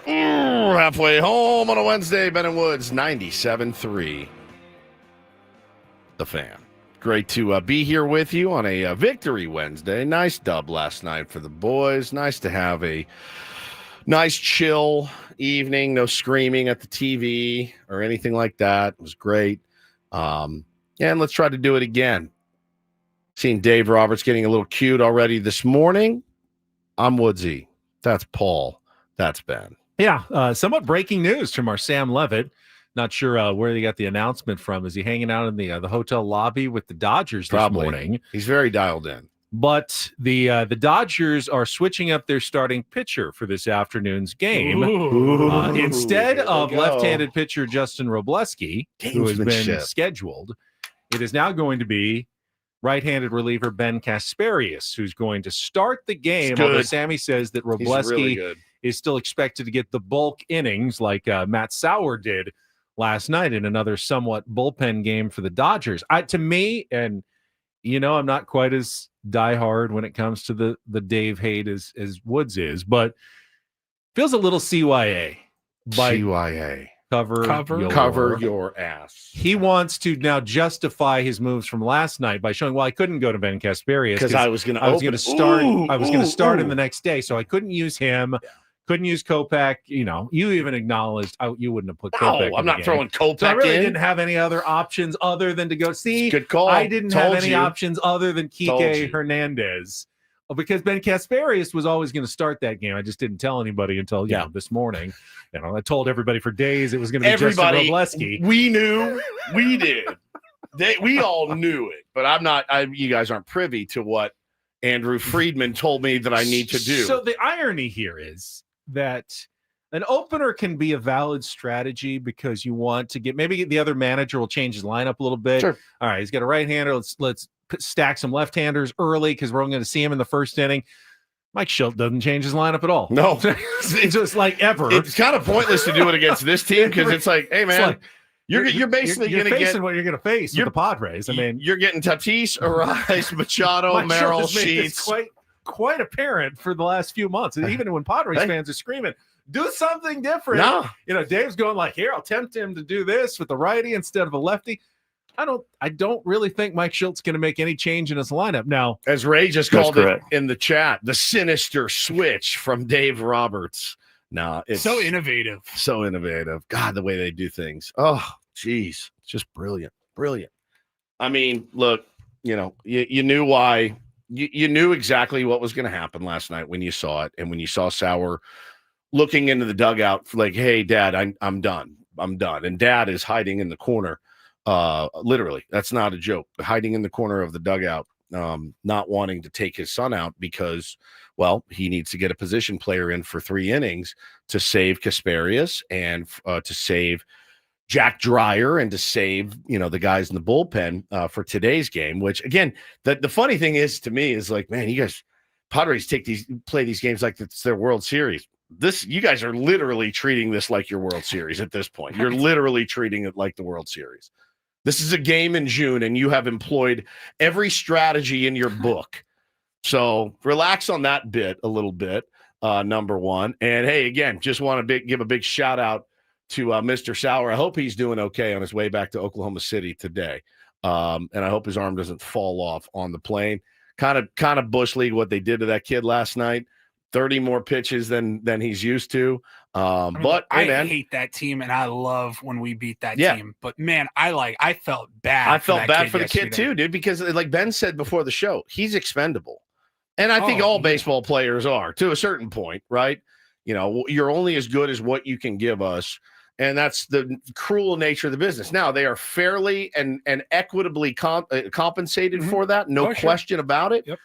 Halfway home on a Wednesday, Ben and Woods, 97.3. The Fan. Great to be here with you on a Victory Wednesday. Nice dub last night for the boys. Nice to have a nice chill evening. No screaming at the TV or anything like that. It was great. And let's try to do it again. Seeing Dave Roberts getting a little cute already this morning. I'm Woodsy. That's Paul. That's Ben. Yeah, somewhat breaking news from our Sam Levitt. Not sure where they got the announcement from. Is he hanging out in the hotel lobby with the Dodgers this morning? He's very dialed in. But the Dodgers are switching up their starting pitcher for this afternoon's game. Instead of left-handed pitcher Justin Robleski, who has been scheduled, it is now going to be right-handed reliever Ben Kasparius, who's going to start the game. Although Sammy says that Robleski is still expected to get the bulk innings like Matt Sauer did last night in another somewhat bullpen game for the Dodgers. To me, and I'm not quite as diehard when it comes to the Dave hate as Woods is, but feels a little CYA. CYA. Cover your ass. He wants to now justify his moves from last night by showing, I couldn't go to Ben Kasparius because I was going to start him the next day, so I couldn't use him. Yeah. Couldn't use Kopech. You even acknowledged you wouldn't have put Kopech. I'm not throwing Kopech so I really in. Didn't have any other options other than to go. See, good call. I didn't have any options other than Kike Hernandez because Ben Kasparius was always going to start that game. I just didn't tell anybody until this morning. I told everybody for days it was going to be Justin Robleski. We knew, we did. We all knew it, but I'm not. You guys aren't privy to what Andrew Friedman told me that I need to do. So the irony here is that an opener can be a valid strategy because you want to maybe the other manager will change his lineup a little bit. Sure. All right, he's got a right-hander. Let's stack some left-handers early because we're only going to see him in the first inning. Mike Schilt doesn't change his lineup at all. No. It's just like ever. It's kind of pointless to do it against this team because it's like, hey, man, you're basically going to get what you're going to face with the Padres. I mean, you're getting Tatis, Arraez, Machado, Merrill, Sheets. Quite apparent for the last few months. And even when Padres fans are screaming, do something different. No. Dave's going here, I'll tempt him to do this with the righty instead of a lefty. I don't really think Mike Schilt's going to make any change in his lineup. Now, as Ray just called it in the chat, the sinister switch from Dave Roberts. No, it's so innovative. So innovative. God, the way they do things. Oh, geez. It's just brilliant. Brilliant. I mean, look, you knew why. You knew exactly what was going to happen last night when you saw it. And when you saw Sauer looking into the dugout like, hey, Dad, I'm done. I'm done. And Dad is hiding in the corner. Literally, that's not a joke. Hiding in the corner of the dugout, not wanting to take his son out because, he needs to get a position player in for 3 innings to save Kasparius and to save Jack Dreyer and to save, the guys in the bullpen for today's game, which again, the funny thing is to me is like, man, you guys, Padres play these games like it's their World Series. You guys are literally treating this like your World Series at this point. You're literally treating it like the World Series. This is a game in June and you have employed every strategy in your book. So relax on that bit a little bit, number one. And hey, again, just want to give a big shout out to Mr. Sauer. I hope he's doing okay on his way back to Oklahoma City today. And I hope his arm doesn't fall off on the plane. Kind of Bush League what they did to that kid last night. 30 more pitches than he's used to. But hey, man, I hate that team and I love when we beat that team. But man, I felt bad. I felt bad for the kid too, dude, because like Ben said before the show, he's expendable. And I think all baseball players are to a certain point, right? You're only as good as what you can give us. And that's the cruel nature of the business. Now, they are fairly and equitably compensated for that. No question about it. Yep.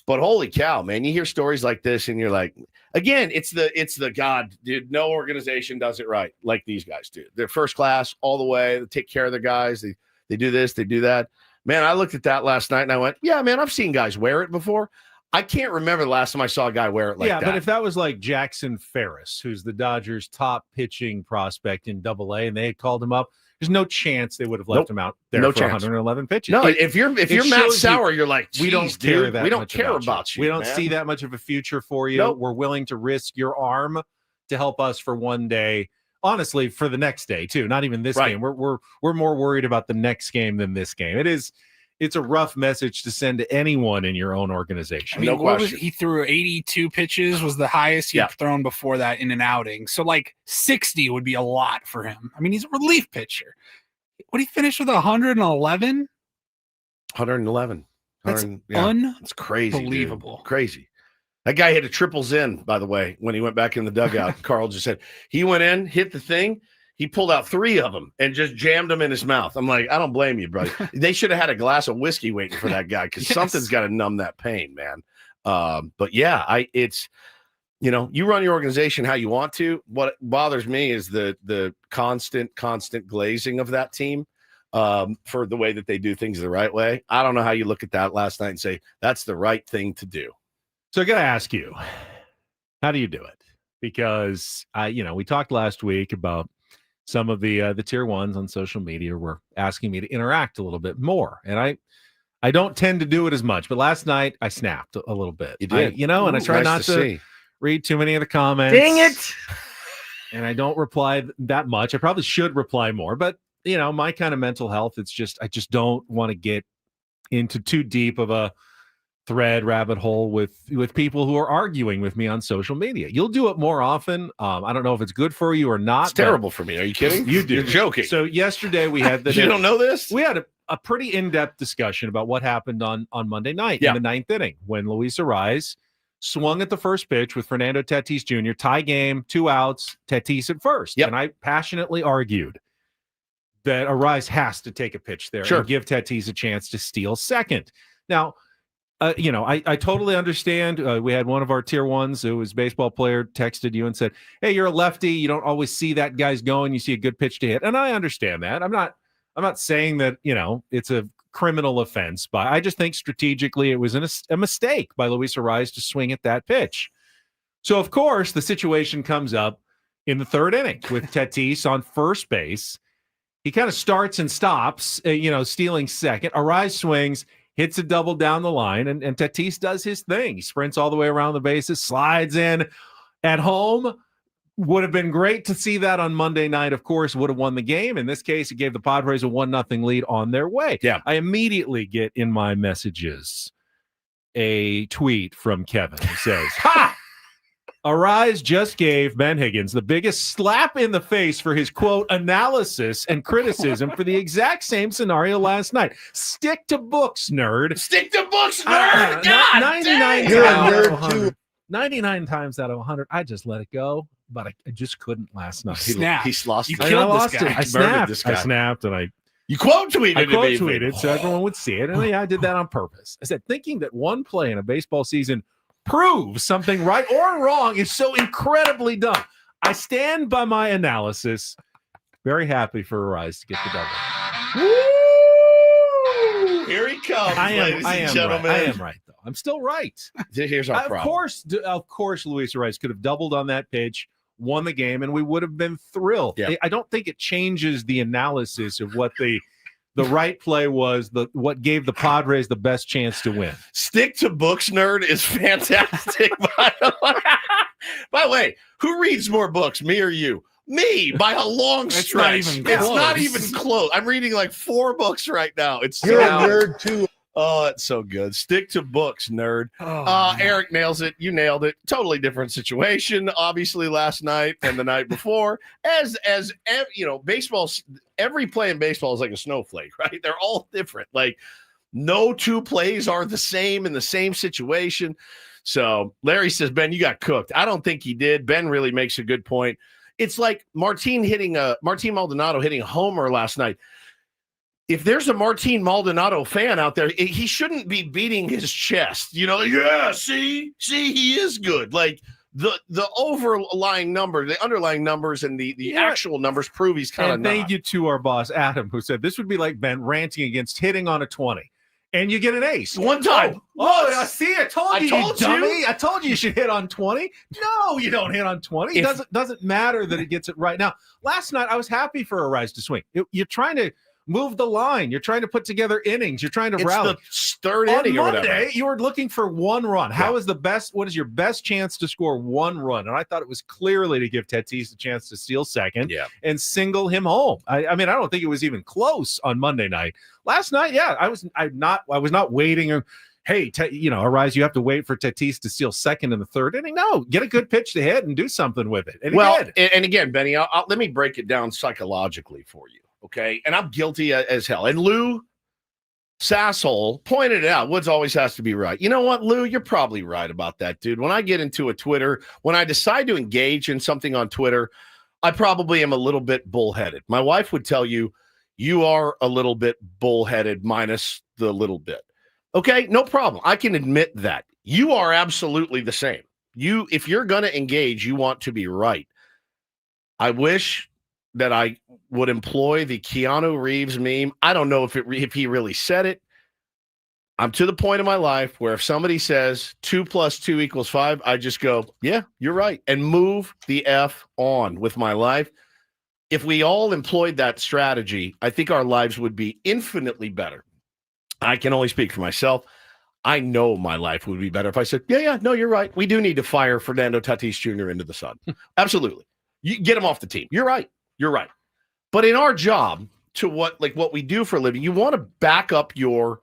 But holy cow, man, you hear stories like this and you're like, again, it's the God, dude, no organization does it right like these guys do. They're first class all the way. They take care of their guys. They do this, they do that. Man, I looked at that last night and I went, yeah, man, I've seen guys wear it before. I can't remember the last time I saw a guy wear it like that. Yeah, but if that was like Jackson Ferris, who's the Dodgers' top pitching prospect in AA, and they had called him up, there's no chance they would have left him out there for 111 pitches. No, if you're Matt Sauer, you're like, we don't care that we don't care about you. We don't see that much of a future for you. Nope. We're willing to risk your arm to help us for one day. Honestly, for the next day too. Not even this game. We're more worried about the next game than this game. It's a rough message to send to anyone in your own organization. I mean, he threw 82 pitches was the highest he'd thrown before that in an outing. So like 60 would be a lot for him. I mean, he's a relief pitcher. What, he finished with 111? 111. That's It's crazy. unbelievable. Dude. Crazy. That guy hit a triples in, by the way, when he went back in the dugout. Carl just said he went in, hit the thing. He pulled out 3 of them and just jammed them in his mouth. I'm like, I don't blame you, brother. They should have had a glass of whiskey waiting for that guy because something's got to numb that pain, man. But yeah, it's, you run your organization how you want to. What bothers me is the constant glazing of that team for the way that they do things the right way. I don't know how you look at that last night and say that's the right thing to do. So I got to ask you, how do you do it? Because we talked last week about some of the tier ones on social media were asking me to interact a little bit more. And I don't tend to do it as much, but last night I snapped a little bit. You did. And I try not to read too many of the comments. Dang it. And I don't reply that much. I probably should reply more, but my kind of mental health, I just don't want to get into too deep of a rabbit hole with people who are arguing with me on social media. You'll do it more often. I don't know if it's good for you or not. It's terrible for me. Are you kidding? You do. You're joking. So yesterday we had you don't know this? We had a pretty in-depth discussion about what happened on Monday night in the 9th inning when Luis Arraez swung at the first pitch with Fernando Tatis Jr. Tie game, 2 outs, Tatis at first. And I passionately argued that Arraez has to take a pitch there and give Tatis a chance to steal second. Now, I totally understand. We had one of our tier ones who was a baseball player texted you and said, hey, you're a lefty. You don't always see that guy's going. You see a good pitch to hit. And I understand that. I'm not saying that, it's a criminal offense, but I just think strategically it was a mistake by Luis Arraez to swing at that pitch. So, of course, the situation comes up in the 3rd inning with Tatis on first base. He kind of starts and stops, stealing second. Arraez swings, hits a double down the line, and Tatis does his thing. He sprints all the way around the bases, slides in at home. Would have been great to see that on Monday night, of course, would have won the game. In this case, it gave the Padres a 1-0 lead on their way. Yeah. I immediately get in my messages a tweet from Kevin who says, ha! Arraez just gave Ben Higgins the biggest slap in the face for his, quote, analysis and criticism for the exact same scenario last night. Stick to books, nerd. Stick to books, nerd. God, 99 You're a nerd too. 99 times out of 100, I just let it go, but I just couldn't last night. He's lost. You killed this guy. I snapped, and you quote tweeted. I quote tweeted so everyone would see it, and I did that on purpose. I said, thinking that one play in a baseball season proves something right or wrong is so incredibly dumb. I stand by my analysis. Very happy for Arraez to get the double. Woo! Here he comes, ladies and gentlemen. I am right, though. I'm still right. Here's our problem. Of course, Luis Arraez could have doubled on that pitch, won the game, and we would have been thrilled. Yeah. I don't think it changes the analysis of what the right play was, what gave the Padres the best chance to win. Stick to books, nerd, is fantastic. By the way, who reads more books, me or you? Me, by a long stretch. It's not even close. I'm reading like 4 books right now. You're a nerd too. Oh, it's so good. Stick to books, nerd. Eric nails it. You nailed it. Totally different situation, obviously, last night and the night before. As baseball, every play in baseball is like a snowflake, right? They're all different. Like, no 2 plays are the same in the same situation. So Larry says, Ben, you got cooked. I don't think he did. Ben really makes a good point. It's like Martin Maldonado hitting a homer last night. If there's a Martin Maldonado fan out there, he shouldn't be beating his chest. See, he is good. Like the underlying numbers and the actual numbers prove he's kind of not. Thank you to our boss, Adam, who said this would be like Ben ranting against hitting on a 20. And you get an ace. One time. I see. I told you, dummy. I told you should hit on 20. No, you don't hit on 20. It doesn't matter that he gets it right. Now, last night, I was happy for Arraez to swing. You're trying to Move the line. You're trying to put together innings. You're trying to rally. It's the third On inning or Monday, whatever. you were looking for one run. What is your best chance to score one run? And I thought it was clearly to give Tatis a chance to steal second and single him home. I mean, I don't think it was even close on Monday night. Last night, I was not waiting. Hey, Arraez, you have to wait for Tatis to steal second in the third inning. No, get a good pitch to hit and do something with it. And and again, Benny, let me break it down psychologically for you. Okay, and I'm guilty as hell. And Lou Sasshole pointed it out. Woods always has to be right. You know what, Lou? You're probably right about that, dude. When I get into when I decide to engage in something on Twitter, I probably am a little bit bullheaded. My wife would tell you, you are a little bit bullheaded minus the little bit. Okay, no problem. I can admit that. You are absolutely the same. If you're going to engage, you want to be right. I wish that I would employ the Keanu Reeves meme. I don't know if he really said it. I'm to the point in my life where if somebody says 2 + 2 = 5, I just go, yeah, you're right, and move the F on with my life. If we all employed that strategy, I think our lives would be infinitely better. I can only speak for myself. I know my life would be better if I said, no, you're right. We do need to fire Fernando Tatis Jr. into the sun. Absolutely. You get him off the team. You're right. You're right. But in our job, to what we do for a living, you want to back up your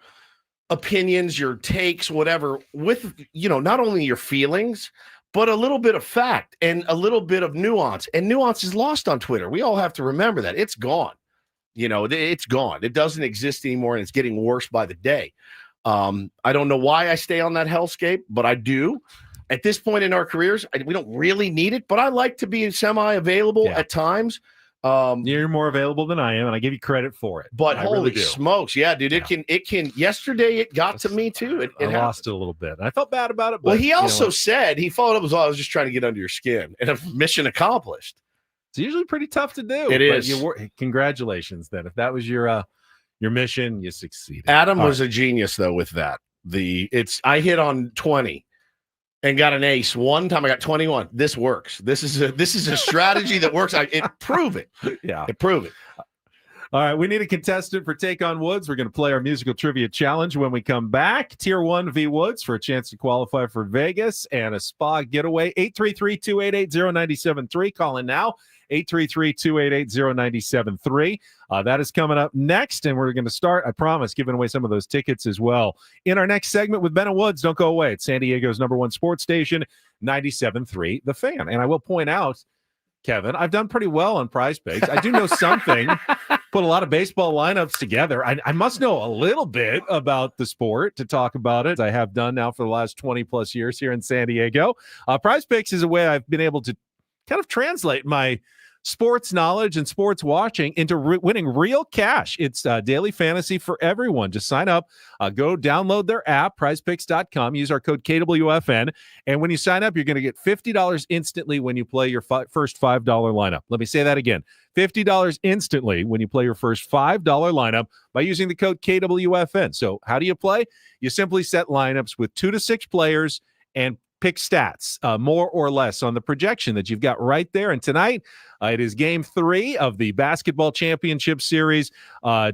opinions, your takes, whatever, with, not only your feelings, but a little bit of fact and a little bit of nuance. And nuance is lost on Twitter. We all have to remember that. It's gone. It's gone. It doesn't exist anymore, and it's getting worse by the day. I don't know why I stay on that hellscape, but I do. At this point in our careers, we don't really need it, but I like to be semi-available at times. You're more available than I am, and I give you credit for it. But holy smokes, yeah, dude! It can. Yesterday, it got to me too. I lost it a little bit. I felt bad about it. But, well, he also said he followed up as well. I was just trying to get under your skin, and mission accomplished. It's usually pretty tough to do. It is. Congratulations, then. If that was your mission, you succeeded. Adam was a genius, though, with that. I hit on 20 and got an ace. One time I got 21. This works. This is a strategy that works. Prove it. Yeah. Prove it. All right, we need a contestant for Take on Woods. We're going to play our musical trivia challenge when we come back. Tier 1 v. Woods for a chance to qualify for Vegas and a spa getaway. 833-288-0973. Call in now. 833-288-0973. That is coming up next, and we're going to start, I promise, giving away some of those tickets as well in our next segment with Ben and Woods. Don't go away. It's San Diego's #1 sports station, 97.3 The Fan. And I will point out, Kevin, I've done pretty well on Prize Picks. I do know something. Put a lot of baseball lineups together. I must know a little bit about the sport to talk about it. I have done now for the last 20 plus years here in San Diego. Prize Picks is a way I've been able to kind of translate my sports knowledge and sports watching into winning real cash. It's daily fantasy for everyone. Just sign up, go download their app, prizepicks.com, use our code KWFN, and when you sign up, you're going to get $50 instantly when you play your first $5 lineup. Let me say that again. $50 instantly when you play your first $5 lineup by using the code KWFN. So how do you play? You simply set lineups with 2 to 6 players and pick stats, more or less, on the projection that you've got right there. And tonight, it is Game 3 of the Basketball Championship Series.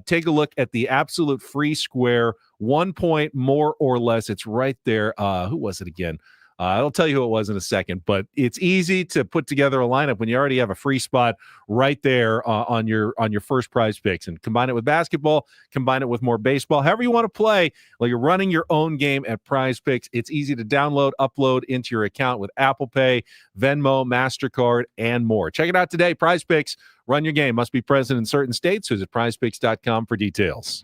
Take a look at the absolute free square, 1 point more or less. It's right there. Who was it again? I'll tell you who it was in a second, but it's easy to put together a lineup when you already have a free spot right there on your first Prize Picks, and combine it with basketball, combine it with more baseball, however you want to play. Like you're running your own game at Prize Picks. It's easy to download, upload into your account with Apple Pay, Venmo, MasterCard, and more. Check it out today. Prize Picks, run your game. Must be present in certain states. Visit prizepicks.com for details.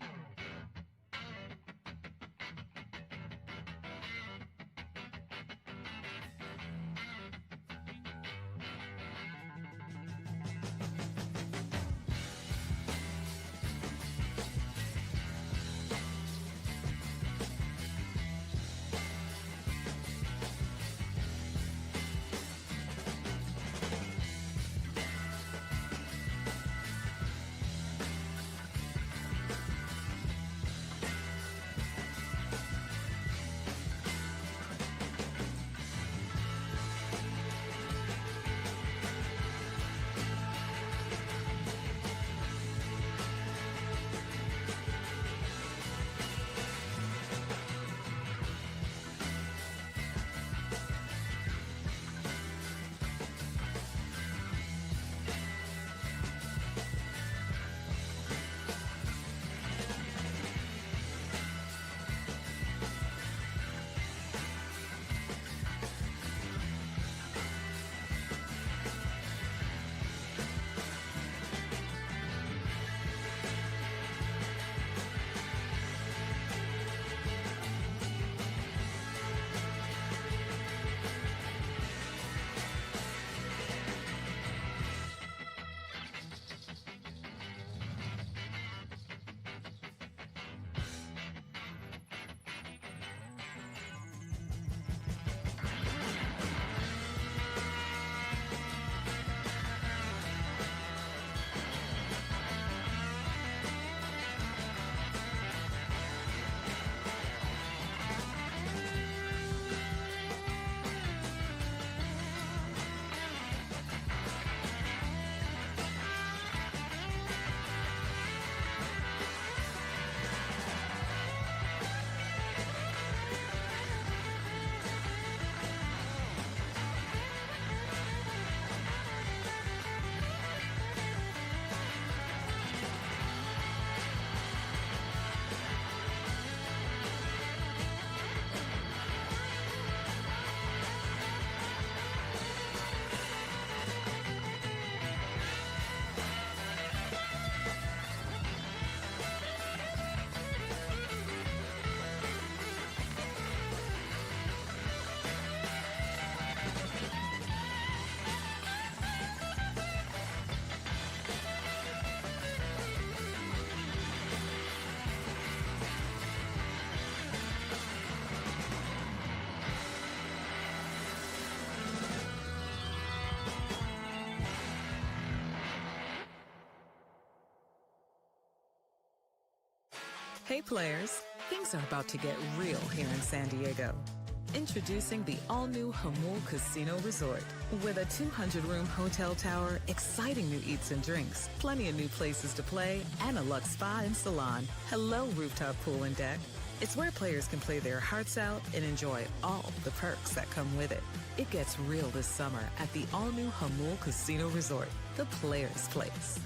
Hey players, things are about to get real here in San Diego. Introducing the all-new Hamul Casino Resort. With a 200-room hotel tower, exciting new eats and drinks, plenty of new places to play, and a luxe spa and salon. Hello, rooftop pool and deck. It's where players can play their hearts out and enjoy all the perks that come with it. It gets real this summer at the all-new Hamul Casino Resort, the players' place.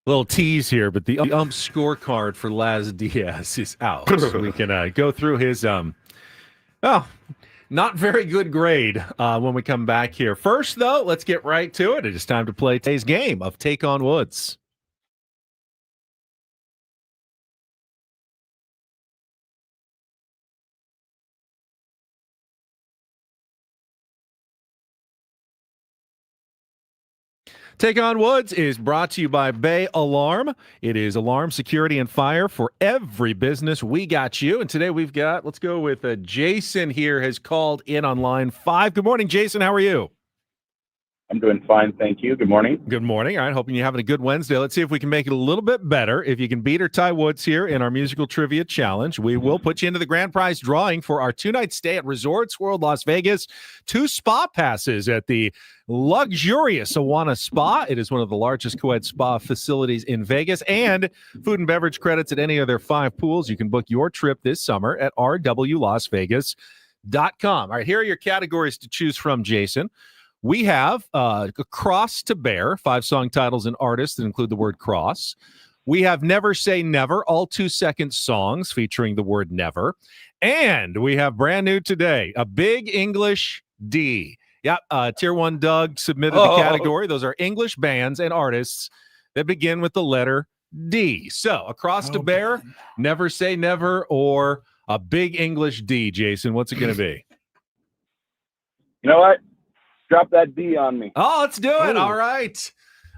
Little tease here, but the ump scorecard for Laz Diaz is out. So we can go through his not very good grade when we come back here. First, though, let's get right to it. It is time to play today's game of Take on Woods. Take on Woods is brought to you by Bay Alarm. It is alarm security and fire for every business. We got you. And today we've got, let's go with Jason here has called in on line 5. Good morning, Jason. How are you? I'm doing fine, thank you. Good morning. Good morning. All right, hoping you're having a good Wednesday. Let's see if we can make it a little bit better. If you can beat or tie Woods here in our musical trivia challenge, we will put you into the grand prize drawing for our 2-night stay at Resorts World Las Vegas. 2 spa passes at the luxurious Awana Spa. It is one of the largest co-ed spa facilities in Vegas, and food and beverage credits at any of their 5 pools. You can book your trip this summer at rwlasvegas.com. All right, here are your categories to choose from, Jason. We have Cross to Bear, 5 song titles and artists that include the word cross. We have Never Say Never, all 2-second songs featuring the word never. And we have brand new today, a Big English D. Yep, Tier 1 Doug submitted the category. Those are English bands and artists that begin with the letter D. So, Across to Bear, Never Say Never, or a Big English D. Jason, what's it going to be? You know what? Drop that D on me. Oh, let's do it. All right.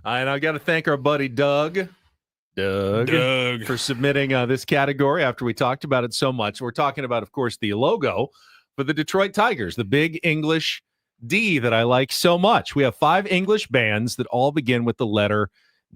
And I got to thank our buddy Doug for submitting this category after we talked about it so much. We're talking about, of course, the logo for the Detroit Tigers, the Big English D that I like so much. We have 5 English bands that all begin with the letter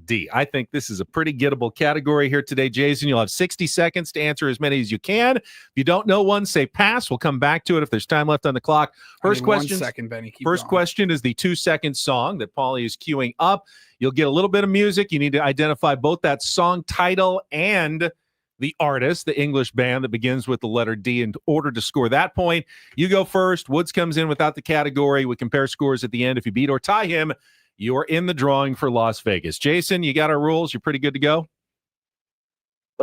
D. I think this is a pretty gettable category here today, Jason. You'll have 60 seconds to answer as many as you can. If you don't know one, say pass. We'll come back to it if there's time left on the clock. First question. 1 second, Benny. First question is the 2-second song that Paulie is queuing up. You'll get a little bit of music. You need to identify both that song title and the artist, the English band that begins with the letter D. In order to score that point, you go first. Woods comes in without the category. We compare scores at the end. If you beat or tie him, you're in the drawing for Las Vegas. Jason, you got our rules. You're pretty good to go?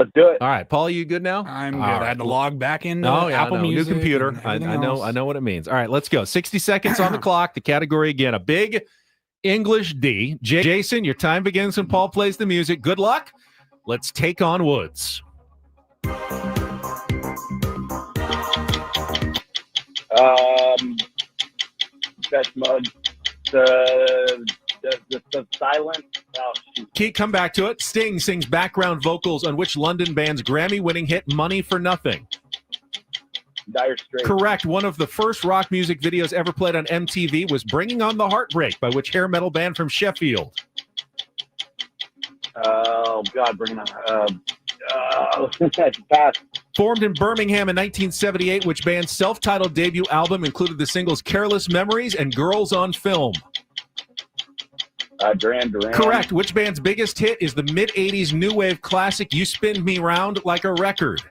Let's do it. All right, Paul, you good now? I'm good. All right. I had to log back into I Apple know. Music. New computer. and I everything know. else. I know what it means. All right, let's go. 60 seconds on the clock. The category again, a big English D. Jason, your time begins when Paul plays the music. Good luck. Let's take on Woods. Best mud. The silent. Oh, Keith, come back to it. Sting sings background vocals on which London band's Grammy-winning hit "Money for Nothing"? Dire Straits. Correct. One of the first rock music videos ever played on MTV was "Bringing on the Heartbreak" by which hair metal band from Sheffield? Oh God, bring it on. Pass. Formed in Birmingham in 1978, which band's self-titled debut album included the singles "Careless Memories" and "Girls on Film"? Duran. Correct. Which band's biggest hit is the mid-'80s new wave classic "You Spin Me Round Like a Record"?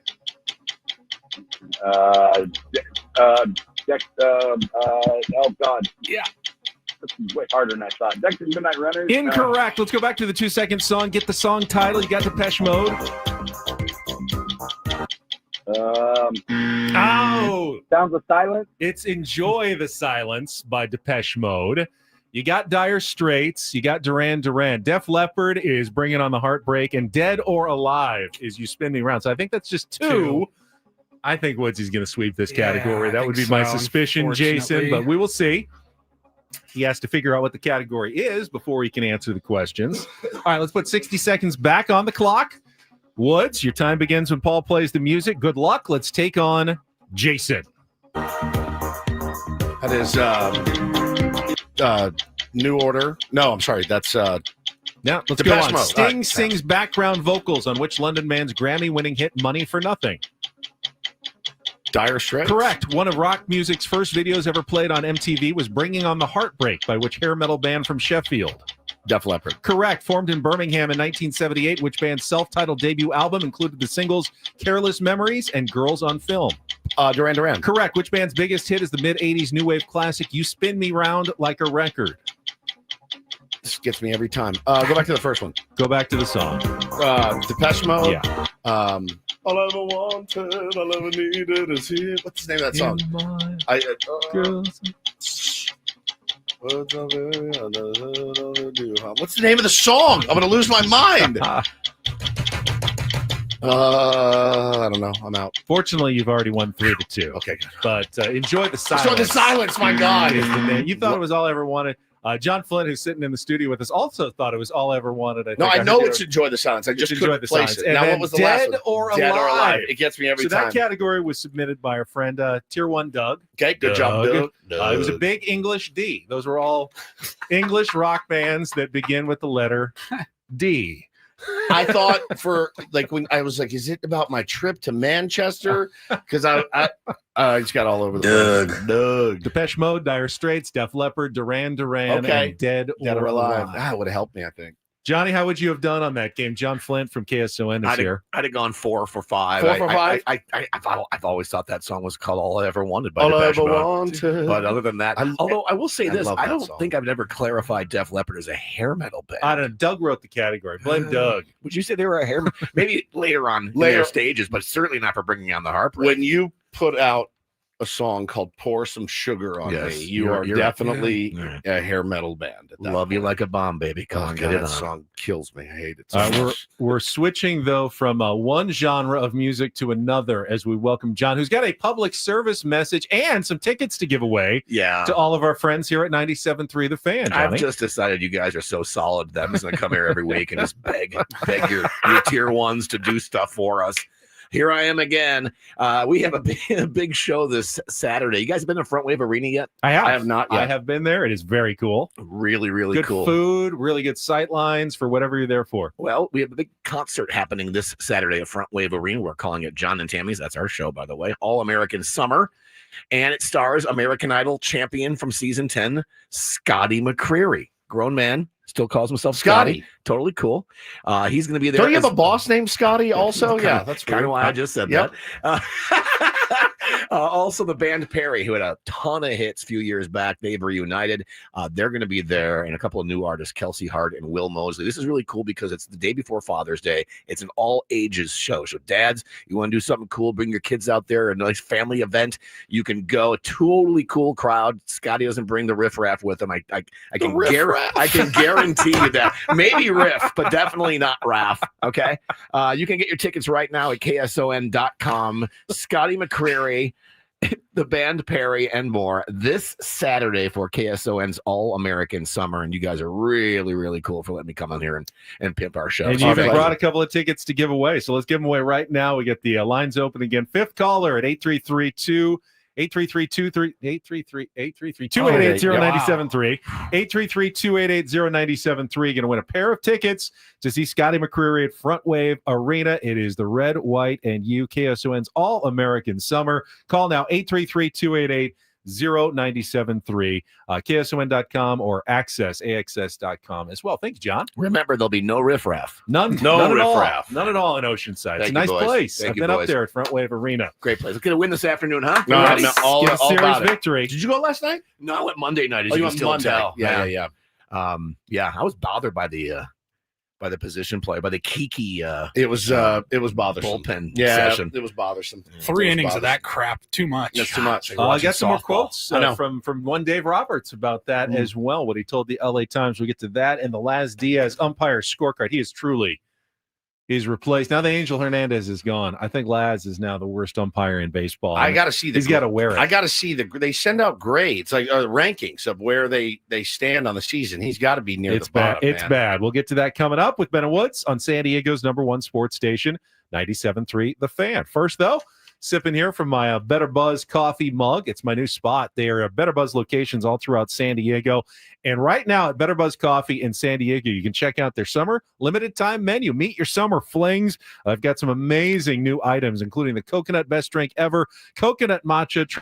Oh God. Yeah. This is way harder than I thought. Dexter's Midnight Runners. Incorrect. Let's go back to the 2-second song. Get the song title. You got Depeche Mode. Sounds of Silence. It's "Enjoy the Silence" by Depeche Mode. You got Dire Straits. You got Duran Duran. Def Leppard is "Bringing on the Heartbreak," and "Dead or Alive" is "You Spin Me Round." So I think that's just two. I think Woodsy's going to sweep this category. I That would be think my so, suspicion, Jason, unfortunately. but we will see. He has to figure out what the category is before he can answer the questions. All right, let's put 60 seconds back on the clock. Woods, your time begins when Paul plays the music. Good luck. Let's take on Jason. That is New Order. No, I'm sorry. That's Now, let's Depeche go on. Mode. Sting All right. sings background vocals on which London man's Grammy-winning hit "Money for Nothing"? Dire Straits. Correct. One of rock music's first videos ever played on MTV was "Bringing on the Heartbreak" by which hair metal band from Sheffield? Def Leppard. Correct. Formed in Birmingham in 1978, which band's self-titled debut album included the singles "Careless Memories" and "Girls on Film"? Duran Duran. Correct. Which band's biggest hit is the mid-'80s new wave classic "You Spin Me Round Like a Record"? This gets me every time. Go back to the first one. Go back to the song. Depeche Mode. Yeah. All I ever wanted, all I ever needed is here. What's the name of that song? What's the name of the song? I'm going to lose my mind. I don't know. I'm out. Fortunately, you've already won 3-2. Okay, good. But enjoy the silence. Enjoy the silence, my God. Is the name. You thought it was "All I Ever Wanted." John Flynn, who's sitting in the studio with us, also thought it was "All I Ever Wanted." No, I know it's "Enjoy the Silence." I just couldn't place it. And now, then what was the last Dead one? or Dead or Alive. Alive. It gets me every time. That category was submitted by our friend Tier 1 Doug. Okay, good job, Doug. It was a big English D. Those were all English rock bands that begin with the letter D. I thought for when I was like, is it about my trip to Manchester? Because I just got all over the place. Doug. Depeche Mode, Dire Straits, Def Leppard, Duran Duran, and Dead or Alive. That would have helped me, I think. Johnny, how would you have done on that game? John Flint from KSON is here. I'd have gone 4 for 5. 4 for 5? I've always thought that song was called "All I Ever Wanted" by All I Depeche Ever Mode. Wanted. But other than that, although I will say this, love I that don't song. think I've ever clarified Def Leppard as a hair metal band. I don't know. Doug wrote the category. Blame Doug. Would you say they were a hair? Maybe later on in their stages, but certainly not for Bringing on the Heartbreak. When you put out a song called "Pour Some Sugar on Me," you're definitely a hair metal band. Love You Like a Bomb, baby. Come on, get it that on. song kills me. I hate it so much. We're switching, though, from one genre of music to another as we welcome John, who's got a public service message and some tickets to give away to all of our friends here at 97.3 The Fan, Johnny. I've just decided you guys are so solid that I'm just going to come here every week and just beg your tier ones to do stuff for us. Here I am again. We have a big show this Saturday. You guys been to Front Wave Arena yet? I have. I have not yet. I have been there. It is very cool. Really, really good cool. Food, really good sight lines for whatever you're there for. Well, we have a big concert happening this Saturday at Front Wave Arena. We're calling it John and Tammy's. That's our show, by the way. All-American Summer. And it stars American Idol champion from season 10, Scotty McCreery. Grown man. Still calls himself Scotty. Totally cool. He's going to be there. Don't you have a boss named Scotty also? Yeah, that's kind of why I just said that. Also, the band Perry, who had a ton of hits a few years back, they've reunited. They're going to be there, and a couple of new artists, Kelsey Hart and Will Mosley. This is really cool because it's the day before Father's Day. It's an all-ages show. So, dads, you want to do something cool, bring your kids out there, a nice family event. You can go. A totally cool crowd. Scotty doesn't bring the riffraff with him. I can guarantee you that. Maybe riff, but definitely not Raff. Okay? You can get your tickets right now at KSON.com. Scotty McCreary, the band Perry, and more this Saturday for KSON's All-American Summer. And you guys are really, really cool for letting me come on here and pimp our show. And you even brought a couple of tickets to give away. So let's give them away right now. We get the lines open again. Fifth caller at 833-288-0973. 833-288-0973. Going to win a pair of tickets to see Scotty McCreary at Front Wave Arena. It is the Red, White, and U, KSON's All-American Summer. Call now, 833-288-0973. KSON.com or AXS.com as well. Thanks, John. Remember, there'll be no riffraff. None at all in Oceanside. It's a nice place. I've been up there at Front Wave Arena. Great place. It's going to win this afternoon, huh? No, all series victory. Did you go last night? No, I went Monday night. As you can still tell. Yeah. I was bothered by the position play, by the Kiki. It was bothersome. Bullpen session. It was bothersome. 3 innings of that crap. Too much. That's too much. I got some more quotes from one Dave Roberts about that as well. What he told the LA Times. We'll get to that and the Laz Diaz umpire scorecard. He is truly replaced. Now the Angel Hernandez is gone. I think Laz is now the worst umpire in baseball. I got to see he's got to wear it. I got to see they send out grades, like rankings of where they stand on the season. He's got to be near the bottom. It's bad. We'll get to that coming up with Ben and Woods on San Diego's #1 sports station, 97.3 The Fan. First, though, sipping here from my Better Buzz coffee mug. It's my new spot. They are Better Buzz locations all throughout San Diego. And right now at Better Buzz Coffee in San Diego, you can check out their summer limited time menu. Meet your summer flings. I've got some amazing new items, including the coconut best drink ever, coconut matcha.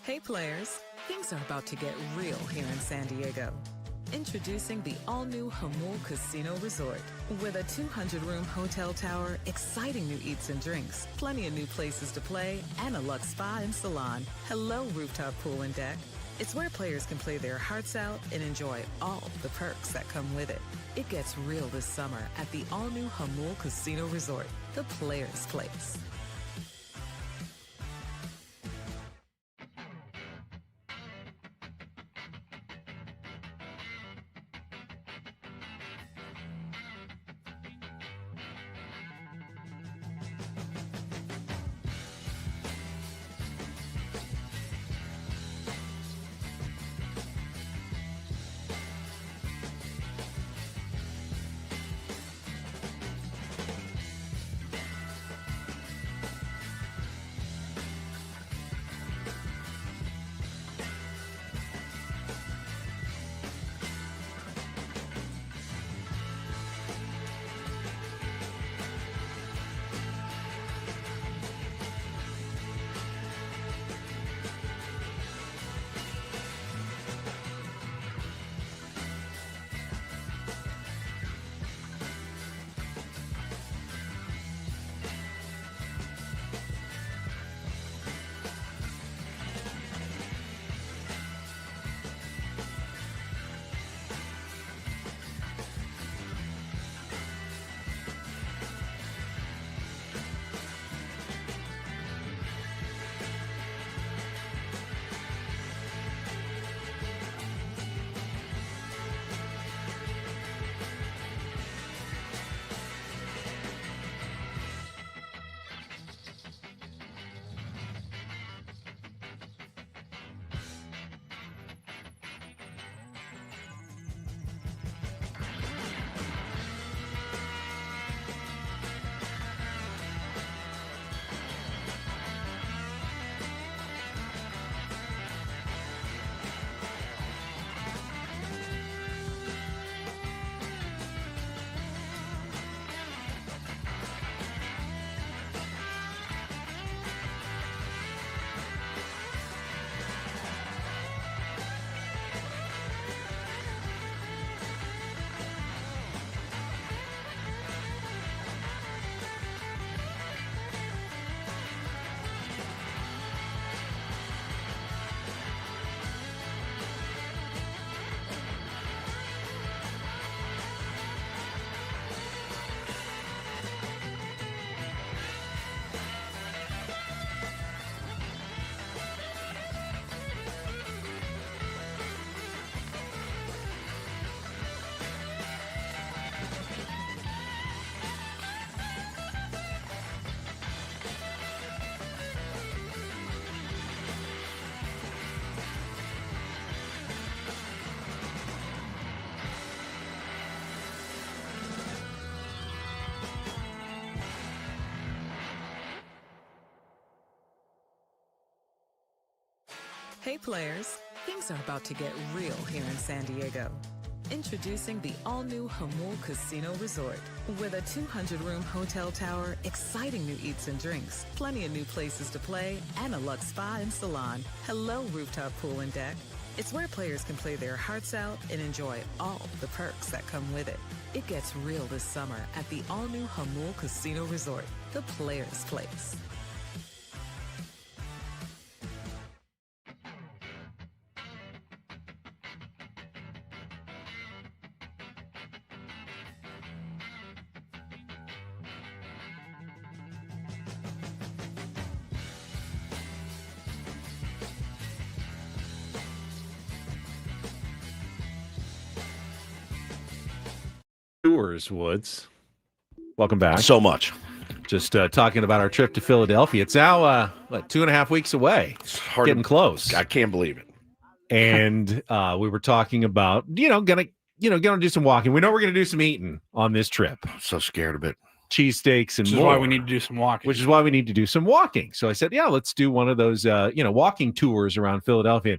Hey players, things are about to get real here in San Diego. Introducing the all-new Hamul Casino Resort. With a 200-room hotel tower, exciting new eats and drinks, plenty of new places to play, and a luxe spa and salon. Hello, rooftop pool and deck. It's where players can play their hearts out and enjoy all the perks that come with it. It gets real this summer at the all-new Hamul Casino Resort, the players' place. Hey players, things are about to get real here in San Diego. Introducing the all-new Hamul Casino Resort. With a 200-room hotel tower, exciting new eats and drinks, plenty of new places to play, and a luxe spa and salon. Hello, rooftop pool and deck. It's where players can play their hearts out and enjoy all the perks that come with it. It gets real this summer at the all-new Hamul Casino Resort, the players' place. Tours, Woods. Welcome back. So much. Just talking about our trip to Philadelphia. It's now 2.5 weeks away. It's hard getting close. I can't believe it. And we were talking about, gonna do some walking. We know we're gonna do some eating on this trip. I'm so scared of it. Cheesesteaks and Which is more. why we need to do some walking. Which is why we need to do some walking. So I said, yeah, let's do one of those, walking tours around Philadelphia.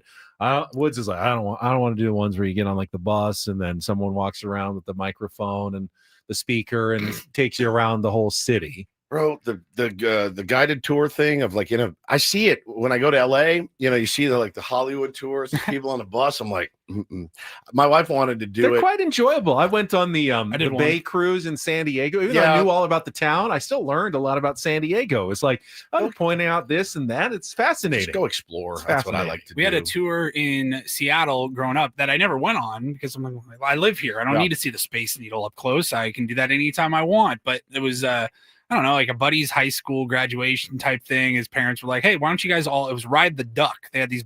Woods is like, I don't want to do the ones where you get on like the bus and then someone walks around with the microphone and the speaker and takes you around the whole city. Bro, the guided tour thing of like, I see it when I go to LA, you see the Hollywood tours, people on the bus. I'm like, mm-mm. My wife wanted to do They're it. quite enjoyable. I went on the Bay cruise in San Diego. Even though I knew all about the town, I still learned a lot about San Diego. It's like, I'm pointing out this and that. It's fascinating. Just go explore. That's what I like to do. We had a tour in Seattle growing up that I never went on because I'm like, I live here. I don't need to see the Space Needle up close. I can do that anytime I want. But it was I don't know, like a buddy's high school graduation type thing. His parents were like, hey, why don't you guys all, it was Ride the Duck. They had these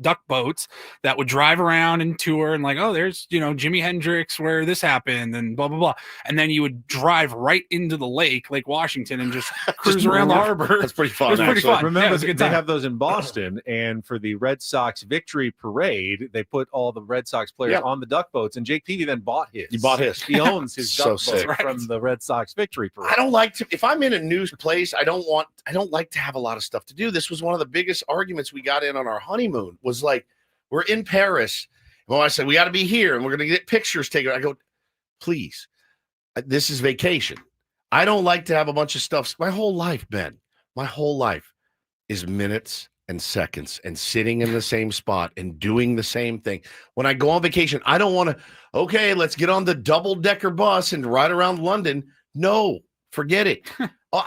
duck boats that would drive around and tour and like, oh, there's, Jimi Hendrix where this happened and blah, blah, blah. And then you would drive right into the Lake Washington and just cruise around the harbor. That's pretty fun. It was pretty fun. Remember, they have those in Boston, and for the Red Sox victory parade, they put all the Red Sox players on the duck boats, and Jake Peavy then bought his. He bought his. He owns his duck boat from the Red Sox victory parade. I don't like to, if I'm in a new place, I don't like to have a lot of stuff to do. This was one of the biggest arguments we got in on our honeymoon. Was like, we're in Paris. Well, I said, we got to be here and we're going to get pictures taken. I go, please, this is vacation. I don't like to have a bunch of stuff. My whole life, Ben, is minutes and seconds and sitting in the same spot and doing the same thing. When I go on vacation, I don't want to, okay, let's get on the double-decker bus and ride around London. No, forget it.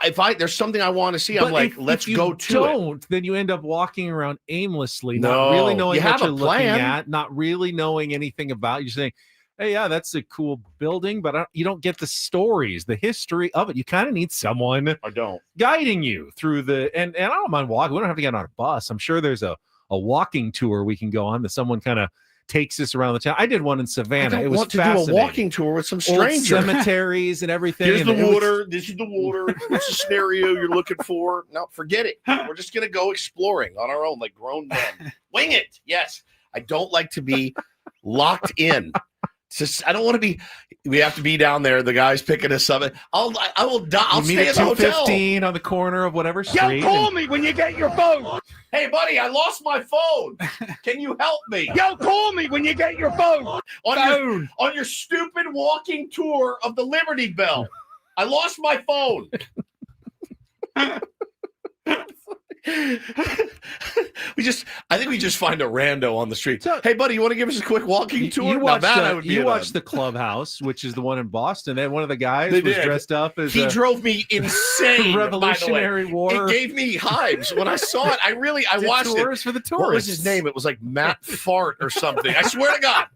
If there's something I want to see, I'm like, let's go to it. Then you end up walking around aimlessly, not really knowing what you're looking at, not really knowing anything about. You're saying, hey, yeah, that's a cool building, but you don't get the stories, the history of it. You kind of need someone guiding you through and I don't mind walking. We don't have to get on a bus. I'm sure there's a walking tour we can go on that someone kind of takes us around the town. I did one in Savannah. It was want to do a walking tour with some strangers. Old cemeteries and everything. Here's the water. This is the water. What's the scenario you're looking for? No, forget it. We're just going to go exploring on our own like grown men. Wing it. Yes. I don't like to be locked in. It's just, I don't want to be. We have to be down there. The guy's picking us up. I'll stay at the hotel. 2:15 on the corner of whatever street. Yo, call me when you get your phone. Hey, buddy, I lost my phone. Can you help me? Yo, call me when you get your phone. On your stupid walking tour of the Liberty Bell. I lost my phone. I think we just find a rando on the street. So, hey, buddy, you want to give us a quick walking tour? You watched the Clubhouse, which is the one in Boston. And one of the guys was dressed up as drove me insane. Revolutionary War. It gave me hives when I saw it. I watched tours for the tourists. What was his name? It was like Matt Fart or something. I swear to God,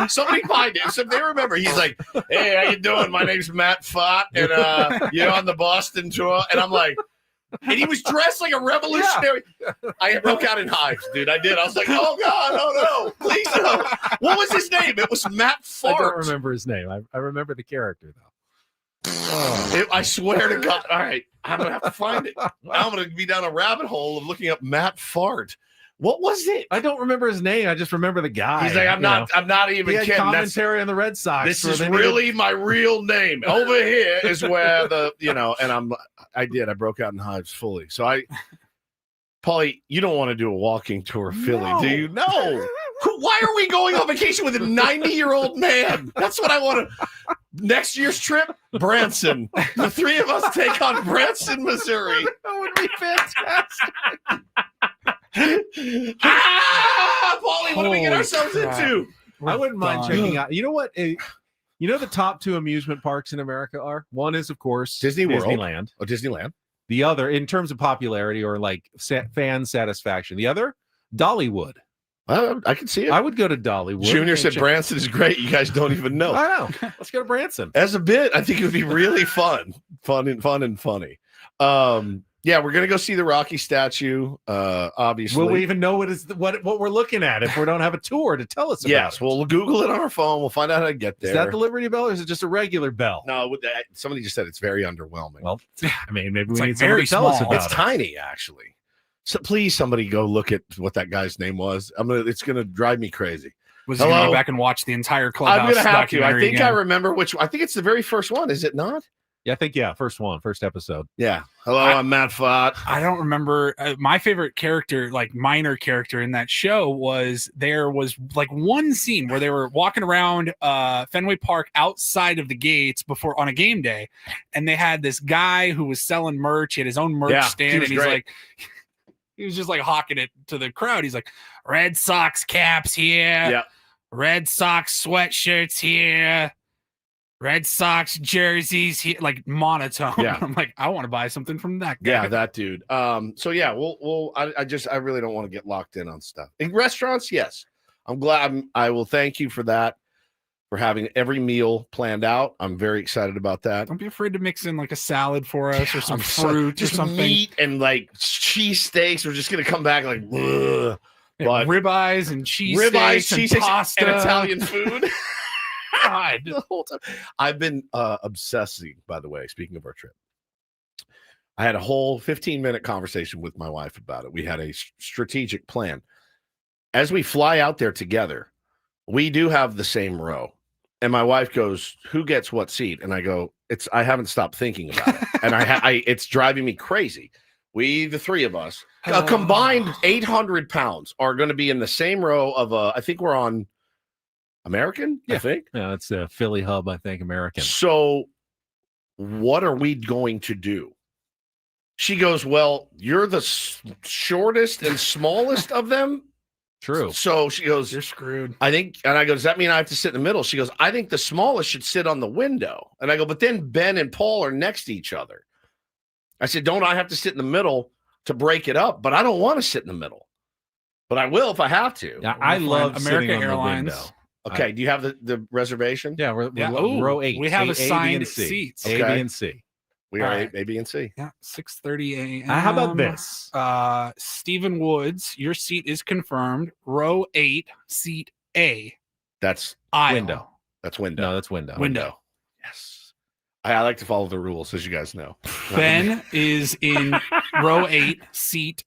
somebody find it. So they remember. He's like, "Hey, how you doing? My name's Matt Fart, and you're on the Boston tour." And I'm like. And he was dressed like a revolutionary. Yeah. I broke out in hives, dude. I did. I was like, oh, God, oh, no. Please, no. What was his name? It was Matt Fart. I don't remember his name. I remember the character, though. I swear to God. All right. I'm going to have to find it. Now I'm going to be down a rabbit hole of looking up Matt Fart. What was it? I don't remember his name. I just remember the guy. He's like, I'm not even kidding. Commentary on the Red Sox. This is really my real name. Over here is where and I broke out in hives fully. So Paulie, you don't want to do a walking tour of Philly, do you? No. Why are we going on vacation with a 90-year-old man? That's what I want to. Next year's trip, Branson. The three of us take on Branson, Missouri. That would be fantastic. Paulie, what do we get ourselves into? I wouldn't mind checking out. You know what? You know the top two amusement parks in America are? One is, of course, Disneyland. Oh, Disneyland. The other, in terms of popularity or like fan satisfaction, the other, Dollywood. I can see it. I would go to Dollywood. Junior said Branson is great. You guys don't even know. I know. Let's go to Branson. As a bit, I think it would be really fun and funny. Yeah, we're gonna go see the Rocky statue. Obviously, will we even know what we're looking at if we don't have a tour to tell us about? Yes, we'll Google it on our phone. We'll find out how to get there. Is that the Liberty Bell, or is it just a regular bell? No, somebody just said it's very underwhelming. Well, I mean, maybe we need somebody to tell us about it. It's tiny, actually. So please, somebody go look at what that guy's name was. It's gonna drive me crazy. Was he gonna go back and watch the entire Clubhouse? I'm gonna have to. I think again? I remember which. I think it's the very first one. Is it not? Yeah, I think, first episode. Yeah. Hello, I'm Matt Fott. I don't remember. My favorite character, like minor character in that show, was there was like one scene where they were walking around Fenway Park outside of the gates before on a game day, and they had this guy who was selling merch. He had his own merch stand, and he's like, he was just like hawking it to the crowd. He's like, Red Sox caps here, Red Sox sweatshirts here. Red Sox jerseys here, like monotone. Yeah. I'm like, I want to buy something from that guy. Yeah, that dude. So yeah, I really don't want to get locked in on stuff. In restaurants, yes. I'm glad I will thank you for that, for having every meal planned out. I'm very excited about that. Don't be afraid to mix in like a salad for us or some fruit or something. Meat and like cheese steaks. We're just gonna come back like ugh. But ribeyes and cheese cheese and pasta and Italian food. God. The whole time. I've been obsessing, by the way, speaking of our trip. I had a whole 15-minute conversation with my wife about it. We had a strategic plan. As we fly out there together, we do have the same row. And my wife goes, who gets what seat? And I go, I haven't stopped thinking about it. And it's driving me crazy. We, the three of us, a combined 800 pounds, are going to be in the same row of I think we're on American, I think. Yeah, it's a Philly hub, I think, American. So what are we going to do? She goes, well, you're the shortest and smallest of them. True. So she goes, you're screwed. I think, and I go, does that mean I have to sit in the middle? She goes, I think the smallest should sit on the window. And I go, but then Ben and Paul are next to each other. I said, don't I have to sit in the middle to break it up? But I don't want to sit in the middle. But I will if I have to. Yeah, I love American sitting on Airlines. the window. Okay, do you have the reservation? Yeah, we're row 8. We have assigned A, B, and C. seats. A, Okay. B, and C. We are A, B, and C. Yeah, 6:30 a.m. How about this? Stephen Woods, your seat is confirmed. Row 8, seat A. That's aisle. Window. That's window. No, that's window. Window. Yes. I like to follow the rules, as you guys know. Ben is in row 8, seat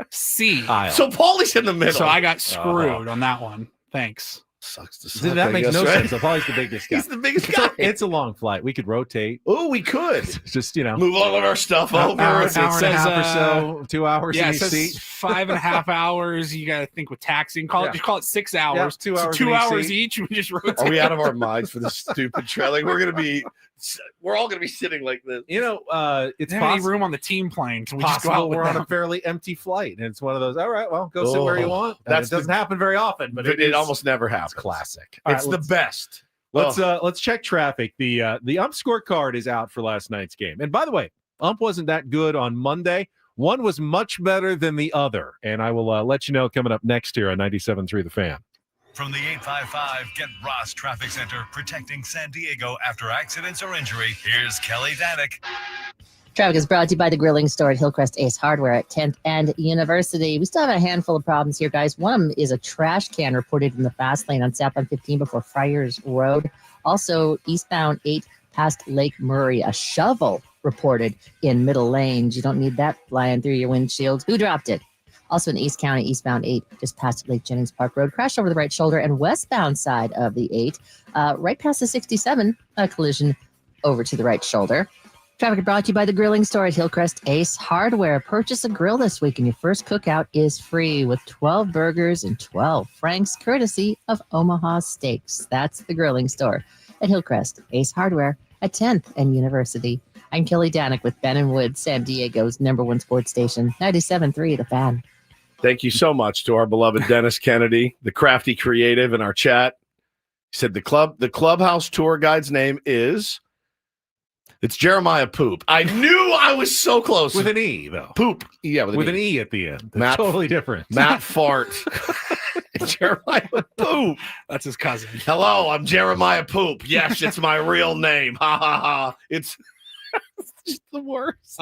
C. Aisle. So Paulie's in the middle. So I got screwed on that one. Thanks. Sucks to See, suck. that I makes guess, no right? sense. So Paulie's the biggest guy. He's the biggest guy. It's a long flight. We could rotate. Oh, we could. Just, move all of our stuff over. Hour It and a says, half or so, 2 hours Yeah, in it each says seat. 5.5 hours. You got to think with taxing. Just call it 6 hours. 2 hours. So 2 in each hours seat. each. We just rotate. Are we out of our minds for this stupid trail? Like we're all gonna be sitting like this. You know, it's Is there any possible. room on the team plane? Can we just go Possible out with we're on them? a fairly empty flight, and it's one of those. All right, well, go sit where you want. That's That doesn't happen very often, but it almost never happens. Classic. It's the best. Let's check traffic. The ump scorecard is out for last night's game. And by the way, ump wasn't that good on Monday. One was much better than the other, and I will let you know coming up next here on 97.3 The Fan. From the 855 Get Ross Traffic Center, protecting San Diego after accidents or injury, here's Kelly Danick. Traffic is brought to you by the grilling store at Hillcrest Ace Hardware at 10th and University. We still have a handful of problems here, guys. One of them is a trash can reported in the fast lane on southbound 15 before Friars Road. Also, eastbound 8 past Lake Murray, a shovel reported in middle lanes. You don't need that flying through your windshield. Who dropped it? Also in East County, eastbound 8, just past Lake Jennings Park Road, crash over the right shoulder, and westbound side of the 8, right past the 67, a collision over to the right shoulder. Traffic brought to you by the grilling store at Hillcrest Ace Hardware. Purchase a grill this week and your first cookout is free with 12 burgers and 12 franks, courtesy of Omaha Steaks. That's the grilling store at Hillcrest Ace Hardware at 10th and University. I'm Kelly Danick with Ben and Wood, San Diego's #1 sports station, 97.3 The Fan. Thank you so much to our beloved Dennis Kennedy, the crafty creative in our chat. He said the clubhouse tour guide's name is it's Jeremiah Poop. I knew I was so close. With an E, though. Poop. Yeah, with an E at the end. Matt, totally different. Matt Fart. Jeremiah Poop. That's his cousin. Hello, I'm Jeremiah Poop. Yes, it's my real name. Ha ha ha. It's just the worst.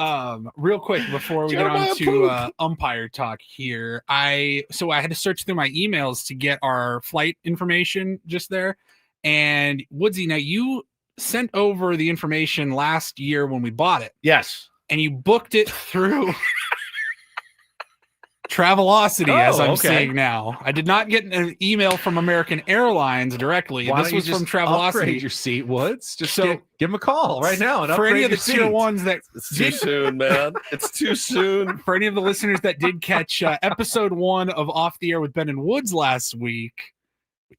Real quick before we Jeremiah get on to umpire talk here, I had to search through my emails to get our flight information just there. And Woodsy, now you sent over the information last year when we bought it. Yes. And you booked it through Travelocity, as I'm seeing now. I did not get an email from American Airlines directly. Why this don't was you from just Travelocity. upgrade your seat, Woods? Just give them a call right now and for any of the upgrade tier your seat. ones that It's too soon, man. It's too soon. For any of the listeners that did catch episode 1 of Off the Air with Ben and Woods last week,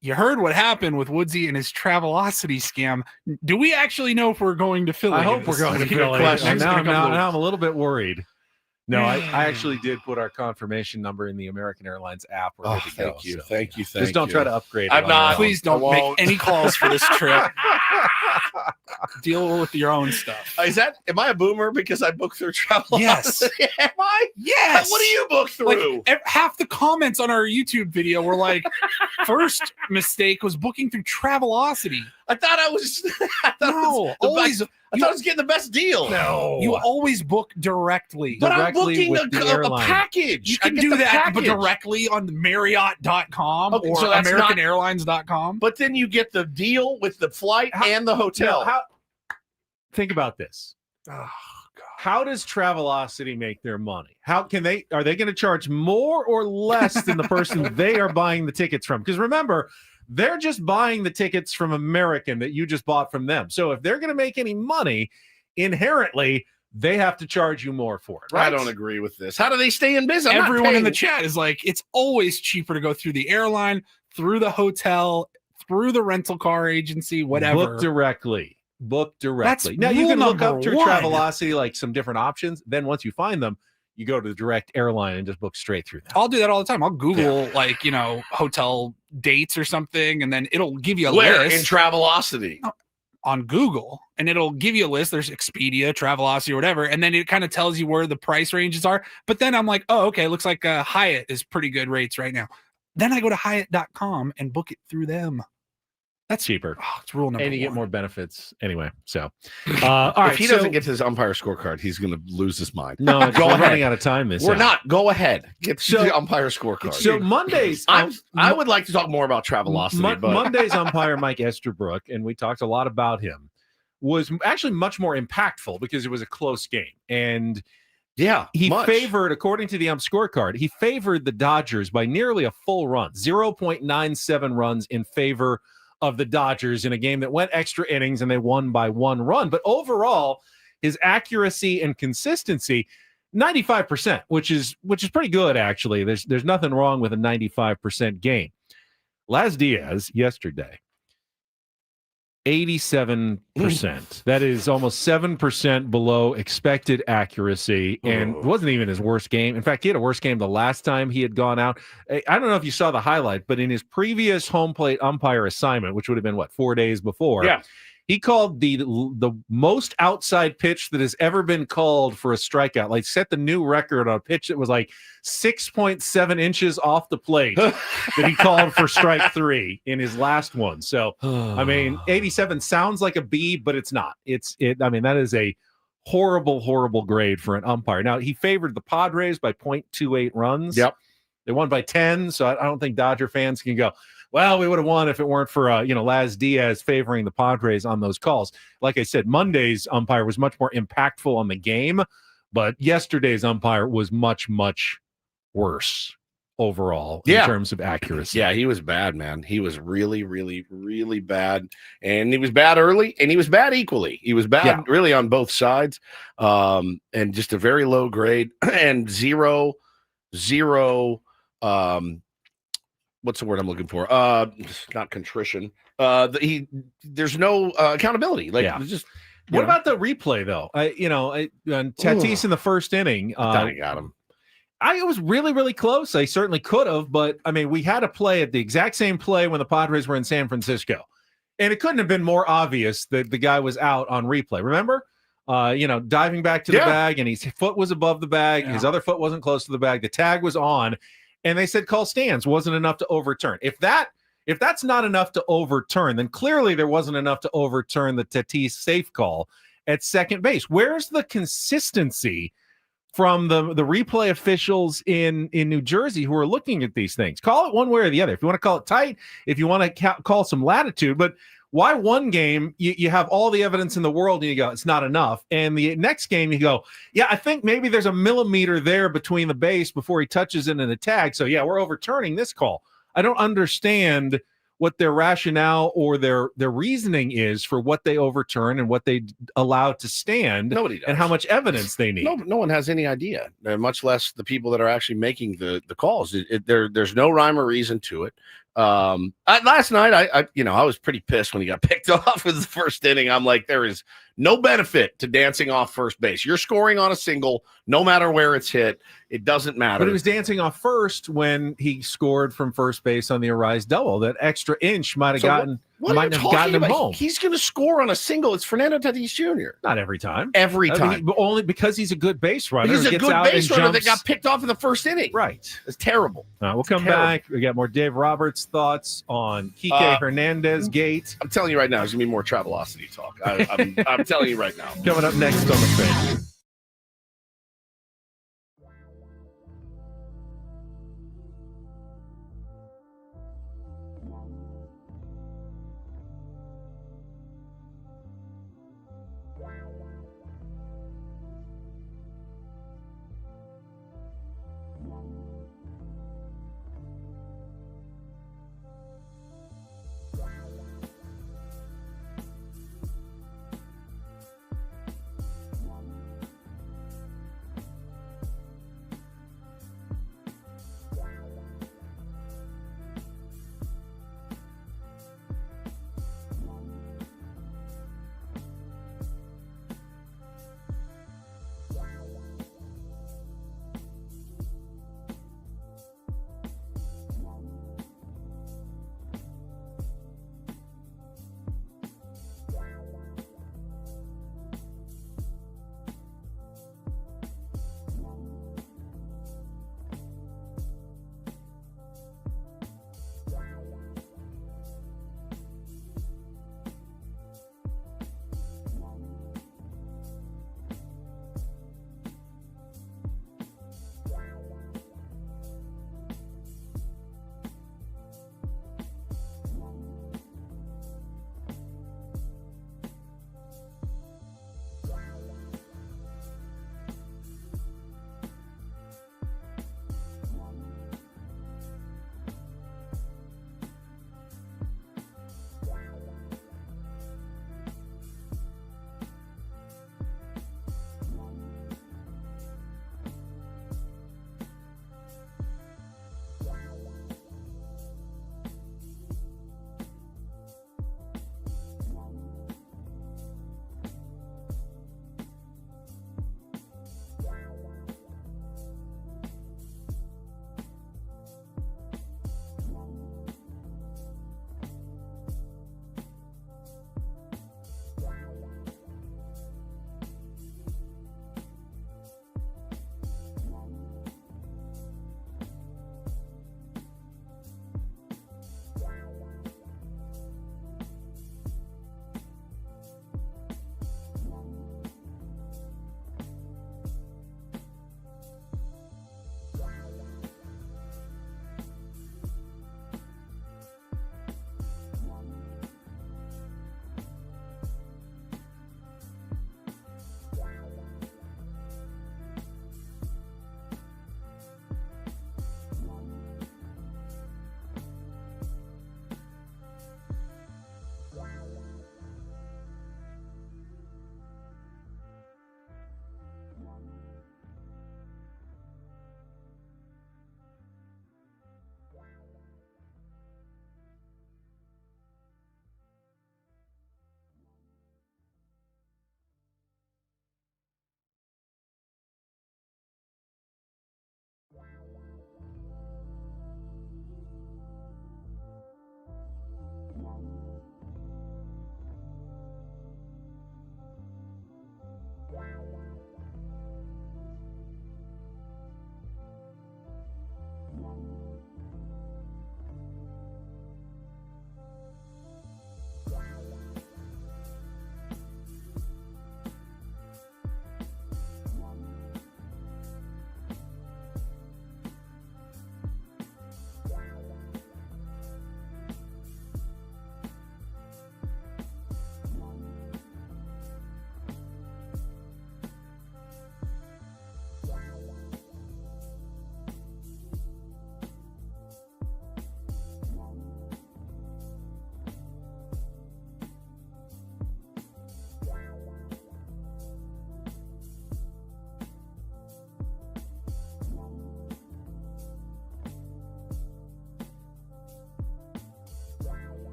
you heard what happened with Woodsy and his Travelocity scam. Do we actually know if we're going to Philly? I hope we're going to Philly. Now I'm a little bit worried. No, I actually did put our confirmation number in the American Airlines app. Thank you. Just don't try to upgrade. I'm not. Please don't make any calls for this trip. Deal with your own stuff. Am I a boomer because I booked through Travelocity? Yes. Am I? Yes. What do you book through? Like, half the comments on our YouTube video were like, first mistake was booking through Travelocity. I thought I was getting the best deal. No. You always book directly. But I'm booking a package. You can do that but directly on Marriott.com or AmericanAirlines.com. But then you get the deal with the flight and the hotel. Think about this. Oh, God. How does Travelocity make their money? Are they going to charge more or less than the person they are buying the tickets from? Because remember, they're just buying the tickets from American that you just bought from them. So if they're going to make any money, inherently, they have to charge you more for it. Right? I don't agree with this. How do they stay in business? Everyone in the chat is like, it's always cheaper to go through the airline, through the hotel, through the rental car agency, whatever. Book directly. That's now you can look up through one. Travelocity like some different options. Then once you find them, you go to the direct airline and just book straight through that. I'll do that all the time. I'll Google hotel dates or something, and then it'll give you a Where? list. In Travelocity? On Google, and it'll give you a list. There's Expedia, Travelocity, or whatever, and then it kind of tells you where the price ranges are. But then I'm like, oh, okay, looks like Hyatt is pretty good rates right now. Then I go to Hyatt.com and book it through them. That's cheaper. Oh, it's rule number 1. And you get more benefits anyway. So, all right. If he doesn't get his umpire scorecard, he's going to lose his mind. No, we're running out of time. We're not. Go ahead. Get the umpire scorecard. So Mondays, I would like to talk more about Travelocity. But Monday's umpire Mike Esterbrook, and we talked a lot about him, was actually much more impactful because it was a close game. And he favored, according to the ump scorecard, he favored the Dodgers by nearly a full run, 0.97 runs in favor of the Dodgers in a game that went extra innings and they won by 1 run. But overall, his accuracy and consistency, 95%, which is pretty good, actually. There's nothing wrong with a 95% game. Laz Diaz yesterday, 87%. That is almost 7% below expected accuracy, and it wasn't even his worst game. In fact, he had a worse game the last time he had gone out. I don't know if you saw the highlight, but in his previous home plate umpire assignment, which would have been 4 days before, he called the most outside pitch that has ever been called for a strikeout. Like, set the new record on a pitch that was like 6.7 inches off the plate that he called for strike 3 in his last one. So, I mean, 87 sounds like a B, but it's not. I mean, that is a horrible, horrible grade for an umpire. Now, he favored the Padres by 0.28 runs. Yep. They won by 10, so I don't think Dodger fans can go, well, we would have won if it weren't for Laz Diaz favoring the Padres on those calls. Like I said, Monday's umpire was much more impactful on the game, but yesterday's umpire was much, much worse overall in terms of accuracy. Yeah, he was bad, man. He was really, really, really bad, and he was bad early, and he was bad equally. He was bad really on both sides, and just a very low grade and zero. What's the word I'm looking for? Not contrition. There's no accountability. What about the replay though? Tatis in the first inning. I thought he got him. It was really, really close. I certainly could have, but I mean, we had a play at the exact same play when the Padres were in San Francisco, and it couldn't have been more obvious that the guy was out on replay. Remember? Diving back to the bag, and his foot was above the bag. His other foot wasn't close to the bag. The tag was on. And they said call stands wasn't enough to overturn. If that's not enough to overturn, then clearly there wasn't enough to overturn the Tatis safe call at second base. Where's the consistency from the replay officials in New Jersey who are looking at these things? Call it one way or the other. If you want to call it tight, if you want to call some latitude, but Why one game you have all the evidence in the world and you go, it's not enough. And the next game you go, yeah, I think maybe there's a millimeter there between the base before he touches it in the tag. So yeah, we're overturning this call. I don't understand what their rationale or their reasoning is for what they overturn and what they allow to stand. Nobody does. And how much evidence they need. No one has any idea, much less the people that are actually making the calls. There's no rhyme or reason to it. Last night, I was pretty pissed when he got picked off with the first inning. I'm like, there is no benefit to dancing off first base. You're scoring on a single, no matter where it's hit. It doesn't matter. But he was dancing off first when he scored from first base on the Arraez double. That extra inch might have gotten him home. He's going to score on a single. It's Fernando Tatis Jr. Not every time. Every time. But only because he's a good base runner. He's a good base runner that got picked off in the first inning. Right. It's terrible. We'll come back. We got more Dave Roberts' thoughts on Kike Hernandez gate. I'm telling you right now, there's going to be more Travelocity talk. I'm telling you right now. Coming up next on the Fan.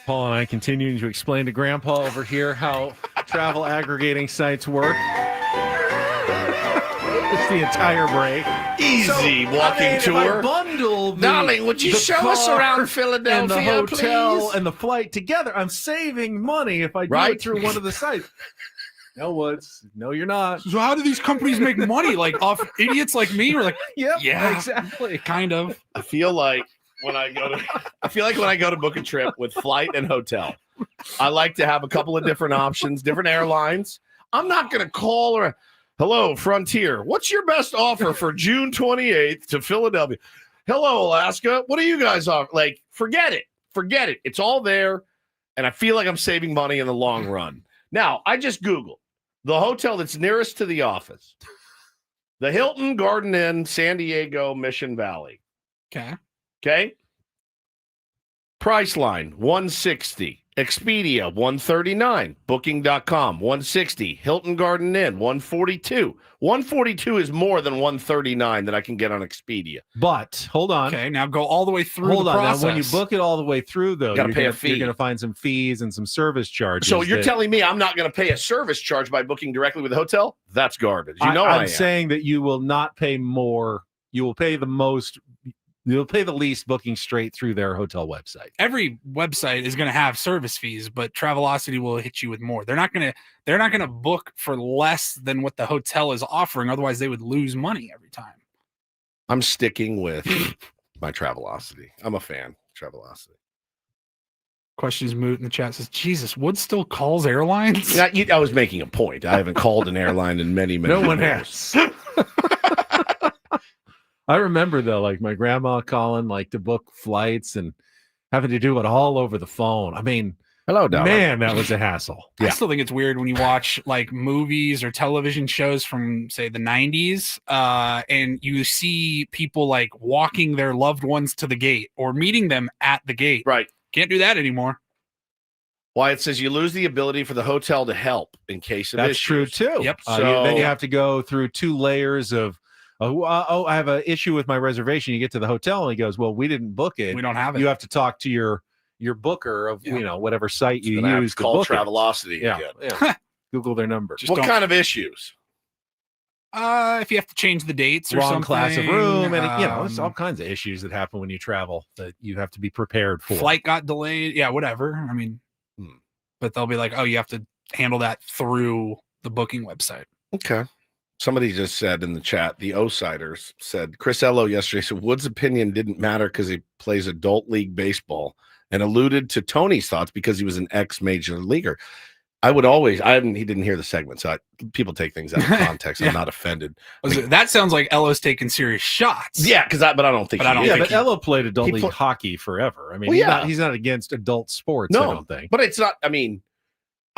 Paul and I continuing to explain to Grandpa over here how travel aggregating sites work. It's the entire break. Easy walking tour. If I bundle Darling, would you show us around Philadelphia, and the hotel please? and the flight together? I'm saving money if I do it through one of the sites. No, Woods. No, you're not. So how do these companies make money? Like off idiots like me? Or like, yeah, exactly. Kind of. I feel like when I go to book a trip with flight and hotel, I like to have a couple of different options, different airlines. I'm not going to call or hello, Frontier. What's your best offer for June 28th to Philadelphia? Hello, Alaska. What do you guys offer? Like, forget it. Forget it. It's all there. And I feel like I'm saving money in the long run. Now, I just Googled the hotel that's nearest to the office, the Hilton Garden Inn, San Diego, Mission Valley. Okay. Priceline, $160. Expedia, $139. Booking.com, $160. Hilton Garden Inn, $142. $142 is more than $139 that I can get on Expedia. But hold on. Okay, now go all the way through Hold the on. process. Now, when you book it all the way through, though, Gotta pay a fee. You're going to find some fees and some service charges. So you're telling me I'm not going to pay a service charge by booking directly with the hotel? That's garbage. You know I'm saying that you will not pay more. You will pay the most. You'll pay the least booking straight through their hotel website. Every website is going to have service fees, but Travelocity will hit you with more. They're not going to book for less than what the hotel is offering. Otherwise, they would lose money every time. I'm sticking with my Travelocity. I'm a fan of Travelocity. Questions moot in the chat says, Jesus, Wood still calls airlines? Yeah, I was making a point. I haven't called an airline in many No one years. has. I remember though, like my grandma calling like to book flights and having to do it all over the phone. I mean, hello, darling. Man, that was a hassle. I still think it's weird when you watch like movies or television shows from say the 90s and you see people like walking their loved ones to the gate or meeting them at the gate. Right. Can't do that anymore. Why it says you lose the ability for the hotel to help in case of That's issues. true too. Yep. Then you have to go through 2 layers of I have an issue with my reservation. You get to the hotel and he goes, well, we didn't book it. We don't have it. You have to talk to your booker of whatever site you Then I have use to call book it. Travelocity. Yeah. Google their number. What kind of issues? If you have to change the dates or Wrong something. class of room, and there's all kinds of issues that happen when you travel that you have to be prepared for. Flight got delayed. Yeah, whatever. I mean, but they'll be like, oh, you have to handle that through the booking website. Okay. Somebody just said in the chat, the O-Siders said, Chris Ello yesterday said Wood's opinion didn't matter because he plays adult league baseball and alluded to Tony's thoughts because he was an ex-major leaguer. He didn't hear the segment, so people take things out of context. I'm not offended. That sounds like Ello's taking serious shots. Yeah, but I don't think but Ello played adult league hockey forever. I mean, he's not against adult sports, I don't think. But it's not, I mean,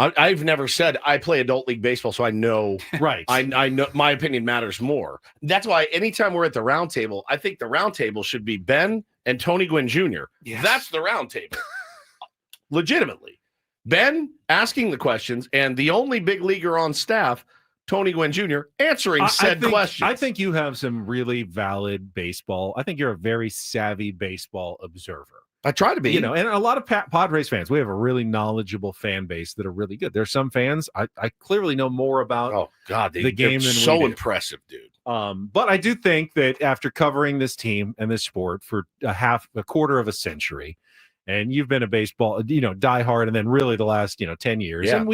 I've never said I play adult league baseball, so I know. Right. I know my opinion matters more. That's why anytime we're at the round table, I think the round table should be Ben and Tony Gwynn Jr. Yes. That's the round table. Legitimately. Ben asking the questions and the only big leaguer on staff, Tony Gwynn Jr., answering said questions. I think you have some really valid baseball. I think you're a very savvy baseball observer. I try to be. And a lot of Padres fans, we have a really knowledgeable fan base that are really good. There's some fans I clearly know more about the game than so we do. Impressive, dude. But I do think that after covering this team and this sport for a quarter of a century, and you've been a baseball, diehard, and then really the last 10 years, and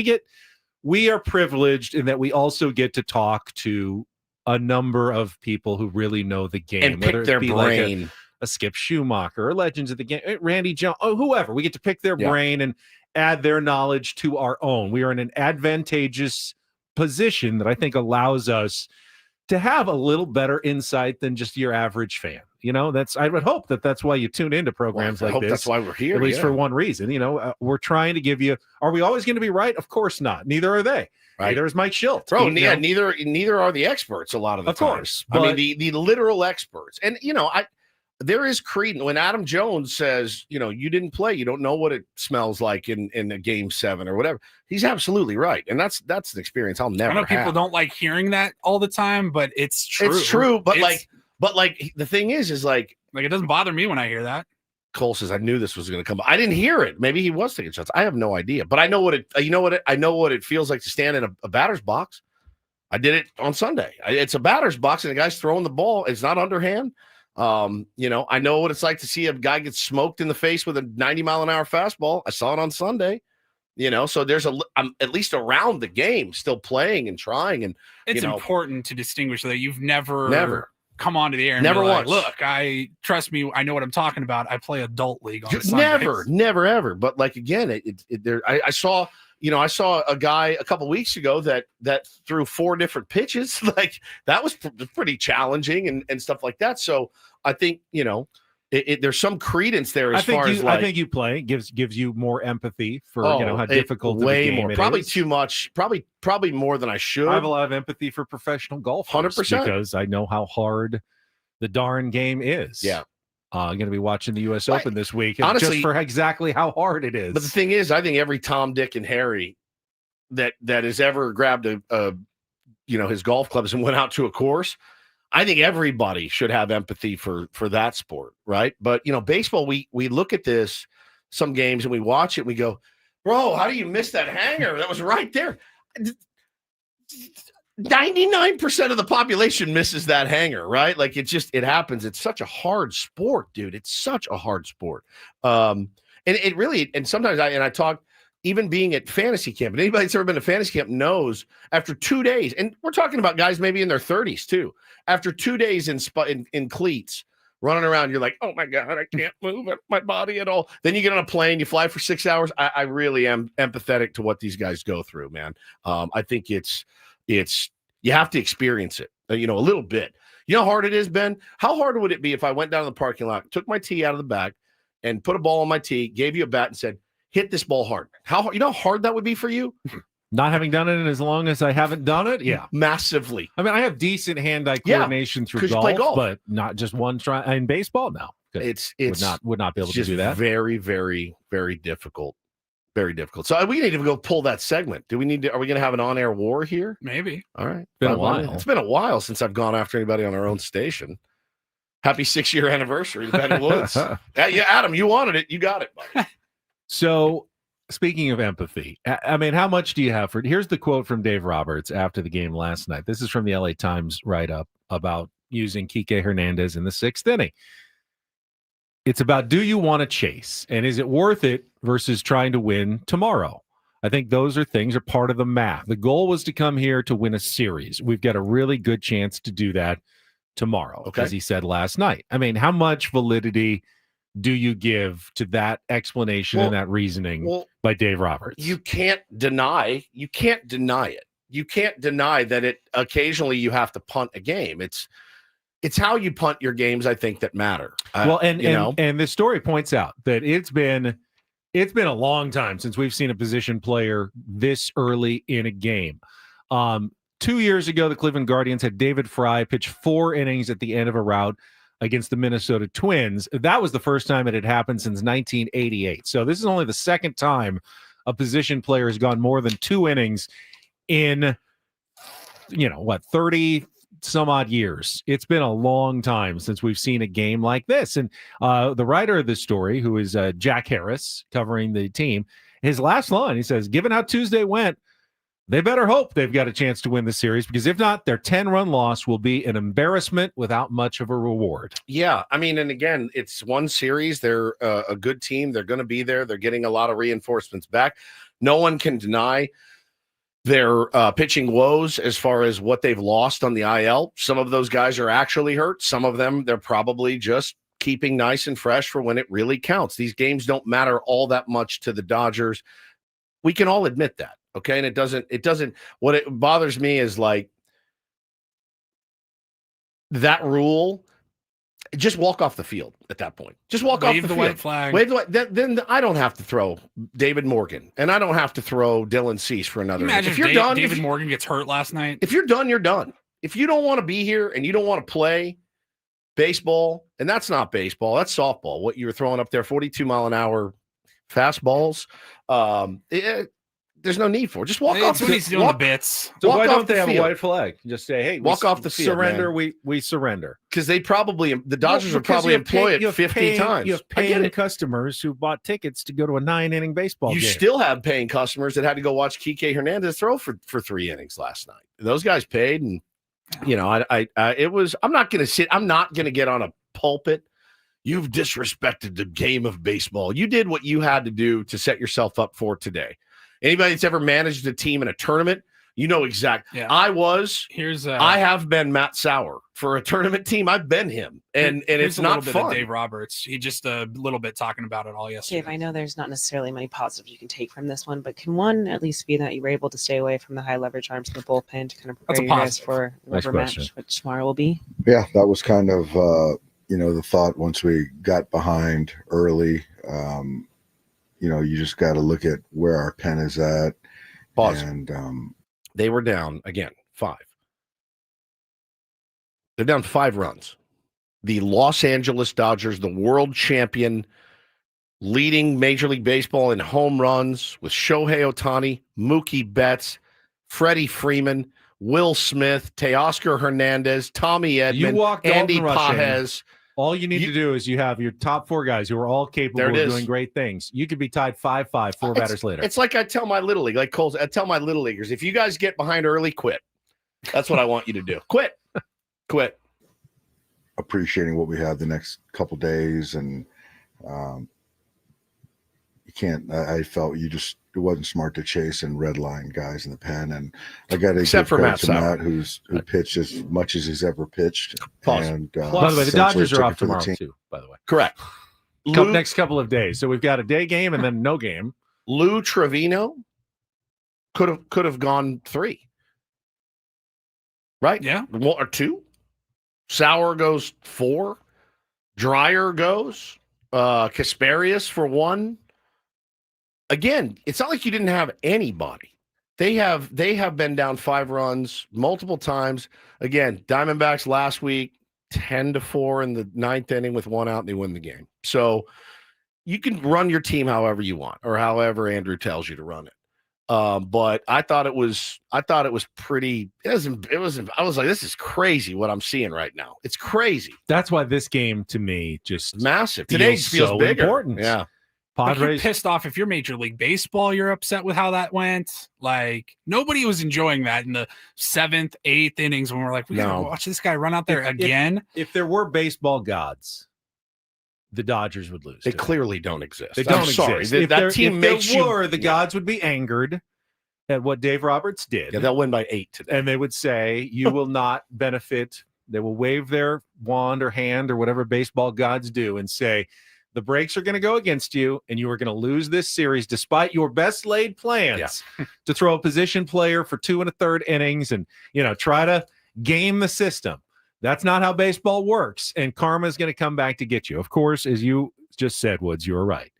we are privileged in that we also get to talk to a number of people who really know the game And pick their brain. Like a Skip Schumacher, or legends of the game, Randy Jones, whoever. We get to pick their brain and add their knowledge to our own. We are in an advantageous position that I think allows us to have a little better insight than just your average fan. I would hope that's why you tune into programs like this. That's why we're here. At least for one reason. We're trying to give you. Are we always going to be right? Of course not. Neither are they. Right. Neither is Mike Schilt. Bro, neither are the experts a lot of the time. Of course. I mean, the literal experts. And, there is credence when Adam Jones says, you didn't play. You don't know what it smells like in a game 7 or whatever. He's absolutely right. And that's an experience I'll never I know people have. don't like hearing that all the time, but it's true. It's true. But the thing is like it doesn't bother me when I hear that. Cole says, I knew this was going to come. I didn't hear it. Maybe he was taking shots. I have no idea. But I know what I know what it feels like to stand in a batter's box. I did it on Sunday. It's a batter's box, and the guy's throwing the ball. It's not underhand. I know what it's like to see a guy get smoked in the face with a 90-mile-an-hour fastball. I saw it on Sunday. So there's I'm at least around the game, still playing and trying. And it's important to distinguish that you've never come onto the air and never be once. Like, look, trust me, I know what I'm talking about. I play adult league on Sundays. Never ever. But like again, I saw a guy a couple weeks ago that threw 4 different pitches. Like that was pretty challenging and stuff like that. So I think there's some credence there I think you play gives you more empathy for how difficult way the game more it probably is. too much probably more than I should. I have a lot of empathy for professional golfers 100% because I know how hard the darn game is. I'm going to be watching the U.S. Open this week, honestly, just for exactly how hard it is. But the thing is, I think every Tom, Dick, and Harry that has ever grabbed his golf clubs and went out to a course, I think everybody should have empathy for that sport, right? But baseball, we look at some games and we watch it and we go, bro, how do you miss that hanger? That was right there. 99% of the population misses that hanger, right? Like it happens. It's such a hard sport, dude. It's such a hard sport. And it really, and sometimes I talk, even being at fantasy camp, and anybody that's ever been to fantasy camp knows after 2 days, and we're talking about guys maybe in their 30s too, after 2 days in cleats running around, you're like, oh my God, I can't move my body at all. Then you get on a plane, you fly for 6 hours. I really am empathetic to what these guys go through, man. I think it's you have to experience it, a little bit. You know how hard it is, Ben? How hard would it be if I went down to the parking lot, took my tee out of the bag and put a ball on my tee, gave you a bat and said, hit this ball hard? How hard that would be for you? Not having done it in as long as I haven't done it, yeah, massively. I mean, I have decent hand-eye coordination through golf, but not just one try in baseball. No, it's would not be able to do that. Very, very, very difficult. Very difficult. So we need to go pull that segment. Are we going to have an on-air war here? Maybe. All right. Been a while. It's been a while since I've gone after anybody on our own station. Happy 6-year anniversary to Vending Woods. Yeah, Adam, you wanted it. You got it, buddy. So, speaking of empathy, I mean, how much do you have for it? Here's the quote from Dave Roberts after the game last night. This is from the LA Times write-up about using Kike Hernandez in the 6th inning. It's about, do you want to chase? And is it worth it versus trying to win tomorrow? I think those are part of the math. The goal was to come here to win a series. We've got a really good chance to do that tomorrow, as he said last night. I mean, how much validity do you give to that explanation and that reasoning by Dave Roberts? You can't deny it. You can't deny that it occasionally you have to punt a game. It's how you punt your games, I think, that matter. And this story points out that it's been a long time since we've seen a position player this early in a game. 2 years ago, the Cleveland Guardians had David Fry pitch 4 innings at the end of a rout against the Minnesota Twins. That was the first time it had happened since 1988. So this is only the second time a position player has gone more than 2 innings in, 30 some odd years. It's been a long time since we've seen a game like this. And the writer of this story, who is Jack Harris, covering the team, his last line, he says, given how Tuesday went, they better hope they've got a chance to win the series, because if not, their 10-run loss will be an embarrassment without much of a reward. Yeah, I mean, and again, it's one series. They're a good team. They're going to be there. They're getting a lot of reinforcements back. No one can deny their pitching woes as far as what they've lost on the IL. Some of those guys are actually hurt. Some of them, they're probably just keeping nice and fresh for when it really counts. These games don't matter all that much to the Dodgers. We can all admit that. Okay. And it doesn't, what it bothers me is like that rule, just walk off the field at that point. Just walk off the field. White flag. Wave the white. Then I don't have to throw David Morgan, and I don't have to throw Dylan Cease for another. Imagine if you're done, David Morgan gets hurt last night. If you're done, you're done. If you don't want to be here and you don't want to play baseball, and that's not baseball, that's softball. What you were throwing up there, 42-mile-an-hour fastballs. there's no need for it. Just walk off. That's what he's doing the bits. So walk why off don't they the have field. a white flag? Just say, hey, walk off the field. Surrender. Man. We surrender. Because they probably the Dodgers Well, would probably employ it 50 times. You have paying customers who bought tickets to go to a 9-inning baseball game. You still have paying customers that had to go watch Kike Hernandez throw for 3 innings last night. Those guys paid, and it was. I'm not going to get on a pulpit. You've disrespected the game of baseball. You did what you had to do to set yourself up for today. Anybody that's ever managed a team in a tournament, you know exactly. Yeah. I have been Matt Sauer for a tournament team. I've been him, and it's not fun. Dave Roberts, he just a little bit talking about it all yesterday. Dave, I know there's not necessarily many positives you can take from this one, but can one at least be that you were able to stay away from the high leverage arms in the bullpen to kind of prepare you guys for whatever match, which tomorrow will be? Yeah, that was kind of the thought once we got behind early. You just got to look at where our pen is at. Pause. And they were down again 5. They're down 5 runs. The Los Angeles Dodgers, the world champion, leading Major League Baseball in home runs with Shohei Ohtani, Mookie Betts, Freddie Freeman, Will Smith, Teoscar Hernandez, Tommy Edman, Andy Pages. All you need to do is you have your top 4 guys who are all capable of doing great things. You could be tied 5-5, 4 batters later. It's like I tell my little league, like Cole's, I tell my little leaguers, if you guys get behind early, quit. That's what I want you to do. Quit. Appreciating what we have the next couple days, and you can't. I felt it wasn't smart to chase and red line guys in the pen, and I got to give credit to Matt, who pitched as much as he's ever pitched. Pause. And by the way, the Dodgers are off tomorrow too. By the way, correct. Next couple of days, so we've got a day game and then no game. Lou Trevino could have gone 3, right? Yeah, 1 or 2. Sauer goes 4. Dreyer goes. Kasparius for 1. Again, it's not like you didn't have anybody. They have been down 5 runs multiple times. Again, Diamondbacks last week 10-4 in the 9th inning with 1 out, and they win the game. So you can run your team however you want, or however Andrew tells you to run it. But I thought it was pretty. I was like, this is crazy what I'm seeing right now. It's crazy. That's why this game to me just massive. Today feels so bigger. Important. Yeah. Padres. Like, you're pissed off if you're Major League Baseball. You're upset with how that went. Like, nobody was enjoying that in the 7th, 8th innings when we're like, we gotta watch this guy run out there again. If there were baseball gods, the Dodgers would lose. They clearly don't exist. They don't exist. If that team makes there were, the gods would be angered at what Dave Roberts did. Yeah, they'll win by 8 today. And they would say, you will not benefit. They will wave their wand or hand or whatever baseball gods do and say, the brakes are going to go against you, and you are going to lose this series despite your best laid plans to throw a position player for 2 1/3 innings and, try to game the system. That's not how baseball works, and karma is going to come back to get you. Of course, as you just said, Woods, you were right.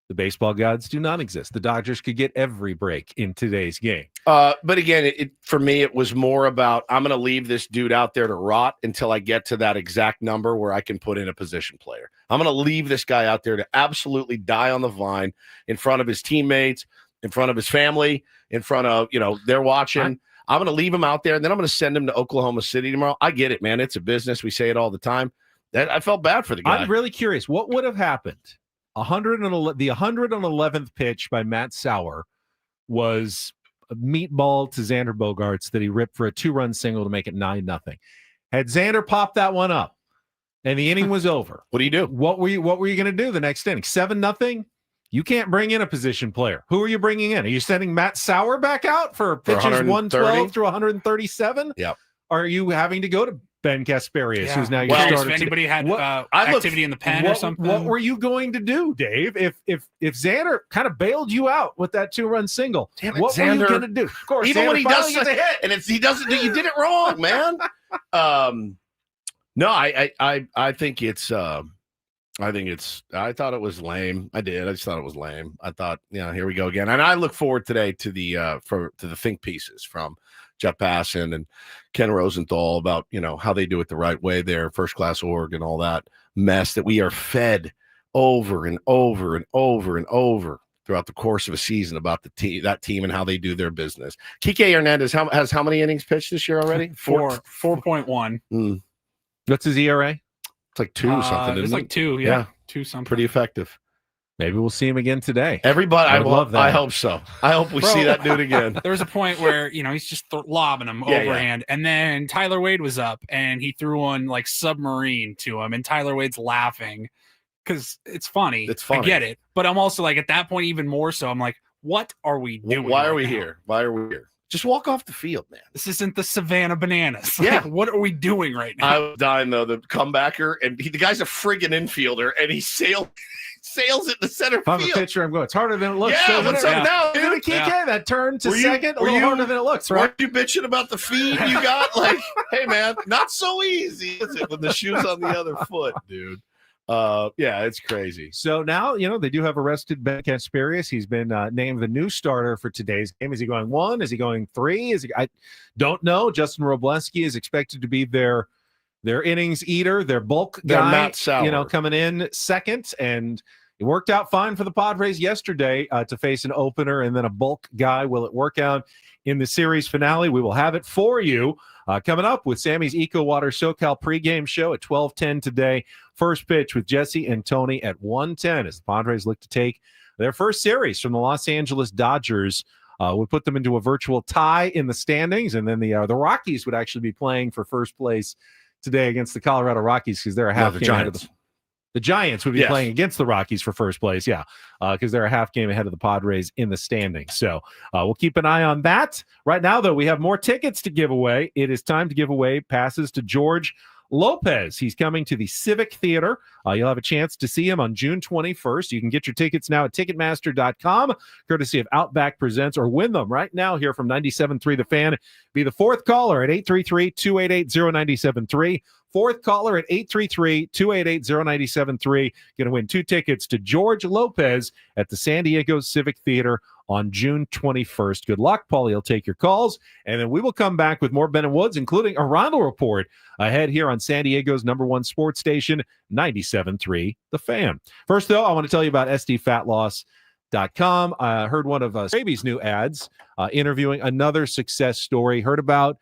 The baseball gods do not exist. The Dodgers could get every break in today's game. But again, for me, it was more about I'm going to leave this dude out there to rot until I get to that exact number where I can put in a position player. I'm going to leave this guy out there to absolutely die on the vine in front of his teammates, in front of his family, in front of, they're watching. I'm going to leave him out there, and then I'm going to send him to Oklahoma City tomorrow. I get it, man. It's a business. We say it all the time. I felt bad for the guy. I'm really curious. What would have happened? The 111th pitch by Matt Sauer was a meatball to Xander Bogaerts that he ripped for a 2-run single to make it 9-0. Had Xander popped that one up and the inning was over, what do you do? What were you going to do the next inning? 7-0? You can't bring in a position player. Who are you bringing in? Are you sending Matt Sauer back out for pitches 112 through 137? Yep. Are you having to go to Ben Kasparius, who's now your starter? If anybody had activity in the pen or something. What were you going to do, Dave? If Xander kind of bailed you out with that 2-run single, what were you going to do? Of course, even Xander when he does gets a hit, and he doesn't, you did it wrong, man. No, I think it's. I thought it was lame. I just thought it was lame. I thought, here we go again. And I look forward today to the think pieces from Jeff Passan and Ken Rosenthal about, how they do it the right way there, first class org and all that mess that we are fed over and over and over and over throughout the course of a season about that team and how they do their business. Kike Hernandez has how many innings pitched this year already? 4.1. What's his ERA? It's like 2 something. It's like 2. Yeah, 2 something. Pretty effective. Maybe we'll see him again today. Everybody, I love that. I hope so. I hope we see that dude again. There was a point where he's just lobbing him overhand, and then Tyler Wade was up, and he threw one like submarine to him, and Tyler Wade's laughing because it's funny. It's funny. I get it, but I'm also like at that point even more so. I'm like, what are we doing? Why are we here? Why are we here? Just walk off the field, man. This isn't the Savannah Bananas. Yeah. Like, what are we doing right now? I was dying though. The comebacker, and the guy's a friggin' infielder, and he sails it in the center if I'm field. a pitcher, I'm going, it's harder than it looks. Yeah, what's up now, dude? That turn to second, a little harder than it looks, right? Weren't you bitching about the feed you got? Like, hey, man, not so easy, is it, when the shoe's on the other foot, dude? Yeah, it's crazy. So now, they do have arrested Ben Kasperius. He's been named the new starter for today's game. Is he going 1? Is he going 3? I don't know. Justin Robleski is expected to be their innings eater, their bulk guy, Matt Sauer. Coming in second. And it worked out fine for the Padres yesterday to face an opener and then a bulk guy. Will it work out in the series finale? We will have it for you coming up with Sammy's Eco Water SoCal pregame show at 12:10 today. First pitch with Jesse and Tony at 1:10 as the Padres look to take their first series from the Los Angeles Dodgers. Would put them into a virtual tie in the standings, and then the Rockies would actually be playing for first place today against the Colorado Rockies because they're a half game ahead of the Giants would be playing against the Rockies for first place, because they're a half game ahead of the Padres in the standings. So we'll keep an eye on that. Right now, though, we have more tickets to give away. It is time to give away passes to George Lopez. He's coming to the Civic Theater. You'll have a chance to see him on June 21st. You can get your tickets now at Ticketmaster.com, courtesy of Outback Presents, or win them right now here from 97.3 The Fan. Be the fourth caller at 833-288-0973. Fourth caller at 833-288-0973. Going to win 2 tickets to George Lopez at the San Diego Civic Theater on June 21st. Good luck, Paulie. He'll take your calls, and then we will come back with more Ben and Woods, including a Rondo report ahead here on San Diego's #1 sports station, 97.3 The Fan. First, though, I want to tell you about SDFatLoss.com. I heard one of Straby's new ads interviewing another success story. Heard about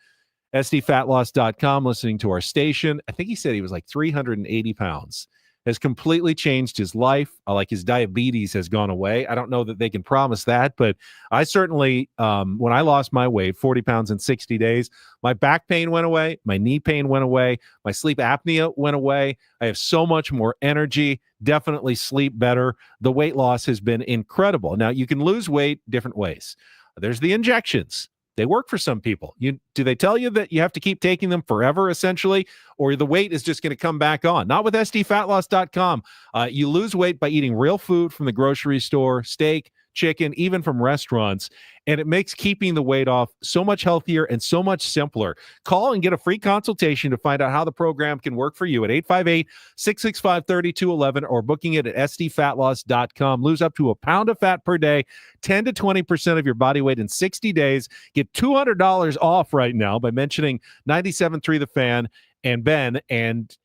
SDFatLoss.com, listening to our station. I think he said he was like 380 pounds. Has completely changed his life. Like his diabetes has gone away. I don't know that they can promise that, but I certainly, when I lost my weight, 40 pounds in 60 days, my back pain went away. My knee pain went away. My sleep apnea went away. I have so much more energy, definitely sleep better. The weight loss has been incredible. Now, you can lose weight different ways. There's the injections. They work for some people. Do they tell you that you have to keep taking them forever, essentially, or the weight is just going to come back on? Not with SDFatLoss.com. You lose weight by eating real food from the grocery store, steak, chicken, even from restaurants, and it makes keeping the weight off so much healthier and so much simpler. Call and get a free consultation to find out how the program can work for you at 858-665-3211 or booking it at SDFatLoss.com. Lose up to a pound of fat per day, 10 to 20% of your body weight in 60 days. Get $200 off right now by mentioning 97.3 The Fan and Ben, and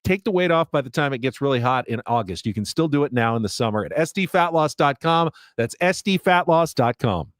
take the weight off by the time it gets really hot in August. You can still do it now in the summer at SDFatLoss.com. That's SDFatLoss.com.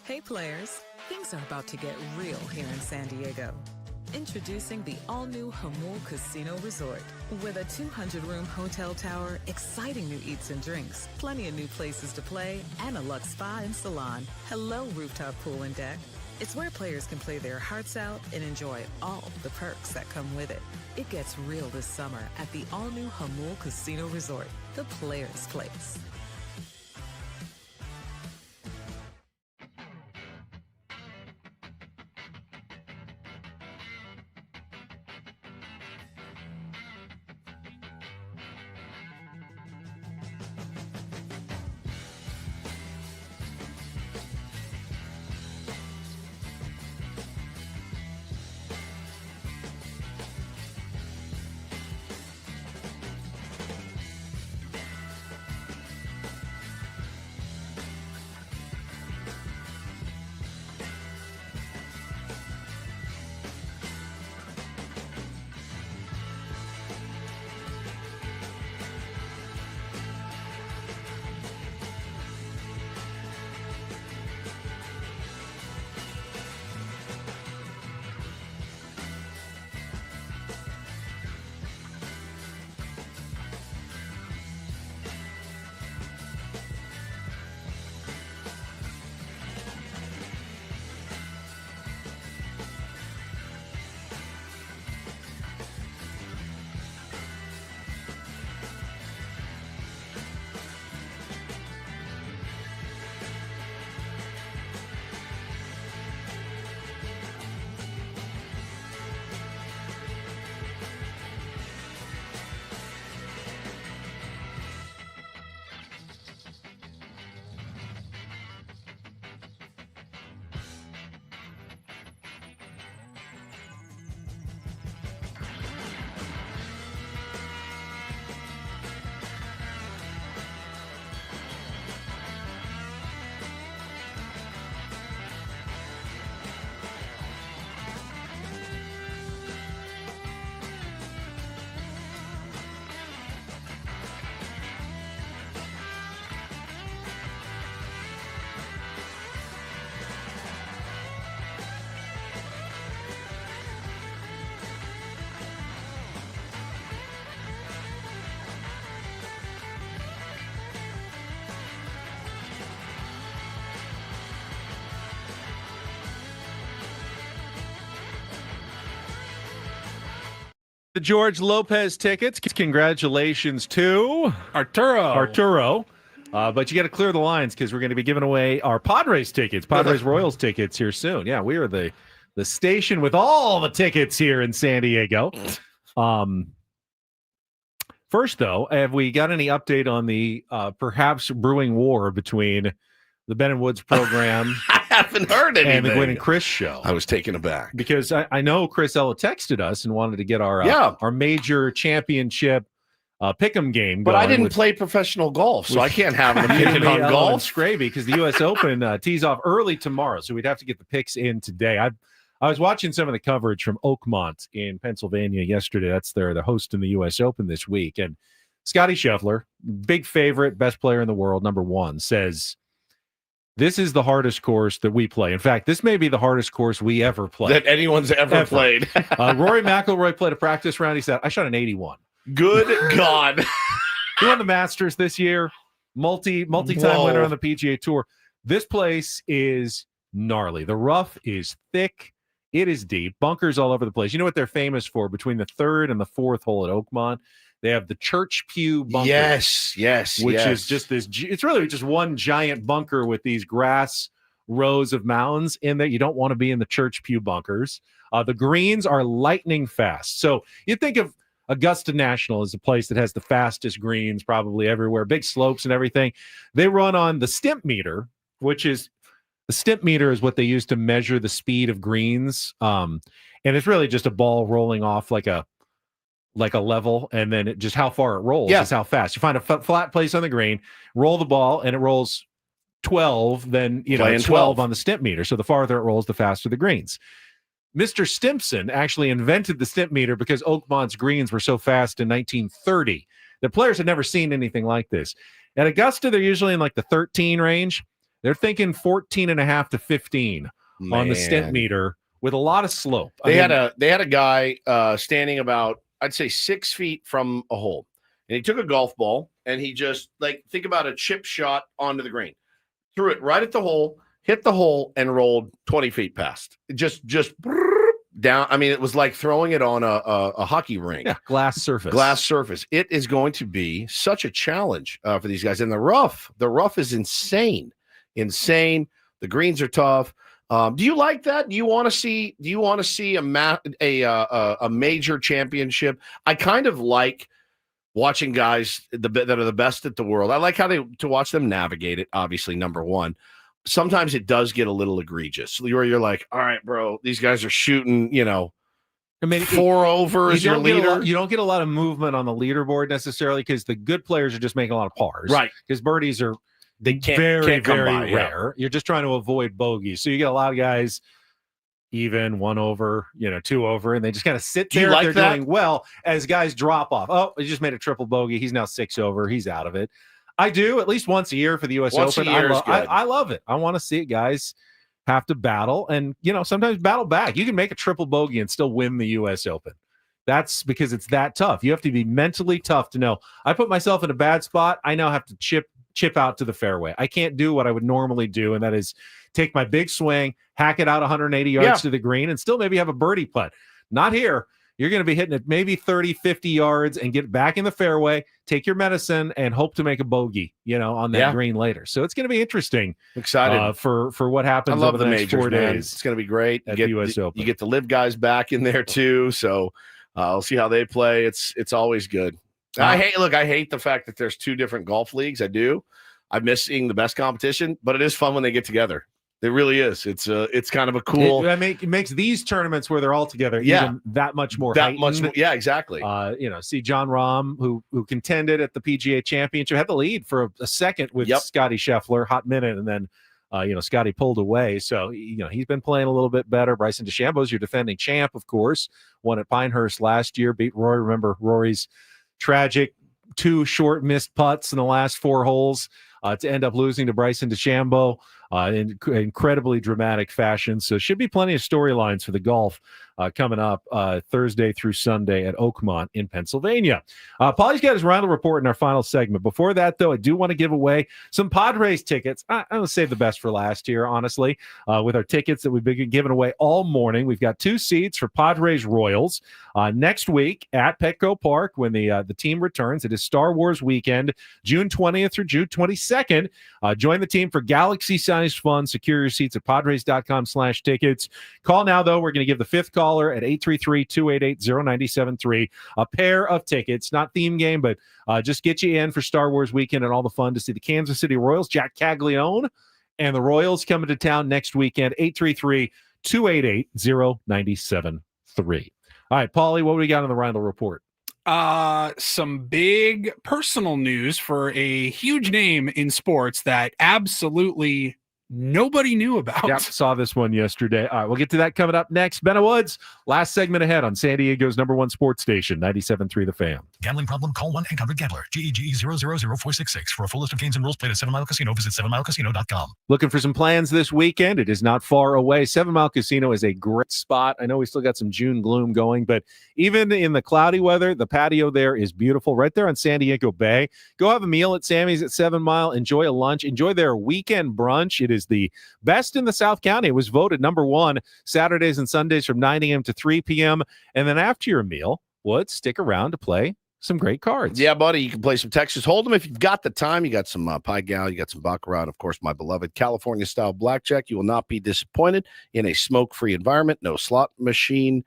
Hey players, things are about to get real here in San Diego. Introducing the all-new Jamul Casino Resort. With a 200-room hotel tower, exciting new eats and drinks, plenty of new places to play, and a luxe spa and salon. Hello, rooftop pool and deck. It's where players can play their hearts out and enjoy all the perks that come with it. It gets real this summer at the all-new Jamul Casino Resort, the players' place. The George Lopez tickets. Congratulations to Arturo. But you got to clear the lines because we're going to be giving away our Padres tickets, Padres Royals tickets here soon. Yeah, we are the station with all the tickets here in San Diego. First, though, have we got any update on the perhaps brewing war between the Ben and Woods program? I haven't heard anything. And the Gwen and Chris show. I was taken aback because I know Chris Ella texted us and wanted to get our major championship pick'em game going. But I didn't play professional golf, so I can't have an opinion on golf. Scraby, because the U.S. Open tees off early tomorrow, so we'd have to get the picks in today. I was watching some of the coverage from Oakmont in Pennsylvania yesterday. That's the host in the U.S. Open this week. And Scotty Scheffler, big favorite, best player in the world, number one, says, this is the hardest course that we play. In fact, this may be the hardest course we ever played. That anyone's ever played. Rory McIlroy played a practice round. He said, I shot an 81. Good God. He won the Masters this year. Multi-time winner on the PGA Tour. This place is gnarly. The rough is thick. It is deep. Bunkers all over the place. You know what they're famous for? Between the third and the fourth hole at Oakmont, they have the Church Pew bunker. Yes. Which is just this. It's really just one giant bunker with these grass rows of mountains in there. You don't want to be in the Church Pew bunkers. The greens are lightning fast. So you think of Augusta National as a place that has the fastest greens probably everywhere, big slopes and everything. They run on the stimp meter, which is the stimp meter is what they use to measure the speed of greens. And it's really just a ball rolling off like a level, and then just how far it rolls is how fast. You find a flat place on the green, roll the ball, and it rolls 12, then it's 12 on the stimp meter. So the farther it rolls, the faster the greens. Mr. Stimpson actually invented the stimp meter because Oakmont's greens were so fast in 1930 that players had never seen anything like this. At Augusta, they're usually in like the 13 range. They're thinking 14.5 to 15 on the stent meter with a lot of slope. They had a guy standing about, I'd say, 6 feet from a hole. And he took a golf ball and he just, like, think about a chip shot onto the green. Threw it right at the hole, hit the hole, and rolled 20 feet past. Just down. I mean, it was like throwing it on a hockey rink. Yeah, glass surface. It is going to be such a challenge for these guys. And the rough is insane. The greens are tough. Do you like that? Do you want to see a major championship? I kind of like watching guys that are the best at the world. I like to watch them navigate it. Obviously, number one. Sometimes it does get a little egregious where you're like, all right, bro, these guys are shooting, 4 over as your leader. You don't get a lot of movement on the leaderboard necessarily because the good players are just making a lot of pars. Right. Because birdies are can't very by, rare. Yeah. You're just trying to avoid bogeys. So you get a lot of guys even 1 over, 2 over, and they just kind of sit there. They're doing well as guys drop off. Oh, he just made a triple bogey. He's now 6 over. He's out of it. I do at least once a year for the U.S. Open. I love it. I want to see it. Guys have to battle and, sometimes battle back. You can make a triple bogey and still win the U.S. Open. That's because it's that tough. You have to be mentally tough to know, I put myself in a bad spot. I now have to chip out to the fairway. I can't do what I would normally do, and that is take my big swing, hack it out 180 yards to the green, and still maybe have a birdie putt. Not here. You're going to be hitting it maybe 30, 50 yards and get back in the fairway, take your medicine, and hope to make a bogey, on that green later. So it's going to be interesting. Excited for what happens over the next majors, 4 days. It's going to be great. At the U.S. Open. You get the live guys back in there too, so we'll see how they play. It's always good. I hate the fact that there's 2 different golf leagues. I do. I'm missing the best competition, but it is fun when they get together. It really is. It's kind of a cool. It makes these tournaments where they're all together even that much more. Yeah, exactly. See John Rahm, who contended at the PGA Championship, had the lead for a second with Scotty Scheffler, hot minute, and then Scotty pulled away. So he's been playing a little bit better. Bryson DeChambeau's your defending champ, of course. Won at Pinehurst last year. Beat Rory. Remember Rory's tragic 2 short missed putts in the last 4 holes to end up losing to Bryson DeChambeau in incredibly dramatic fashion. So should be plenty of storylines for the golf coming up Thursday through Sunday at Oakmont in Pennsylvania. Paulie's got his round report in our final segment. Before that, though, I do want to give away some Padres tickets. I'm going to save the best for last here, honestly, with our tickets that we've been giving away all morning. We've got 2 seats for Padres Royals next week at Petco Park when the team returns. It is Star Wars weekend, June 20th through June 22nd. Join the team for galaxy-sized fun. Secure your seats at padres.com/tickets. Call now, though. We're going to give the 5th caller at 833-288-0973 a pair of tickets, not theme game, but just get you in for Star Wars weekend and all the fun to see the Kansas City Royals, Jack Caglione, and the Royals coming to town next weekend, 833-288-0973. All right, Paulie, what do we got on the Rindle Report? Some big personal news for a huge name in sports that absolutely nobody knew about. Yep, saw this one yesterday. All right, we'll get to that coming up next. Benna Woods, last segment ahead on San Diego's #1 sports station, 97.3 The Fan. Gambling problem? Call 1-800-GAMBLER. GEGE 000-466. For a full list of games and rules, played at 7 Mile Casino. Visit 7milecasino.com. Looking for some plans this weekend? It is not far away. 7 Mile Casino is a great spot. I know we still got some June gloom going, but even in the cloudy weather, the patio there is beautiful. Right there on San Diego Bay. Go have a meal at Sammy's at 7 Mile. Enjoy a lunch. Enjoy their weekend brunch. It is the best in the South County. It was voted #1 Saturdays and Sundays from 9 a.m. to 3 p.m. And then after your meal, stick around to play some great cards. Yeah, buddy. You can play some Texas Hold'em if you've got the time. You got some Pai Gal, you got some Baccarat, of course, my beloved California-style blackjack. You will not be disappointed in a smoke-free environment. No slot machine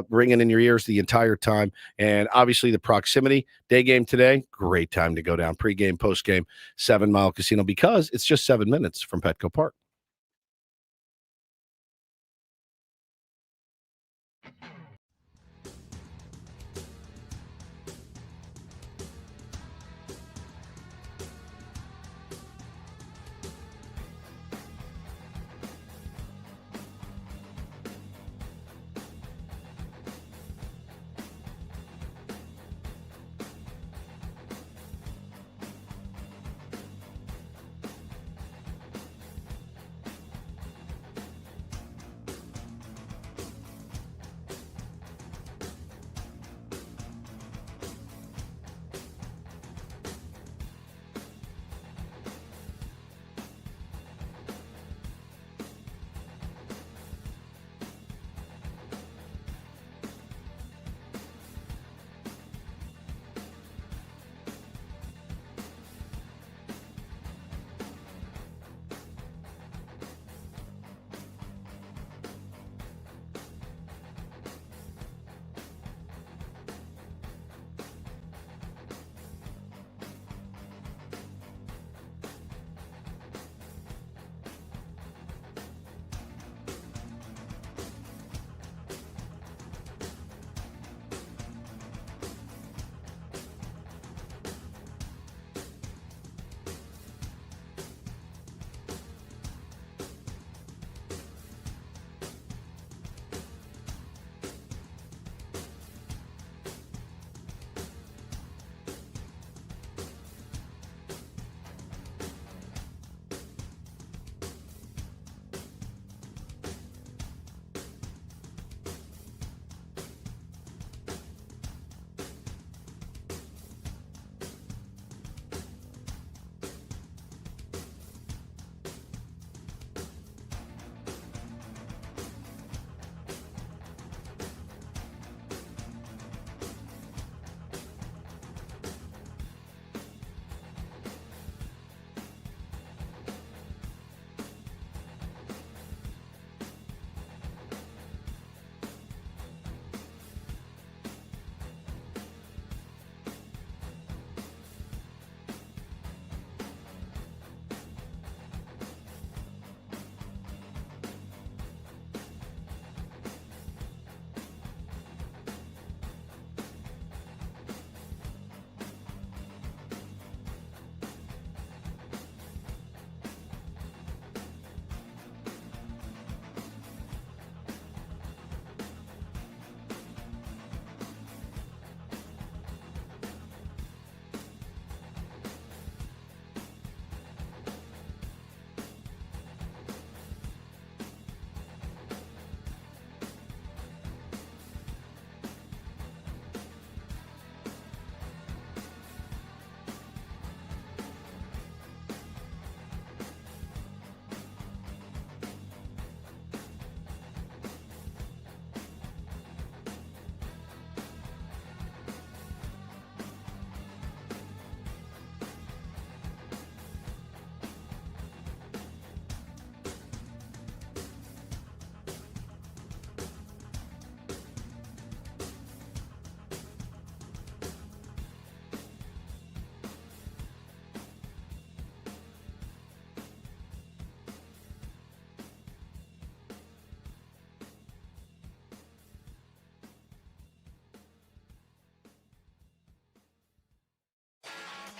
ringing in your ears the entire time. And obviously the proximity. Day game today, great time to go down. Pre-game, post-game, 7 Mile Casino because it's just 7 minutes from Petco Park.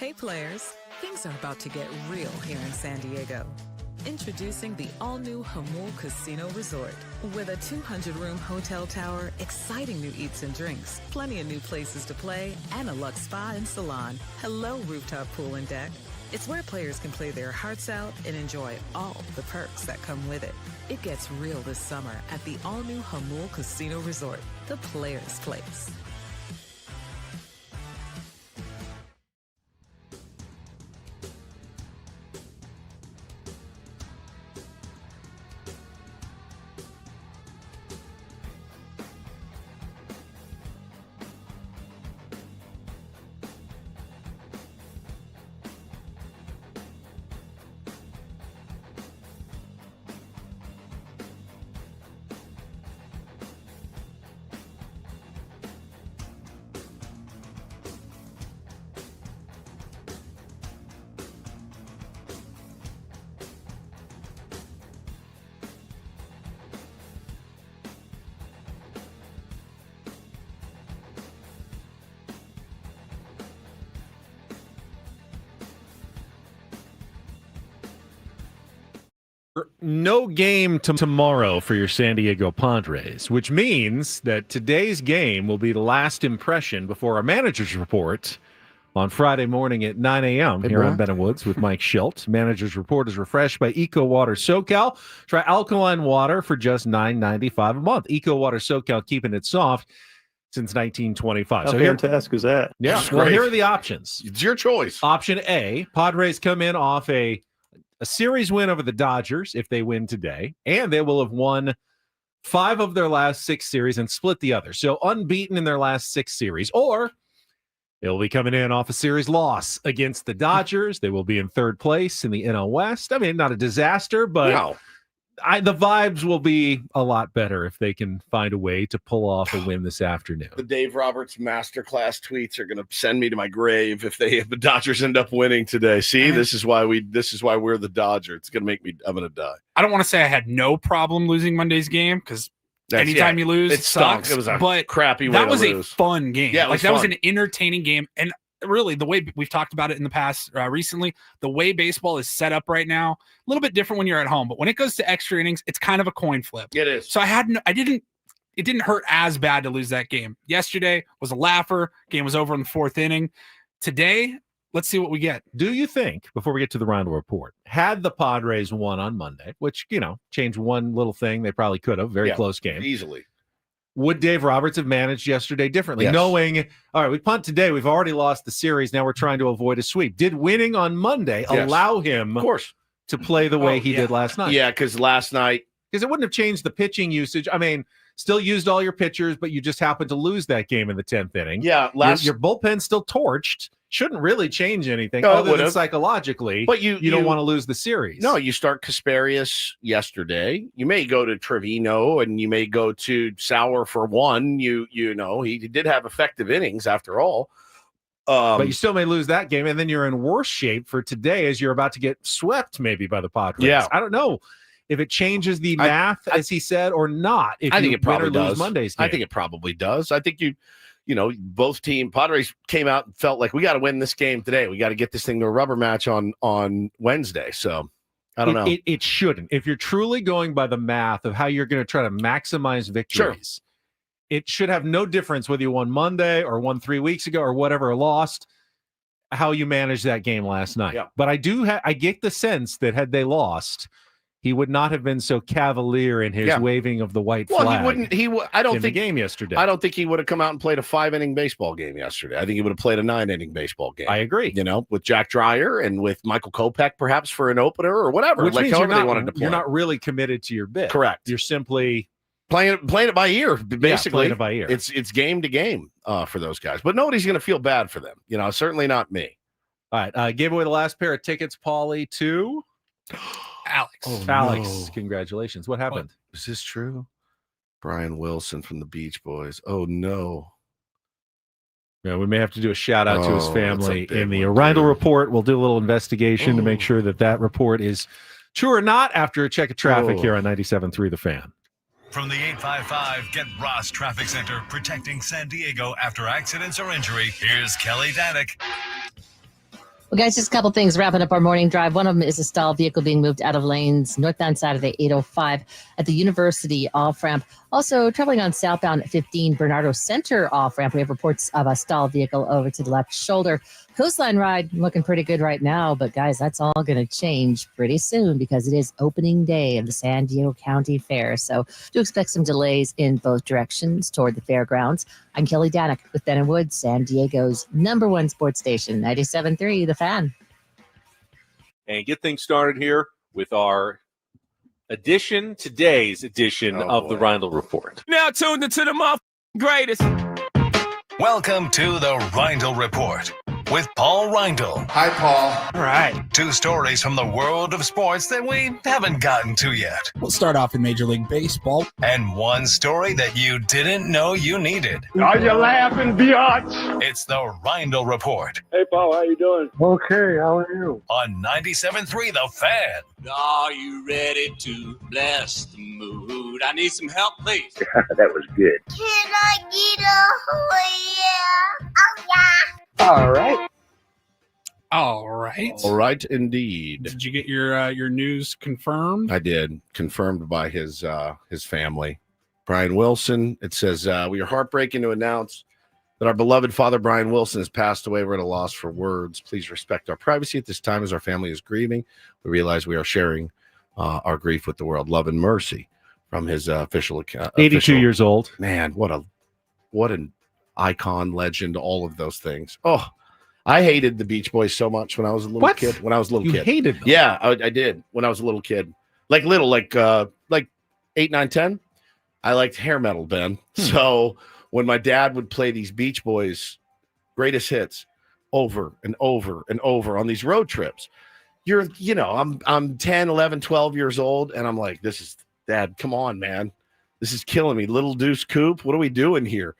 Hey players, things are about to get real here in San Diego. Introducing the all-new Hamul Casino Resort. With a 200-room hotel tower, exciting new eats and drinks, plenty of new places to play, and a luxe spa and salon. Hello, rooftop pool and deck. It's where players can play their hearts out and enjoy all the perks that come with it. It gets real this summer at the all-new Hamul Casino Resort, the players' place. No game tomorrow for your San Diego Padres, which means that today's game will be the last impression before our manager's report on Friday morning at 9 a.m. here on Ben and Woods with Mike Schilt. Manager's report is refreshed by Eco Water SoCal. Try alkaline water for just $9.95 a month. Eco Water SoCal, keeping it soft since 1925. How fantastic is that? Yeah. Well, here are the options. It's your choice. Option A, Padres come in off a series win over the Dodgers if they win today, and they will have won 5 of their last 6 series and split the other. So unbeaten in their last 6 series. Or they'll be coming in off a series loss against the Dodgers. They will be in 3rd place in the NL West. I mean, not a disaster, but the vibes will be a lot better if they can find a way to pull off a win this afternoon. The Dave Roberts masterclass tweets are going to send me to my grave if the Dodgers end up winning today. See, this is why we're the Dodgers. It's going to make me. I'm going to die. I don't want to say I had no problem losing Monday's game because anytime you lose, it sucks. It was a but crappy way that to was lose. A fun game. Yeah, that was an entertaining game. And really, the way we've talked about it in the past recently, the way baseball is set up right now, a little bit different when you're at home. But when it goes to extra innings, it's kind of a coin flip. It is. So it didn't hurt as bad to lose that game. Yesterday was a laugher. Game was over in the 4th inning. Today, let's see what we get. Do you think, before we get to the round report, had the Padres won on Monday, which, changed one little thing they probably could have, very close game. Easily. Would Dave Roberts have managed yesterday differently? Yes. Knowing, all right, we punt today. We've already lost the series. Now we're trying to avoid a sweep. Did winning on Monday allow him of course, to play the way he did last night? Yeah, because last night. Because it wouldn't have changed the pitching usage. I mean, still used all your pitchers, but you just happened to lose that game in the 10th inning. Yeah. Your bullpen's still torched. Shouldn't really change anything other than psychologically. But you don't want to lose the series. No, you start Kasparius yesterday. You may go to Trevino and you may go to Sauer for one. You know, he did have effective innings after all. But you still may lose that game, and then you're in worse shape for today as you're about to get swept maybe by the Padres. Yeah. I don't know if it changes the math, as he said, or not. If I think you it probably win or lose does. Monday's game. I think it probably does. I think both Padres came out and felt like we got to win this game today. We got to get this thing to a rubber match on Wednesday. So I don't know. It shouldn't. If you're truly going by the math of how you're going to try to maximize victories, it should have no difference whether you won Monday or won 3 weeks ago or whatever, or lost, how you managed that game last night. Yeah. But I get the sense that had they lost, he would not have been so cavalier in his waving of the white flag. I don't think the game yesterday. I don't think he would have come out and played a 5-inning baseball game yesterday. I think he would have played a 9-inning baseball game. I agree. With Jack Dreyer and with Michael Kopech perhaps for an opener or whatever. Which means you're not really committed to your bid. Correct. You're simply playing it by ear. Basically, playing it by ear. It's game to game for those guys. But nobody's going to feel bad for them. Certainly not me. All right. Gave away the last pair of tickets, Paulie, to Alex. Oh, Alex, no. Congratulations. What happened? Is this true? Brian Wilson from the Beach Boys. Oh, no. Yeah, we may have to do a shout out to his family in the Rindle report. We'll do a little investigation to make sure that report is true or not after a check of traffic here on 97.3 The Fan. From the 855 Get Ross Traffic Center, protecting San Diego after accidents or injury, here's Kelly Danick. Well, guys, just a couple things wrapping up our morning drive. One of them is a stalled vehicle being moved out of lanes northbound side of the 805 at the University off-ramp. Also, traveling on southbound 15 Bernardo Center off-ramp, we have reports of a stalled vehicle over to the left shoulder. Coastline ride looking pretty good right now, but guys, that's all going to change pretty soon because it is opening day of the San Diego County Fair. So do expect some delays in both directions toward the fairgrounds. I'm Kelly Danick with Ben & Woods, San Diego's #1 sports station, 97.3 The Fan. And get things started here with our today's edition of the Reindl Report. Now tuned into the greatest. Welcome to the Reindl Report with Paul Reindl. Hi, Paul. All right. 2 stories from the world of sports that we haven't gotten to yet. We'll start off in Major League Baseball. And 1 story that you didn't know you needed. Are you laughing, biatch? It's the Reindl Report Hey, Paul, how you doing? Okay, how are you? on 97.3 The Fan. Are you ready to bless the mood? I need some help, please. That was good. Can I get a oh yeah? All right. All right. All right, indeed. Did you get your news confirmed? I did. Confirmed by his family. Brian Wilson. It says, we are heartbreaking to announce that our beloved father, Brian Wilson, has passed away. We're at a loss for words. Please respect our privacy at this time as our family is grieving. We realize we are sharing our grief with the world. Love and mercy from his official account. 82 years old. Man, what an icon, legend, all of those things. Oh, I hated the Beach Boys so much when I was a little kid. When I was a little You kid. hated them? Yeah, I did when I was a little kid. Like 8, 9, 10. I liked hair metal, Ben. So when my dad would play these Beach Boys greatest hits over and over and over on these road trips, I'm 10, 11, 12 years old, and I'm like, this is, Dad, come on, man. This is killing me. Little Deuce Coupe, what are we doing here?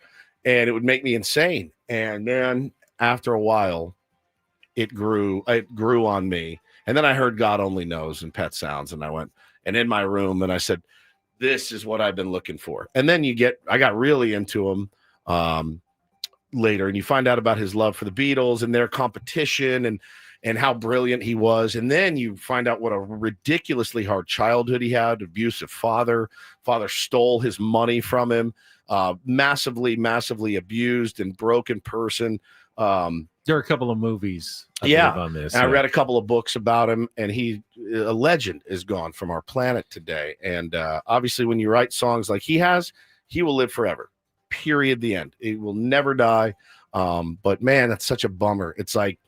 And it would make me insane. And then after a while, it grew on me. And then I heard God Only Knows and Pet Sounds, and I went and in my room and I said, this is what I've been looking for. And then I got really into him later, and you find out about his love for the Beatles and their competition and how brilliant he was. And then you find out what a ridiculously hard childhood he had, abusive father stole his money from him, massively, massively abused and broken person. There are a couple of movies on this. And I read a couple of books about him, and a legend is gone from our planet today. And obviously when you write songs like he has, he will live forever, period, the end. It will never die. But man, that's such a bummer. It's like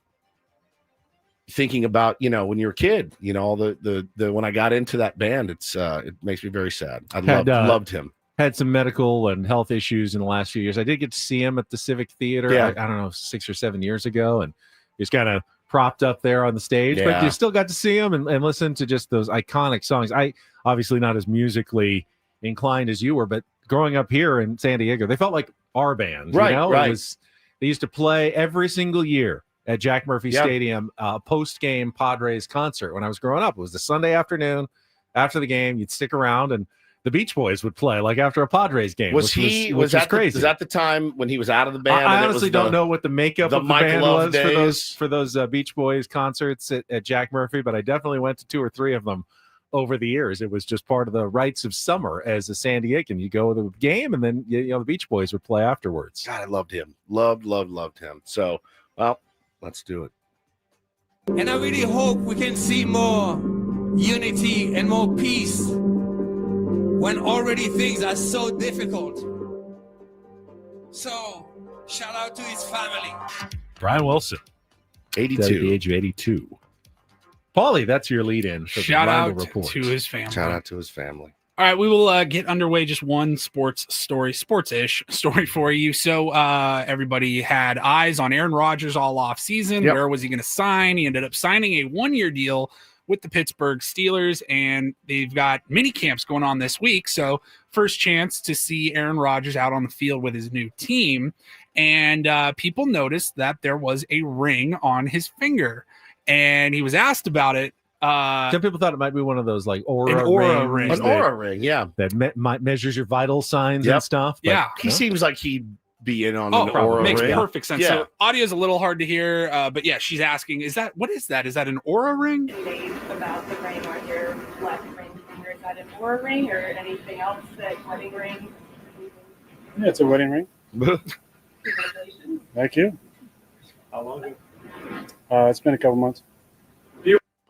thinking about, when you're a kid, all the when I got into that band, it makes me very sad. I loved him. Had some medical and health issues in the last few years. I did get to see him at the Civic Theater, Yeah. I don't know, 6 or 7 years ago, and he's kind of propped up there on the stage, but Yeah. you still got to see him and listen to just those iconic songs. I obviously not as musically inclined as you were, but growing up here in San Diego, they felt like our band. Right, right. They used to play every single year at Jack Murphy Yep. Stadium, post-game Padres concert. When I was growing up, it was the Sunday afternoon after the game. You'd stick around and the Beach Boys would play like after a Padres game. Was crazy? Was that the time when he was out of the band? I honestly don't know what the makeup the of the Mike band Love was days. for those Beach Boys concerts at Jack Murphy, but I definitely went to 2 or 3 of them over the years. It was just part of the rites of summer as a San Diegan. You go to the game, and then the Beach Boys would play afterwards. God, I loved him. Loved him. So, well, let's do it. And I really hope we can see more unity and more peace when already things are so difficult. So, shout out to his family. Brian Wilson, 82. At the age of 82. Paulie, that's your lead-in. For Shout the out Reindl Report. to his family. Shout out to his family. All right, we will get underway. Just one sports-ish story for you. So everybody had eyes on Aaron Rodgers all off season. Yep. Where was he going to sign? He ended up signing a 1-year deal with the Pittsburgh Steelers, and they've got mini camps going on this week. So first chance to see Aaron Rodgers out on the field with his new team. And people noticed that there was a ring on his finger, and he was asked about it. Some people thought it might be one of those like aura rings. An aura ring, yeah. That measures your vital signs Yep. and stuff. But Yeah. He seems like he'd be in on an Aura makes ring. perfect sense. Yeah. So audio is a little hard to hear, but yeah, she's asking, what is that? Is that an Aura ring? About the ring on your left ring finger. Is that an Aura ring or anything else that wedding ring? Yeah, it's a wedding ring. Congratulations. Thank you. How long? It's been a couple months.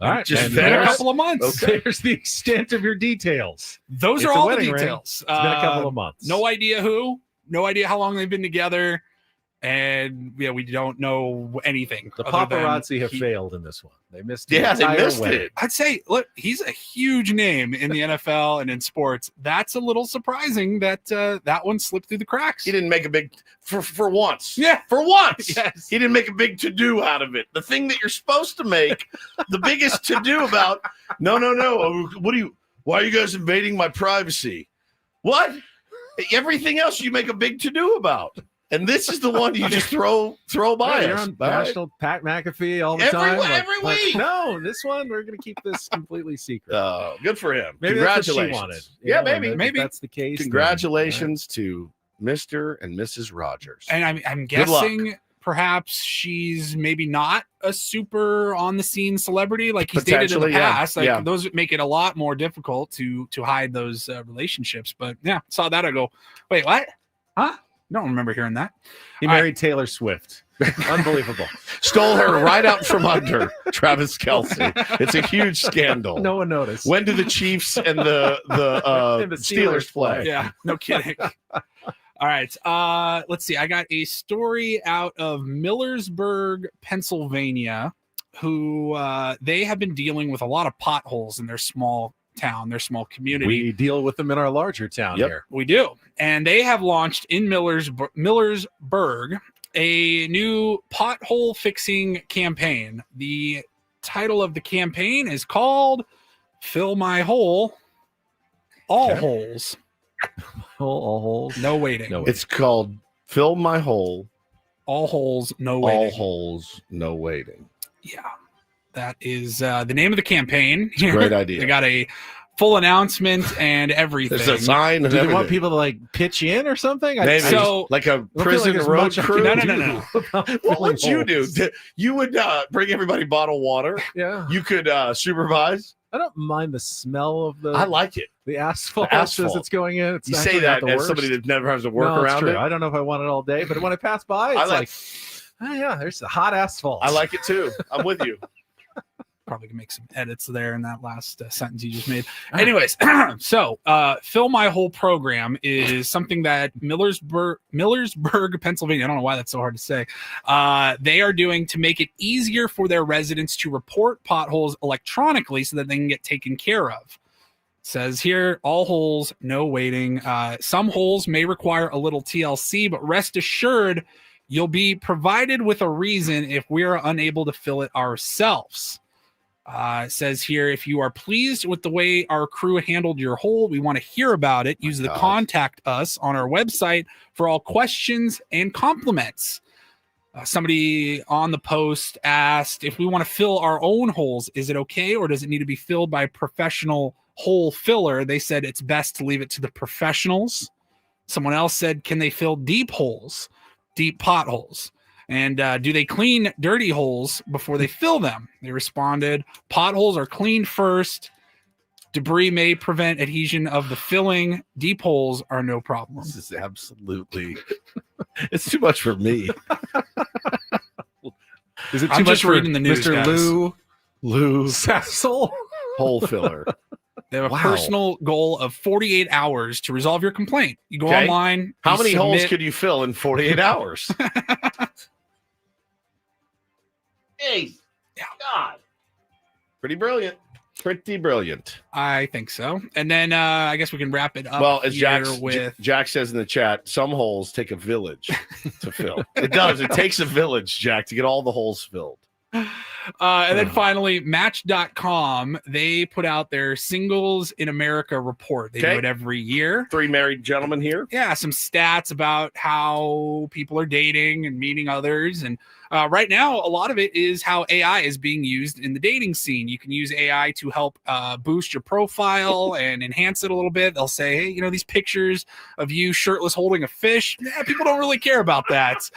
All right, Just been a couple of months. Okay. There's the extent of your details. Those It's are a all the wedding ring. details. It's been a couple of months. No idea who, no idea how long they've been together, and yeah, we don't know anything. The other than paparazzi have failed in this one. They missed. They missed wedding. it. I'd say, look, he's a huge name in the NFL and in sports. That's a little surprising that that one slipped through the cracks. He didn't make a big for once. Yeah, for once. Yes. He didn't make a big to do out of it. The thing that you're supposed to make the biggest to do about. No. Why are you guys invading my privacy? What? Everything else you make a big to do about. And this is the one you just throw by Yeah, you're us. on National Pat McAfee all the time. Every week. No, this one we're going to keep this completely secret. Good for him. Maybe that's what she Congratulations. wanted. Yeah, You know, and maybe. if that's the case. then- Congratulations to Mr. and Mrs. Rogers. And I'm Good luck. guessing perhaps she's maybe not a super on the scene celebrity like he's dated in the Potentially, yeah. past. Like Yeah. those make it a lot more difficult to hide those relationships. But yeah, saw that. I go, wait, what? Huh? Don't remember hearing that. He married Taylor Swift. Unbelievable. Stole her right out from under Travis Kelce. It's a huge scandal. No one noticed. When do the Chiefs and the And the Steelers play? Yeah, no kidding. All right. Let's see. I got a story out of Millersburg, Pennsylvania, who they have been dealing with a lot of potholes in their small town, their small community. We deal with them in our larger town here. We do. And they have launched in Millersburg a new pothole fixing campaign. The title of the campaign is called Fill My Hole, All Holes. All holes. No waiting. No It's called Fill My Hole, All Holes, No Waiting. All Holes, No Waiting. Yeah. That is the name of the campaign. It's a great idea. They got a full announcment and everything. There's a sign and Do they everything. want people to like pitch in or something? Maybe. So- like a I don't feel prison there's road much I crew. can No. do about What would filling you do? holes. You would bring everybody bottled water. Yeah. You could supervise. I don't mind the smell of the I like it. the asphalt, The asphalt. as it's going in. It's You actually say not that the as worst. somebody that never has to work No, it's around true. it. I don't know if I want it all day, but when I pass by, it's I like- oh yeah, there's the hot asphalt. I like it too. I'm with you. Probably can make some edits there in that last sentence you just made. Anyways, so Fill My Hole program is something that Millersburg, Pennsylvania, I don't know why that's so hard to say, they are doing to make it easier for their residents to report potholes electronically so that they can get taken care of. It says here, all holes, no waiting. Some holes may require a little TLC, but rest assured, you'll be provided with a reason if we are unable to fill it ourselves. It says here, if you are pleased with the way our crew handled your hole, we want to hear about it. Use the contact us on our website for all questions and compliments. Somebody on the post asked if we want to fill our own holes, is it okay, or does it need to be filled by a professional hole filler? They said it's best to leave it to the professionals. Someone else said, can they fill deep holes, deep potholes? And do they clean dirty holes before they fill them? They responded, potholes are cleaned first. Debris may prevent adhesion of the filling. Deep holes are no problem. This is absolutely, it's too much for me. Is it too I'm much just for reading the news, Mr. guys. Lou Sassel? hole filler. They have a Wow. personal goal of 48 hours to resolve your complaint. You go Okay. online. How you many holes submit- could you fill in 48 hours? Hey, God. Pretty brilliant. Pretty brilliant. I think so. And then I guess we can wrap it up. Well, as here with Jack says in the chat, some holes take a village to fill. It does. It takes a village, Jack, to get all the holes filled. And then finally, Match.com, they put out their Singles in America report. They do it every year. 3 married gentlemen here. Yeah, some stats about how people are dating and meeting others. And right now, a lot of it is how AI is being used in the dating scene. You can use AI to help boost your profile and enhance it a little bit. They'll say, hey, these pictures of you shirtless holding a fish, people don't really care about that.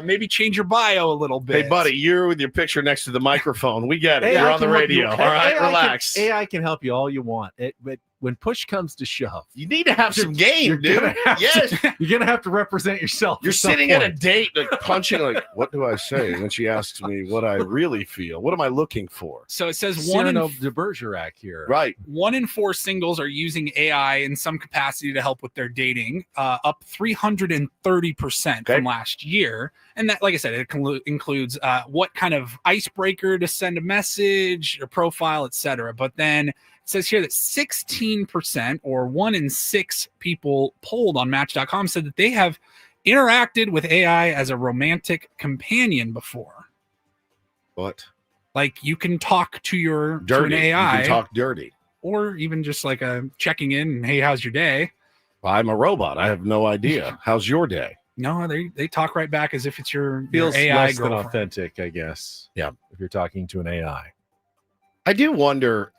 Maybe change your bio a little bit. Hey, buddy, you're with your picture next to the microphone. We get it. You're on the radio. All right, relax. AI can help you all you want. But when push comes to shove, you need to have some game, dude. Yes. You're going to have to represent yourself. You're sitting at a date, punching, what do I say? And then she asks me what I really feel. What am I looking for? So it says de Bergerac here. Right. 1 in 4 singles are using AI in some capacity to help with their dating, up 330% from last year. And that, like I said, it includes what kind of icebreaker to send a message, your profile, etc. But then it says here that 16%, or 1 in 6 people polled on Match.com, said that they have interacted with AI as a romantic companion before. What? Like you can talk to dirty. To an AI. You can talk dirty. Or even just like a checking in and, hey, how's your day? Well, I'm a robot. I have no idea. How's your day? No, they talk right back as if it's your AI less than authentic, I guess. Yeah. If you're talking to an AI. I do wonder,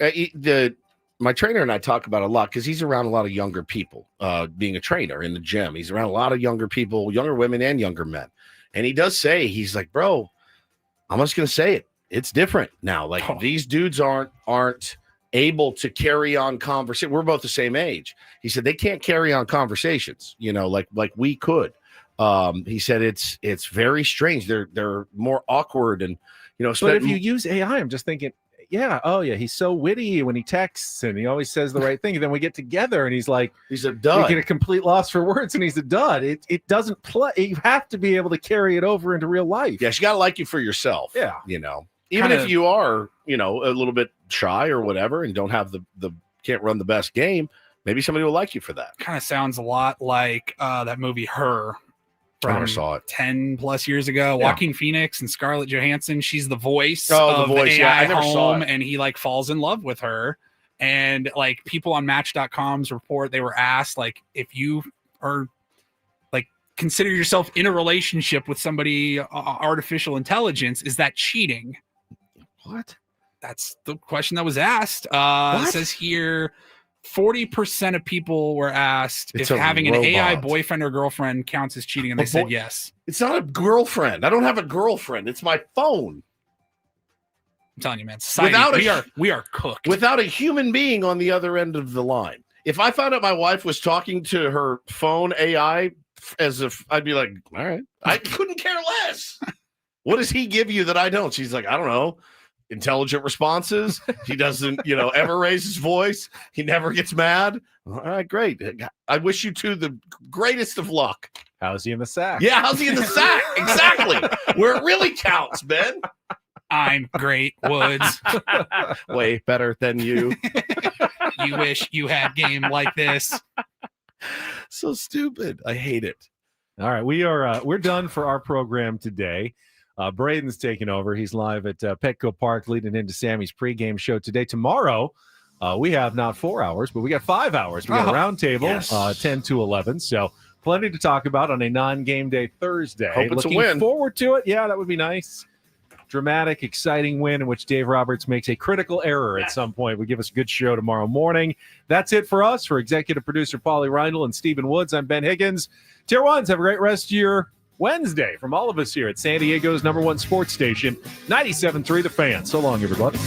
my trainer and I talk about it a lot because he's around a lot of younger people, being a trainer in the gym. He's around a lot of younger people, younger women and younger men. And he does say, he's like, bro, I'm just going to say it. It's different now. Like these dudes aren't able to carry on conversation. We're both the same age. He said they can't carry on conversations, like we could. He said it's very strange. They're more awkward and, but if you use AI, I'm just thinking, he's so witty when he texts and he always says the right thing. And then we get together and he's like, he's a dud. We get a complete loss for words and he's a dud. It doesn't play. You have to be able to carry it over into real life. Yeah, she got to like you for yourself. Yeah. Even if you are, a little bit shy or whatever and don't have the can't run the best game, maybe somebody will like you for that. Kind of sounds a lot like that movie Her. I never saw it. 10 plus years ago. Yeah. Joaquin Phoenix and Scarlett Johansson. She's the voice of the AI I never saw home, it. And he falls in love with her. And people on Match.com's report, they were asked if you are consider yourself in a relationship with somebody artificial intelligence, is that cheating? What? That's the question that was asked. It says here 40% of people were asked if having an AI boyfriend or girlfriend counts as cheating, and they said yes. It's not a girlfriend. I don't have a girlfriend. It's my phone. I'm telling you, man. Society, we are cooked. Without a human being on the other end of the line. If I found out my wife was talking to her phone AI, as if I'd be like, all right, I couldn't care less. What does he give you that I don't? She's like, I don't know. Intelligent responses. He doesn't, ever raise his voice. He never gets mad. All right, great. I wish you two the greatest of luck. How's he in the sack? Yeah, how's he in the sack? Exactly. Where it really counts, Ben. I'm great, Woods. Way better than you. You wish you had game like this. So stupid. I hate it. All right, we're done for our program today. Braden's taking over. He's live at Petco Park, leading into Sammy's pregame show today. Tomorrow, we have not 4 hours, but we got 5 hours. We got a round table, 10 to 11. So plenty to talk about on a non-game day Thursday. Hope it's Looking a win. Forward to it. Yeah, that would be nice. Dramatic, exciting win in which Dave Roberts makes a critical error at some point. We give us a good show tomorrow morning. That's it for us. For executive producer Paulie Reindl and Stephen Woods, I'm Ben Higgins. Tier 1s, have a great rest of your Wednesday from all of us here at San Diego's #1 sports station, 97.3 The Fan. So long, everybody.